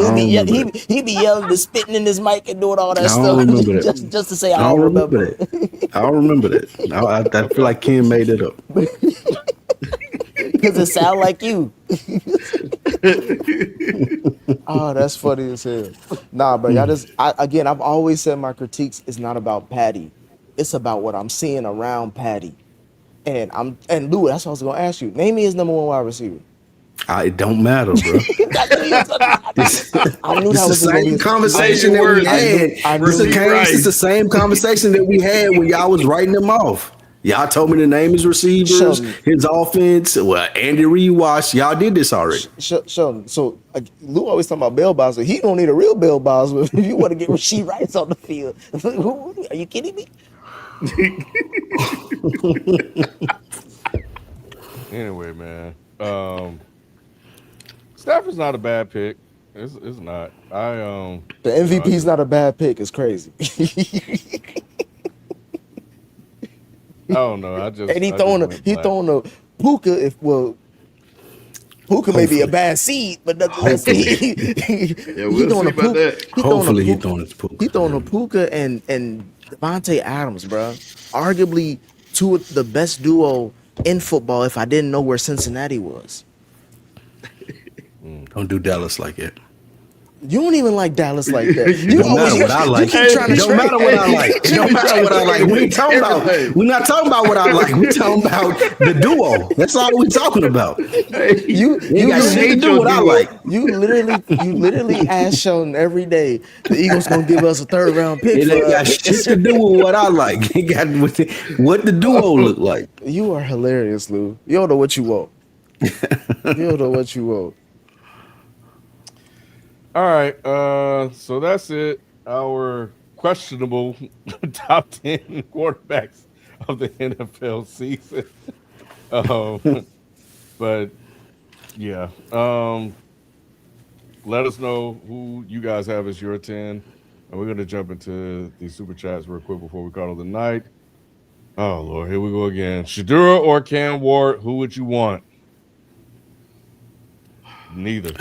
He be yelling and spitting in his mic and doing all that stuff. I don't remember that. Just to say I don't remember that. I don't remember that. I feel like Ken made it up. Because it sound like you. Oh, that's funny as hell. Nah, but I've always said my critiques is not about Patty. It's about what I'm seeing around Patty. And Lou, that's what I was gonna ask you. Name me his number one wide receiver. It don't matter, bro. I knew that was the same conversation that we had. It's the same conversation that we had when y'all was writing them off. Y'all told me to name his receivers, his offense. Well, Andy Reid watched. Y'all did this already. Sheldon, so Lou always talking about Bill Boswell. He don't need a real Bill Boswell if you want to get Rasheed Rice on the field. Are you kidding me? Anyway, man. Stafford's not a bad pick. It's not. The MVP's not a bad pick. It's crazy. I don't know. And he throwing a Puka. Puka may be a bad seed, but nonetheless, he throwing a Puka. Hopefully, he throwing his Puka. He throwing a Puka and Devontae Adams, bro. Arguably two of the best duo in football if I didn't know where Cincinnati was. Don't do Dallas like that. You don't even like Dallas like that. You don't matter what I like. You keep trying to Don't matter what I like. Don't matter what I like. We ain't talking about. We're not talking about what I like. We're talking about the duo. That's all we're talking about. You got shit to do what I like. You literally ask Sheldon every day the Eagles gonna give us a 3rd round pick. It ain't got shit to do with what I like. It got what the duo look like. You are hilarious, Lou. You don't know what you want. You don't know what you want. All right, so that's it. Our questionable top 10 quarterbacks of the NFL season. But yeah, let us know who you guys have as your 10, and we're gonna jump into the super chats real quick before we call it the night. Oh Lord, here we go again. Shedeur or Cam Ward? Who would you want? Neither.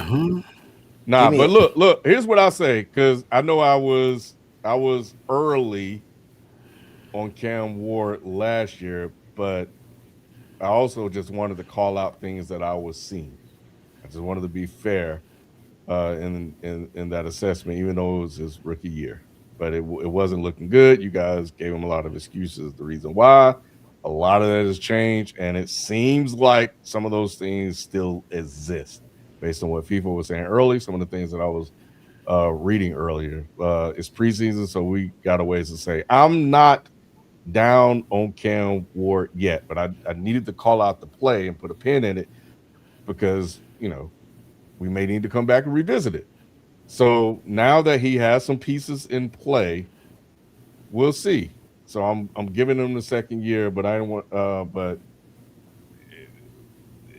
Nah, but look. Here's what I'll say, because I know I was early on Cam Ward last year, but I also just wanted to call out things that I was seeing. I just wanted to be fair in that assessment, even though it was his rookie year. But it wasn't looking good. You guys gave him a lot of excuses. The reason why, a lot of that has changed, and it seems like some of those things still exist. Based on what Feefo was saying earlier, some of the things that I was reading earlier. It's preseason, so we got a ways to say. I'm not down on Cam Ward yet, but I needed to call out the play and put a pin in it because, we may need to come back and revisit it. So now that he has some pieces in play, we'll see. So I'm giving him the second year, but I don't want but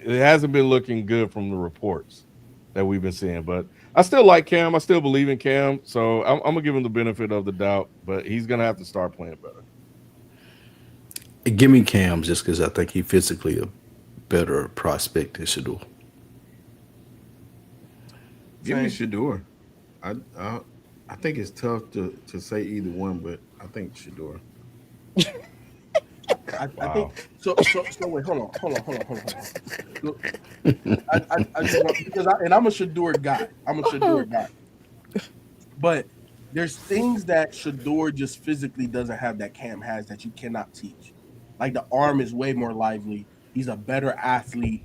it hasn't been looking good from the reports that we've been seeing, but I still like Cam. I still believe in Cam, so I'm gonna give him the benefit of the doubt, but he's gonna have to start playing better. Give me Cam just because I think he's physically a better prospect than Shedeur. Give me Shedeur. I think it's tough to say either one, but I think Shedeur. I think so. Wait, hold on. Look, I just want, because I'm a Shedeur guy. But there's things that Shedeur just physically doesn't have that Cam has that you cannot teach. Like the arm is way more lively. He's a better athlete.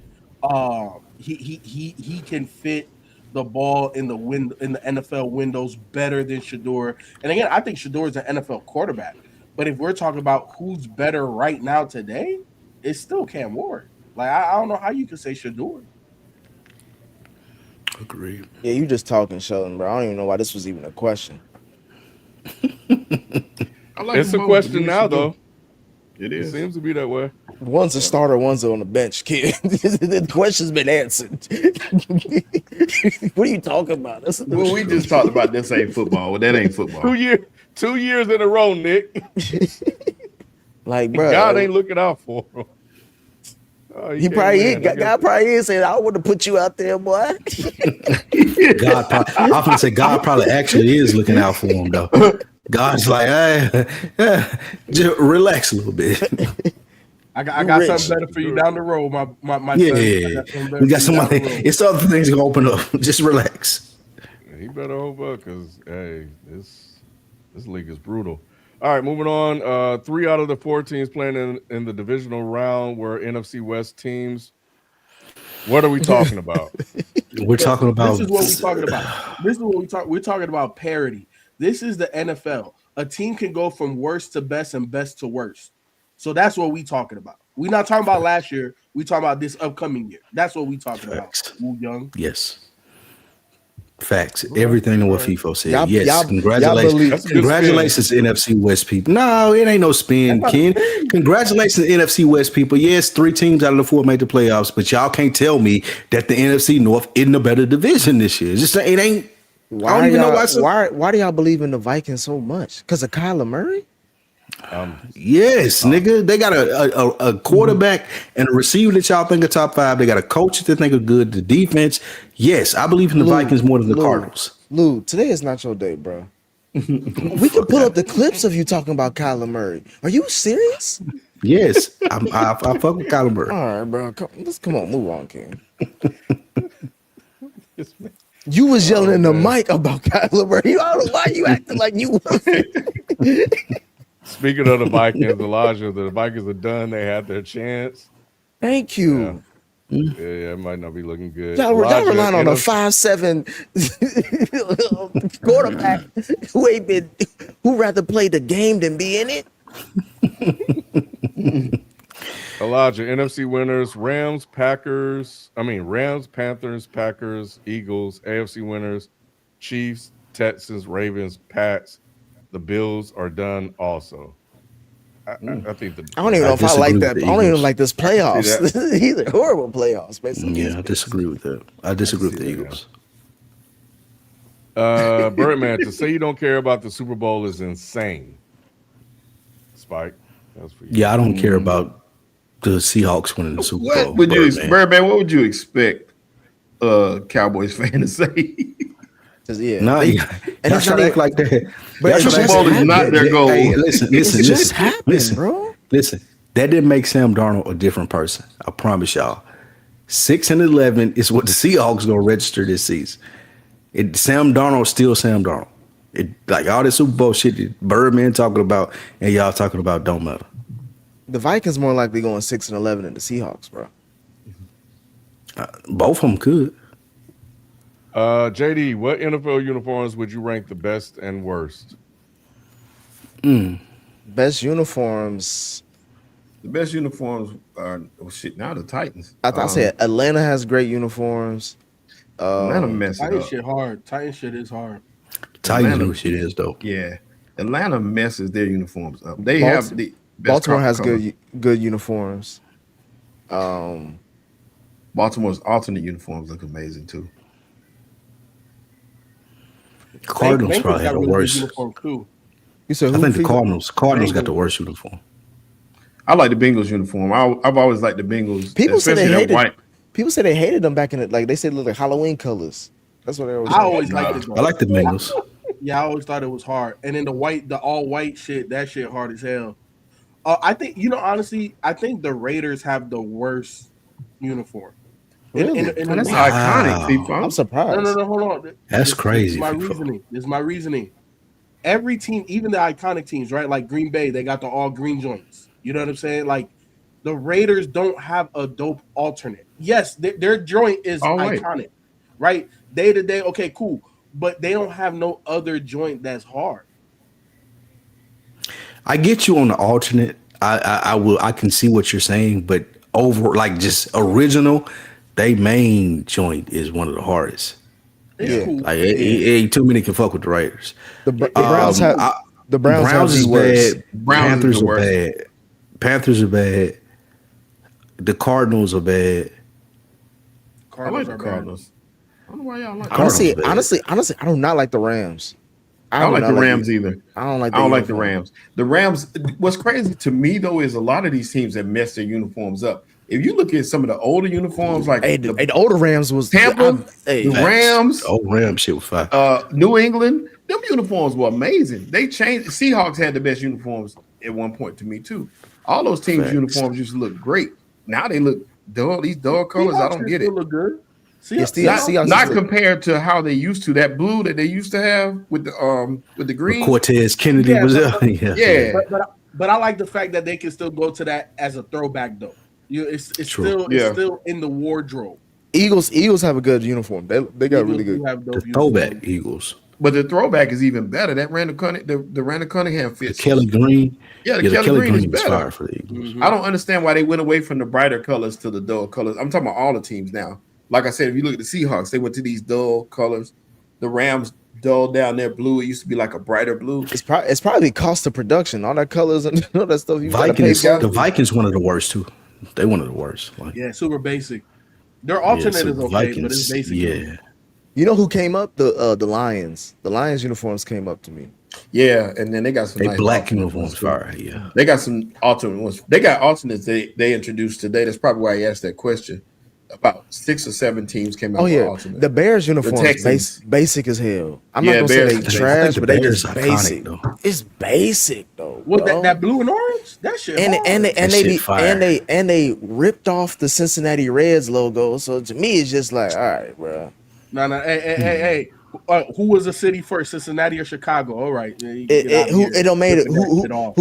He can fit the ball in the NFL windows better than Shedeur. And again, I think Shedeur is an NFL quarterback. But if we're talking about who's better right now today, it's still Cam Ward. Like I don't know how you can say Shedeur. Agreed. Yeah, you just talking, Sheldon, bro. I don't even know why this was even a question. It's a question now, though. It is. It seems to be that way. One's a starter, one's on the bench, kid. The question's been answered. What are you talking about? Well, we just talked about this ain't football. Well, that ain't football. 2 years in a row, Nick. Like, bro, God ain't looking out for him. Oh, he probably is. God probably is saying, "I want to put you out there, boy." God probably actually is looking out for him, though. God's like, just relax a little bit. I got something better for you down the road, my yeah. son. We got somebody. It's other things gonna open up. Just relax. He better hold up because this league is brutal. All right, moving on. 3 out of the 4 teams playing in the divisional round were NFC West teams. What are we talking about? We're talking about. This is what we're talking about. We're talking about parity. This is the NFL. A team can go from worst to best and best to worst. So that's what we're talking about. We're not talking about last year. We're talking about this upcoming year. That's what we're talking about. Woo Young. Yes. Facts. Everything that what Feefo said. Y'all Congratulations. Congratulations, NFC West people. No, it ain't no spin, Ken. Congratulations, NFC West people. Yes, 3 teams out of the 4 made the playoffs, but y'all can't tell me that the NFC North isn't a better division this year. Just it ain't. Why do y'all believe in the Vikings so much? Because of Kyler Murray? Yes, nigga. They got a quarterback and a receiver that y'all think are top 5. They got a coach that they think are good. The defense. Yes, I believe in the Vikings more than the Cardinals. Lou, today is not your day, bro. We can pull up the clips of you talking about Kyler Murray. Are you serious? Yes, I fuck with Kyler Murray. All right, bro. Come on, move on, King. You was yelling in the mic about Kyler Murray. I don't know why you acting like you was. Speaking of the Vikings, Elijah, the Vikings are done. They had their chance. Thank you. Yeah, it might not be looking good. Y'all relying on a 5'7" quarterback who rather play the game than be in it. Elijah, NFC winners, Rams, Panthers, Packers, Eagles, AFC winners, Chiefs, Texans, Ravens, Pats. The Bills are done also. I think I don't even know if I like that. I don't even like this playoffs. See Either horrible playoffs, basically. Yeah, I disagree with that. I disagree with the Eagles. Birdman, to say you don't care about the Super Bowl is insane. Spike, that's for you. Yeah, I don't care about the Seahawks winning the Super Bowl. What would you, Birdman. Birdman? What would you expect Cowboys fan to say? Yeah, No, and y'all it's try not to even, act like that. but Y'all it's try to just act like happened. Not their goal. Hey, listen, It just happened, bro. Listen, that didn't make Sam Darnold a different person. I promise y'all. 6-11 is what the Seahawks gonna register this season. Sam Darnold still Sam Darnold. Like all this Super Bowl shit that Birdman talking about and y'all talking about don't matter. The Vikings more likely going 6-11 than the Seahawks, bro. Both of them could. JD, what NFL uniforms would you rank the best and worst? Best uniforms. The best uniforms are now the Titans. I said Atlanta has great uniforms. Atlanta messed it Titan up. shit hard. Titan shit is hard. Titans shit is though. Yeah, Atlanta messes their uniforms up. They Balt- have the best Baltimore has colors. good uniforms. Baltimore's alternate uniforms look amazing too. Cardinals Bengals probably got had the really good worst. uniform too. You said I who? think the Feefo? Cardinals got the worst uniform. I like the Bengals uniform. I've always liked the Bengals. People say they especially that hated. white. People say they hated them back in it. Like they said, it looked like Halloween colors. That's what they always. I always liked it. I like the Bengals. Yeah, I always thought it was hard. And then the all white shit, that shit hard as hell. I think honestly, I think the Raiders have the worst uniform. Really? That's Wow. iconic. Feefo. I'm surprised. No, hold on. That's crazy, This is my reasoning. Every team, even the iconic teams, right? Like Green Bay, they got the all green joints. You know what I'm saying? Like the Raiders don't have a dope alternate. Yes, their joint is iconic, right? Day to day, okay, cool. But they don't have no other joint that's hard. I get you on the alternate. I can see what you're saying, but over like just original, they main joint is one of the hardest. It's cool. Like it ain't too many can fuck with the Raiders. The Browns have the Browns have is the worst. bad. Browns Panthers is the are worst. bad. Panthers are bad. The Cardinals are bad. I like the are bad. Cardinals. I don't know why y'all like. Honestly, Cardinals bad. honestly, I do not like the Rams. I don't like not the Rams either. I don't like. I don't like the uniform. Rams. The Rams. What's crazy to me though is a lot of these teams that mess their uniforms up. If you look at some of the older uniforms, like Hey, the older Rams was Tampa, Hey, the Rams, Oh, Ram shit was fire. New England, them uniforms were amazing. They changed. Seahawks had the best uniforms at one point to me too. All those teams' Facts. uniforms used to look great. Now they look dull. These dull colors, I don't get it. Look good. Yeah, Seahawks Not look- compared to how they used to. That blue that they used to have with the green. Cortez Kennedy Yeah, was but- there. Yeah. But I like the fact that they can still go to that as a throwback though. It's True. still in the wardrobe. Eagles have a good uniform. They got really good. The throwback Eagles. But the throwback is even better. That Randall Cunningham The fits. Kelly Green. Yeah, the the Kelly Green is was better. fire for the Eagles. I don't understand why they went away from the brighter colors to the dull colors. I'm talking about all the teams now. Like I said, if you look at the Seahawks, they went to these dull colors. The Rams dulled down their blue. It used to be like a brighter blue. It's probably cost of production, all that colors and all that stuff. You gotta pay Vikings. for. The Vikings one of the worst too. They one of the worst. Like, Yeah, super basic. Their alternate so is okay, but it's basic. Yeah. You know who came up? The Lions. The Lions uniforms came up to me. Yeah, and then they got some They nice black alternate uniforms ones, too. fire. Yeah. They got some alternate ones. They got alternates they introduced today. That's probably why I asked that question. About 6 or 7 teams came out Oh with yeah, alternate. the Bears uniform is Texans. basic as hell. I'm Yeah, not gonna say Bears they is basic. trash, I think but the they Bears just iconic, basic. though. It's basic though. What bro. that blue and orange? That shit. And hard. and they, and That they shit be, fire. and they ripped off the Cincinnati Reds logo. So to me, it's just like, all right, bro. No. Hey. Who was a city first, Cincinnati or Chicago? All right, yeah, you can get out of Who here it don't made it. ripping that shit off.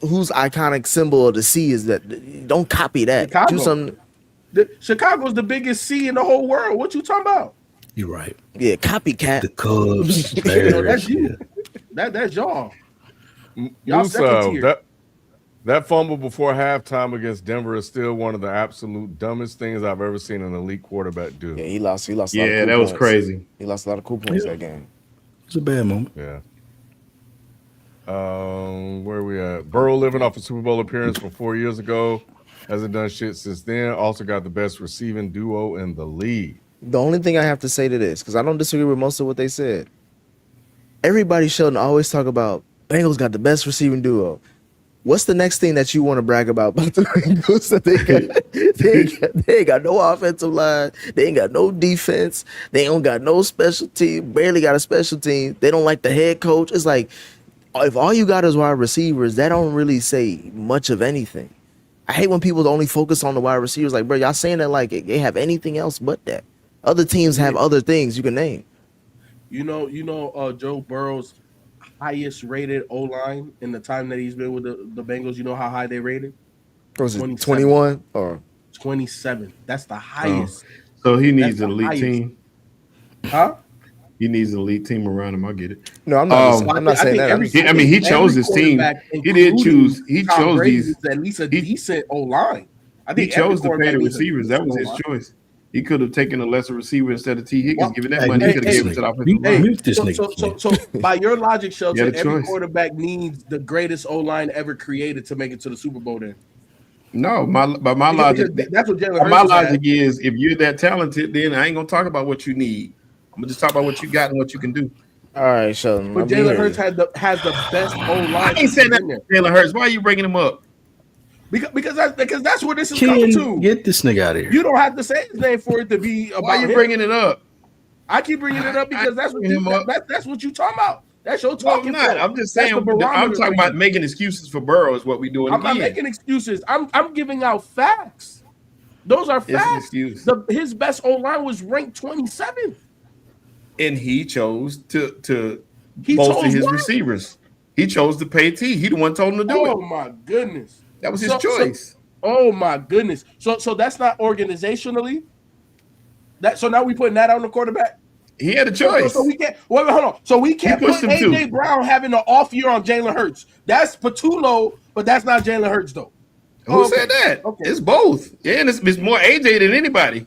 Whose iconic symbol of the C is that? Don't copy that. Chicago. Do something. Chicago's the biggest C in the whole world. What you talking about? You're right. Yeah, copycat. The Cubs, You know, Bears, that's you. yeah. That's y'all. Y'all second Musa, tier. that fumble before halftime against Denver is still one of the absolute dumbest things I've ever seen an elite quarterback do. Yeah, he lost. A lot of Yeah, cool that was points. crazy. He lost a lot of cool points that game. It's a bad moment. Yeah. Where are we at? Burrow living off a Super Bowl appearance from 4 years ago. Hasn't done shit since then. Also got the best receiving duo in the league. The only thing I have to say to this, because I don't disagree with most of what they said. Everybody Sheldon always talk about Bengals got the best receiving duo. What's the next thing that you want to brag about the Bengals? That they ain't got no offensive line. They ain't got no defense. They don't got no special team. Barely got a special team. They don't like the head coach. It's like, if all you got is wide receivers, that don't really say much of anything. I hate when people only focus on the wide receivers. Like, bro, y'all saying that like they have anything else but that. Other teams have other things you can name. You know, Joe Burrow's highest rated O-line in the time that he's been with the Bengals. You know how high they rated? What was it 27. 21 or 27. That's the highest. So he needs That's an the elite highest. team. Huh? He needs an elite team around him. I get it. no? I'm not. Um, I'm not I saying think that. every- I mean, he chose every his team. quarterback, He did including choose. He Tom chose Brady, these. is at least a he- decent O-line. I He think every chose to pay quarterback the needs a receivers. That was decent his O-line. choice. He could have taken a lesser receiver instead of T. Higgins. Well, Giving that hey, money, he hey, could have hey, given it to the hey, offensive line. mute this nigga. So by your logic, You had Shelton, a every choice. quarterback needs the greatest O-line ever created to make it to the Super Bowl. Then No, my logic. Because that's what Jalen My Hurts logic had. is, if you're that talented, then I ain't gonna talk about what you need. I'm gonna just talk about what you got and what you can do. All right, Sheldon. But Jalen Hurts has the best O-line. I ain't saying that, in there. Jalen Hurts. Why are you bringing him up? Because that's where this is coming Ken, to. get this nigga out of here. You don't have to say his name for it to be about Why are you him. bringing it up? I keep bringing it up because that's what you, that's what you talking about. That's your No, talking I'm not. point. I'm just That's saying. the I'm barometer talking for about you. making excuses for Burrow is what we doing I'm not again. making excuses. I'm giving out facts. Those are It's an facts. excuse. His best O-line was ranked 27th. And he chose to He bolster chose his what? receivers. He chose to pay T. He the one told him to do Oh it. my goodness. That was his So- choice. Oh my goodness. So that's not organizationally. So now we putting that on the quarterback. He had a choice. So we can't hold on. So we can't pushed put him AJ too. Brown having an off year on Jalen Hurts. That's Patullo, but that's not Jalen Hurts though. Who Okay. said that? Okay. It's both. Yeah, and it's more AJ than anybody.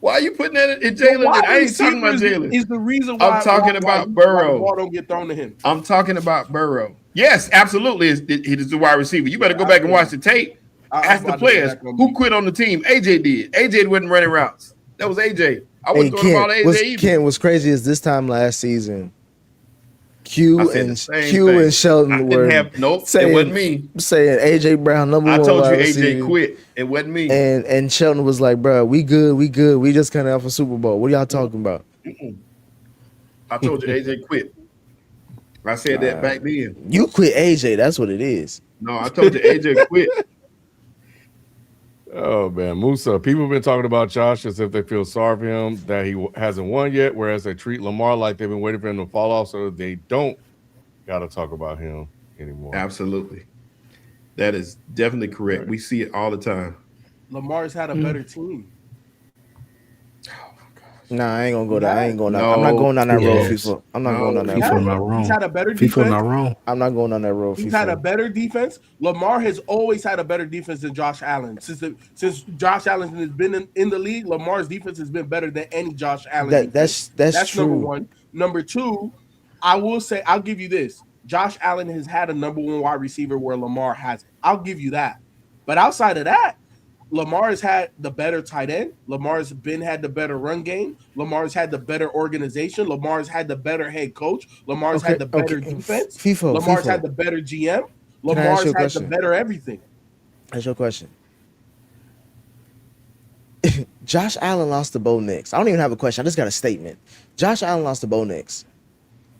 Why are you putting that in So Jalen? wide I ain't talking about receiver Jalen. is the reason why I'm talking why about the Burrow. ball don't get thrown to him. I'm talking about Burrow. Yes, absolutely. He is the wide receiver. You better go back and watch the tape. Ask the players who quit on the team. AJ did. AJ wasn't running routes. That was AJ. I Hey, wasn't going about AJ either. Ken, what's crazy is this time last season, Q I said the and same Q thing. and I Sheldon didn't were have nope. saying, It wasn't me. saying AJ Brown number I one told you wide AJ receiver. quit. It wasn't me. And Sheldon was like, bro, we good. We just kind of off a Super Bowl. What are y'all talking about? I told you AJ quit. I said that back then. You quit AJ. That's what it is. No, I told you AJ quit. Oh man, Musa. People have been talking about Josh as if they feel sorry for him that he hasn't won yet, whereas they treat Lamar like they've been waiting for him to fall off, so they don't got to talk about him anymore. Absolutely. That is definitely correct. Right. We see it all the time. Lamar's had a better team. Nah, I ain't gonna go there. I ain't going. No. I'm not going down that road, Yes. FIFA. I'm not No. going down that FIFA road. not wrong. He's had a better FIFA defense. not wrong. I'm not going down that road, He's had a FIFA. better defense. Lamar has always had a better defense than Josh Allen. Since Josh Allen has been in the league, Lamar's defense has been better than any Josh Allen. defense. That's true. number one. Number two, I will say, I'll give you this. Josh Allen has had a number one wide receiver where Lamar hasn't. I'll give you that. But outside of that, Lamar has had the better tight end. Lamar's had the better run game. Lamar's had the better organization. Lamar's had the better head coach. Lamar's had the better defense. FIFA. Lamar's had the better GM. Can I ask Lamar's you a had the question? better everything. That's your question. Josh Allen lost to Bo Nix. I don't even have a question. I just got a statement. Josh Allen lost to Bo Nix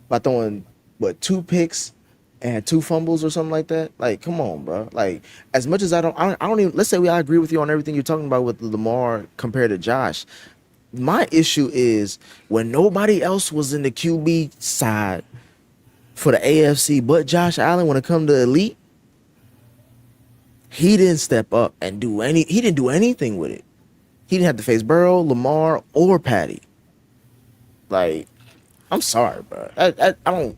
by throwing 2 picks and had 2 fumbles or something like that. Like, come on, bro. Like, as much as I don't even. Let's say I agree with you on everything you're talking about with Lamar compared to Josh. My issue is when nobody else was in the QB side for the AFC but Josh Allen when it come to elite, he didn't step up and he didn't do anything with it. He didn't have to face Burrow, Lamar, or Patty. Like, I'm sorry, bro. I don't.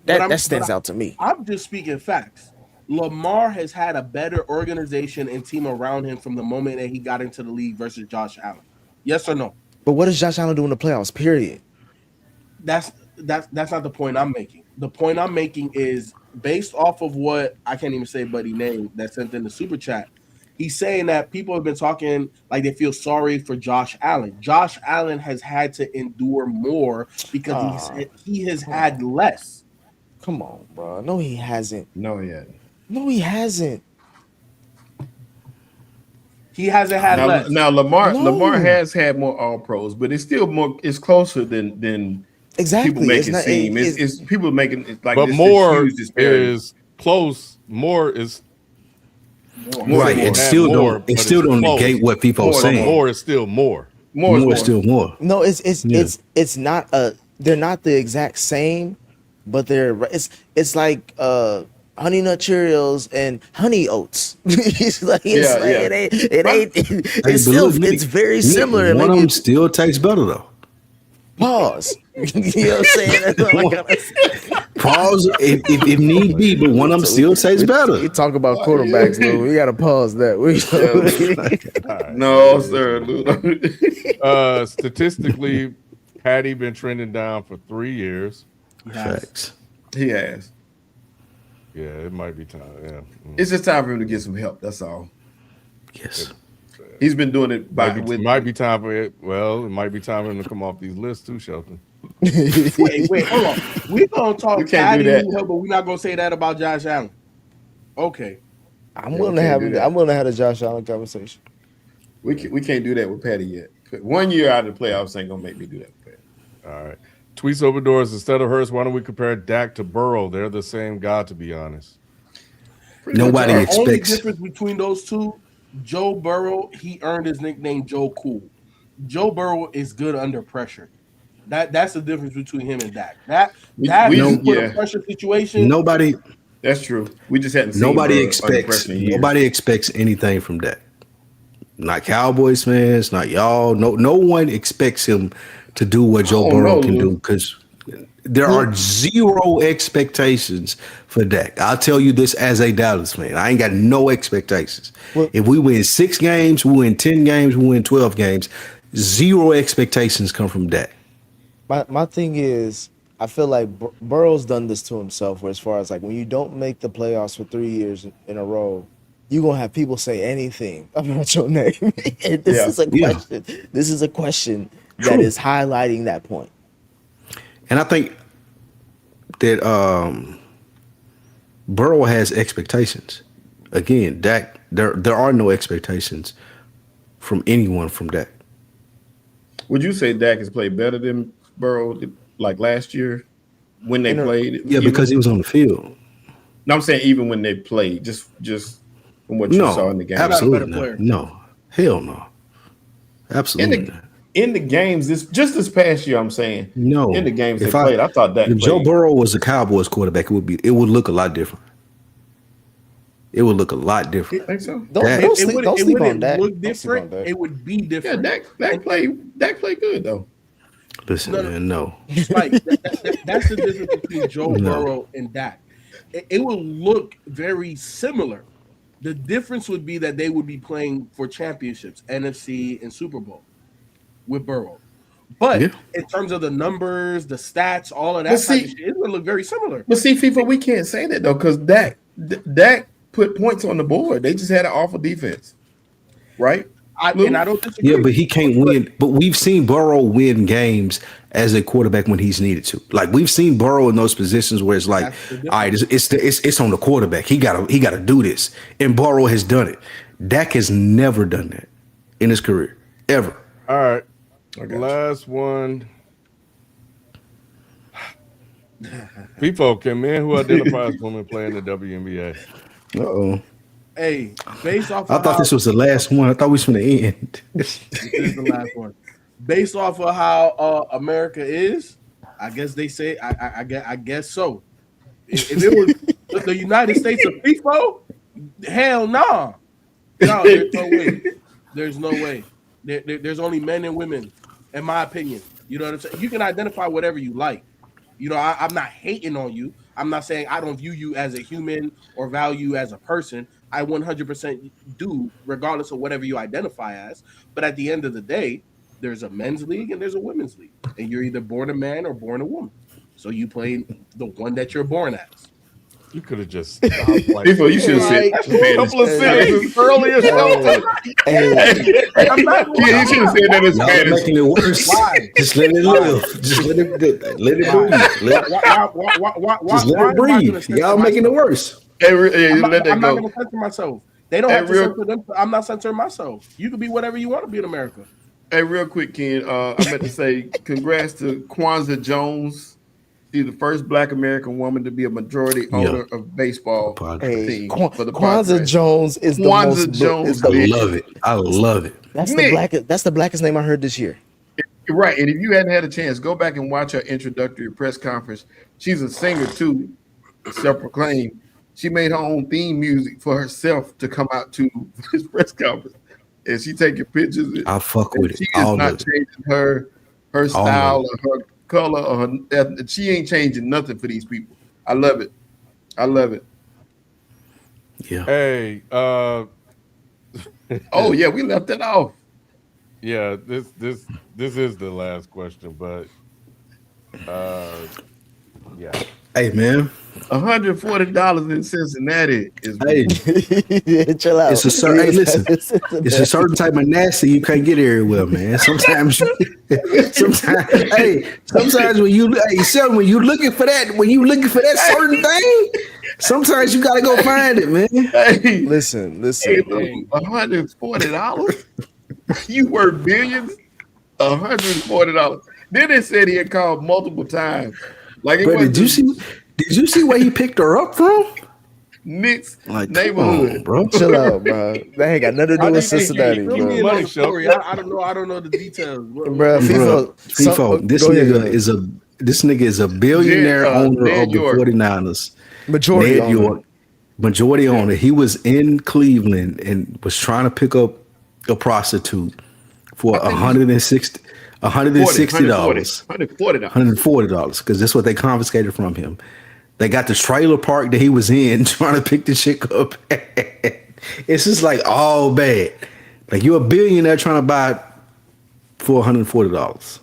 That stands out to me. I'm just speaking facts. Lamar has had a better organization and team around him from the moment that he got into the league versus Josh Allen. Yes or no? But what does Josh Allen do in the playoffs? Period. That's not the point I'm making. The point I'm making is based off of what I can't even say buddy name that sent in the super chat. He's saying that people have been talking like they feel sorry for Josh Allen. Josh Allen has had to endure more because he has had less. Come on, bro. No, he hasn't. No, he hasn't. No, he hasn't. He hasn't had less. Now Lamar has had more All Pros, but it's still more. It's closer than exactly. people make it seem. It's people making it like. But this more huge disparity. is close. More is Right. It still more, don't. It but still it's don't close. negate what people are saying. More is still more. More is still more. No, it's not they're not the exact same, but it's like Honey Nut Cheerios and Honey Oats. It's very similar. One of them still tastes better though. Pause. You know what I'm saying? That's all I gotta say. Pause if need be, but one of them still tastes better. You talk about quarterbacks, Lou. We gotta pause that. No, sir. Statistically, Patty been trending down for 3 years. Facts. He has. Yeah, it might be time. Yeah, It's just time for him to get some help. That's all. Yes. He's been doing it might be time for it. Well, it might be time for him to come off these lists too, Shelton. Wait, hold on. We gonna talk You can't do Patty, that. but we're not gonna say that about Josh Allen. Okay. I'm willing to have a Josh Allen conversation. We can't do that with Patty yet. 1 year out of the playoffs ain't gonna make me do that with Patty. All right. Tweets over doors. Instead of Hurst, why don't we compare Dak to Burrow? They're the same guy, to be honest. Nobody The expects. only difference between those two, Joe Burrow, he earned his nickname Joe Cool. Joe Burrow is good under pressure. That's the difference between him and Dak. A pressure situation. Nobody. That's true. We just hadn't seen Nobody Burrow under expects. pressure in years. Nobody expects anything from Dak. Not Cowboys fans. Not y'all. No one expects him to do what Joe Burrow can do because there are zero expectations for Dak. I'll tell you this as a Dallas fan. I ain't got no expectations. Well, if we win 6 games, we win 10 games, we win 12 games. Zero expectations come from Dak. My thing is, I feel like Burrow's done this to himself. Where as far as like when you don't make the playoffs for 3 years in a row, you're gonna have people say anything about your name. And this is a question. This is a question that is highlighting that point. And I think that Burrow has expectations. Again, Dak, there are no expectations from anyone from Dak. Would you say Dak has played better than Burrow like last year when they played? Yeah, because he was on the field. No, I'm saying even when they played, just from what you saw in the game. Absolutely not. No. Hell no. Absolutely not. In the games, this past year, I'm saying. No. In the games they played, I thought Dak if played. Joe Burrow was a Cowboys quarterback, it would look a lot different. It would look a lot different. I think so. Don't sleep on Dak. Look different. It would be different. Yeah, Dak played good though. Listen, man, no. Like that's the difference between Joe Burrow and Dak. It will look very similar. The difference would be that they would be playing for championships, NFC and Super Bowl with Burrow. But in terms of the numbers, the stats, all of that type of shit, it's going to look very similar. But see, FIFA, we can't say that though because Dak put points on the board. They just had an awful defense, right? I don't disagree. Yeah, but he can't win. But we've seen Burrow win games as a quarterback when he's needed to. Like we've seen Burrow in those positions where it's like, all right, it's on the quarterback. He gotta do this, and Burrow has done it. Dak has never done that in his career ever. All right, last one. Feefo, can men who identify as women play in the WNBA? Uh-oh. Hey, based off I of thought how, this was the last one. I thought we was from the end. this is the last one. Based off of how America is, I guess they say I guess so. If it was the United States of Feefo, hell nah. No, there's no way. There's no way. There's only men and women, in my opinion. You know what I'm saying? You can identify whatever you like. You know, I'm not hating on you. I'm not saying I don't view you as a human or value you as a person. I 100% do, regardless of whatever you identify as. But at the end of the day, there's a men's league and there's a women's league. And you're either born a man or born a woman. So you play the one that you're born as. You could have just stopped like Feefo, you should have said a couple of sentences earlier. I'm not. Yeah, you should have said that in Y'all Spanish. making it worse. Why? Just let it live. Just let it breathe. Just let it breathe. Y'all making it worse. Hey, let that I'm not go. going to censor myself. They don't Hey, have to censor them. I'm not censoring myself. You can be whatever you want to be in America. Hey, real quick, Ken. I meant to say congrats to Kwanzaa Jones. She's the first Black American woman to be a majority owner of baseball team for the Kwanzaa Padres. Jones is the Kwanzaa most. Jones, I love it. I love it. That's Nick. the blackest. That's the blackest name I heard this year. Right, and if you hadn't had a chance, go back and watch her introductory press conference. She's a singer too, self-proclaimed. She made her own theme music for herself to come out to this press conference, and she taking pictures. I fuck with it. She is All not of it. changing her style or her color or her ethnic. She ain't changing nothing for these people. I love it. I love it. Yeah. Hey, Oh yeah, we left that off. yeah, this is the last question, but yeah. Hey, man. $140 in Cincinnati is Hey, Chill out. it's a certain. Hey, listen. It's a certain type of nasty you can't get everywhere, man. Sometimes, sometimes when you, when you looking for that certain thing, sometimes you gotta go find it, man. Hey, Listen. $140. You worth billions. $140. Then they said he had called multiple times. Like it But wasn't did you see where he picked her up from? Nick's Like, neighborhood, come on, bro. Chill out, bro. That ain't got nothing to do with Cincinnati, Fill me in bro. on the story. I don't know the details, bro. Bro, FIFO, this nigga is a billionaire owner Ned of the York. 49ers. Majority Ned owner. York, majority owner. He was in Cleveland and was trying to pick up a prostitute for $160. $140 because that's what they confiscated from him. They got the trailer park that he was in trying to pick the chick up. It's just like all bad. Like you're a billionaire trying to buy it for $140.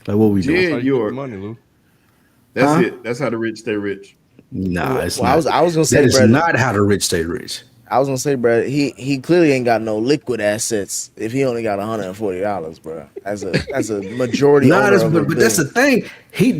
Like what we doing? Yeah, How you get York. the money, Lou? That's it. That's how the rich stay rich. Nah, it's Well, not. I was gonna say, that is bro, not how the rich stay rich. I was gonna say, bro, he clearly ain't got no liquid assets if he only got $140, bro. As a majority owner of a But that's the thing.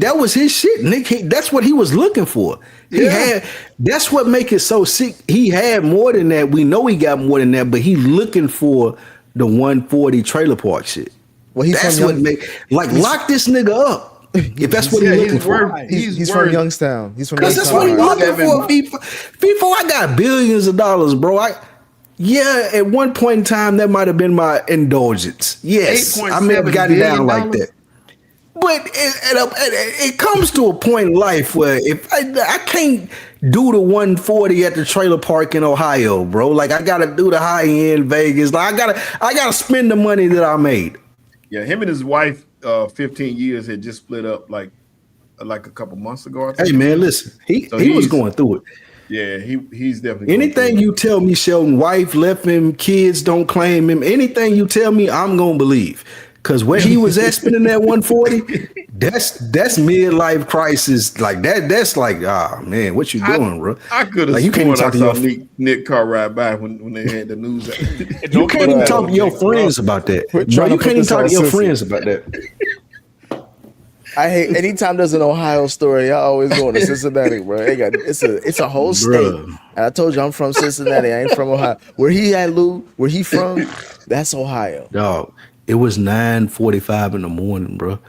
That was his shit, Nick. That's what he was looking for. That's what make it so sick. He had more than that. We know he got more than that, but he looking for the 140 trailer park shit. Well, That's what make lock this nigga up. If that's what he's looking for. He's from Youngstown. He's from Because that's what Youngstown. he's looking for. FIFO, I got billions of dollars, bro. At one point in time, that might have been my indulgence. Yes, I may have gotten down like that. But it comes to a point in life where if I can't do the 140 at the trailer park in Ohio, bro. Like I gotta do the high end Vegas. Like I gotta spend the money that I made. Yeah, him and his wife, 15 years, had just split up like a couple months ago. I think. Hey man, listen, he was going through it. Yeah, he's definitely. Anything you tell me, Sheldon, wife left him, kids don't claim him. Anything you tell me, I'm gonna believe. Cause where he was at spending that 140, that's midlife crisis. Like that's like, man, what you doing, bro? I could have like, you can't even talk to your Nick Carr ride by when they had the news. You can't even talk to your friends about that. Bro, you can't even talk to your friends about that. I hate anytime there's an Ohio story. I always go to Cincinnati, bro. It's a whole state. Bruh. And I told you I'm from Cincinnati. I ain't from Ohio. Where he at, Lou? Where he from? That's Ohio. Dog, it was 9:45 in the morning, bro.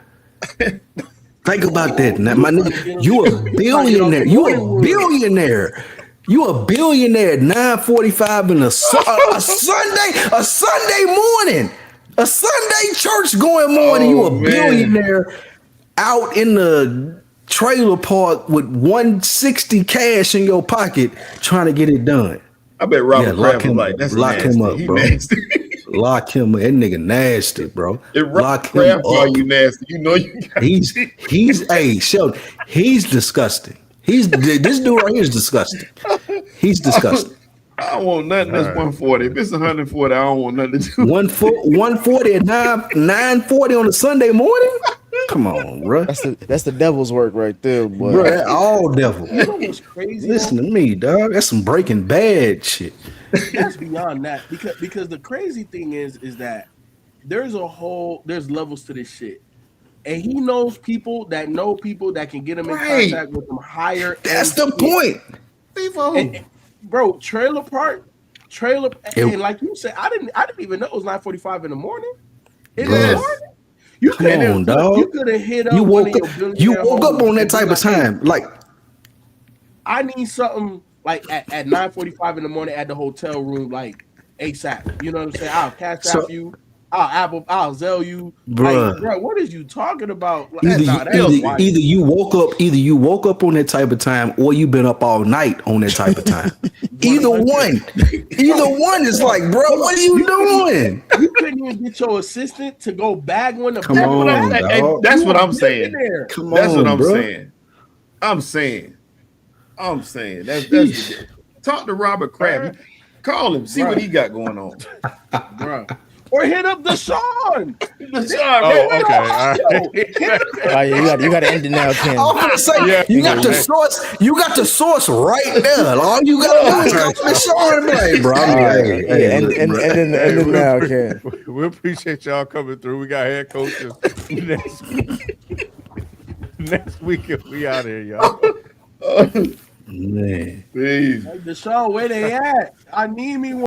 Think about that. Now, my nigga, you a billionaire. You a billionaire. You a billionaire at 9:45 in a Sunday morning. A Sunday church going morning. You a billionaire out in the trailer park with 160 cash in your pocket trying to get it done. I bet Robert Kraft was like, that's lock nasty. him up, He bro. nasty. Lock him up. That nigga nasty, bro. If Lock Robert him Kraft call up. you nasty, you know you got He's hey, Sheldon, he's disgusting. This dude right here is disgusting. He's disgusting. I don't want nothing that's 140. If it's 140, I don't want nothing to do. 140 at 9:40 on a Sunday morning? Come on, bro. That's the devil's work right there, boy. Bro, that all devil. You know what's crazy? Listen to me, dog. That's some Breaking Bad shit. That's beyond that because the crazy thing is that there's levels to this shit, and he knows people that know people that can get him in contact with them higher. That's the point. And, bro, trailer park, and like you said, I didn't even know it was 9:45 in the morning. In the morning. You could have hit up. You woke up on that type of time. Like, I need something like at 9:45 in the morning at the hotel room, like ASAP. You know what I'm saying? I'll cash out you. I'll Zell you, bruh. Like, bro. What is you talking about? Either you woke up on that type of time, or you been up all night on that type of time. Either one is like, bro, what are you doing? You couldn't even get your assistant to go bag one. Come on, dog. That's what I'm saying. That's what I'm bro. saying. I'm saying. That's talk to Robert Kraft. Call him. See what he got going on, bro. Or hit up Deshaun. Oh, okay. You got to end it now, Ken. I'm gonna say you got the source. You got the source right there. All you gotta do is go to Deshaun and be like, bro. End it now, Ken. We appreciate y'all coming through. We got head coaches next week. Next week we out here, y'all. Man, please. Hey, Deshaun, where they at? I need me one.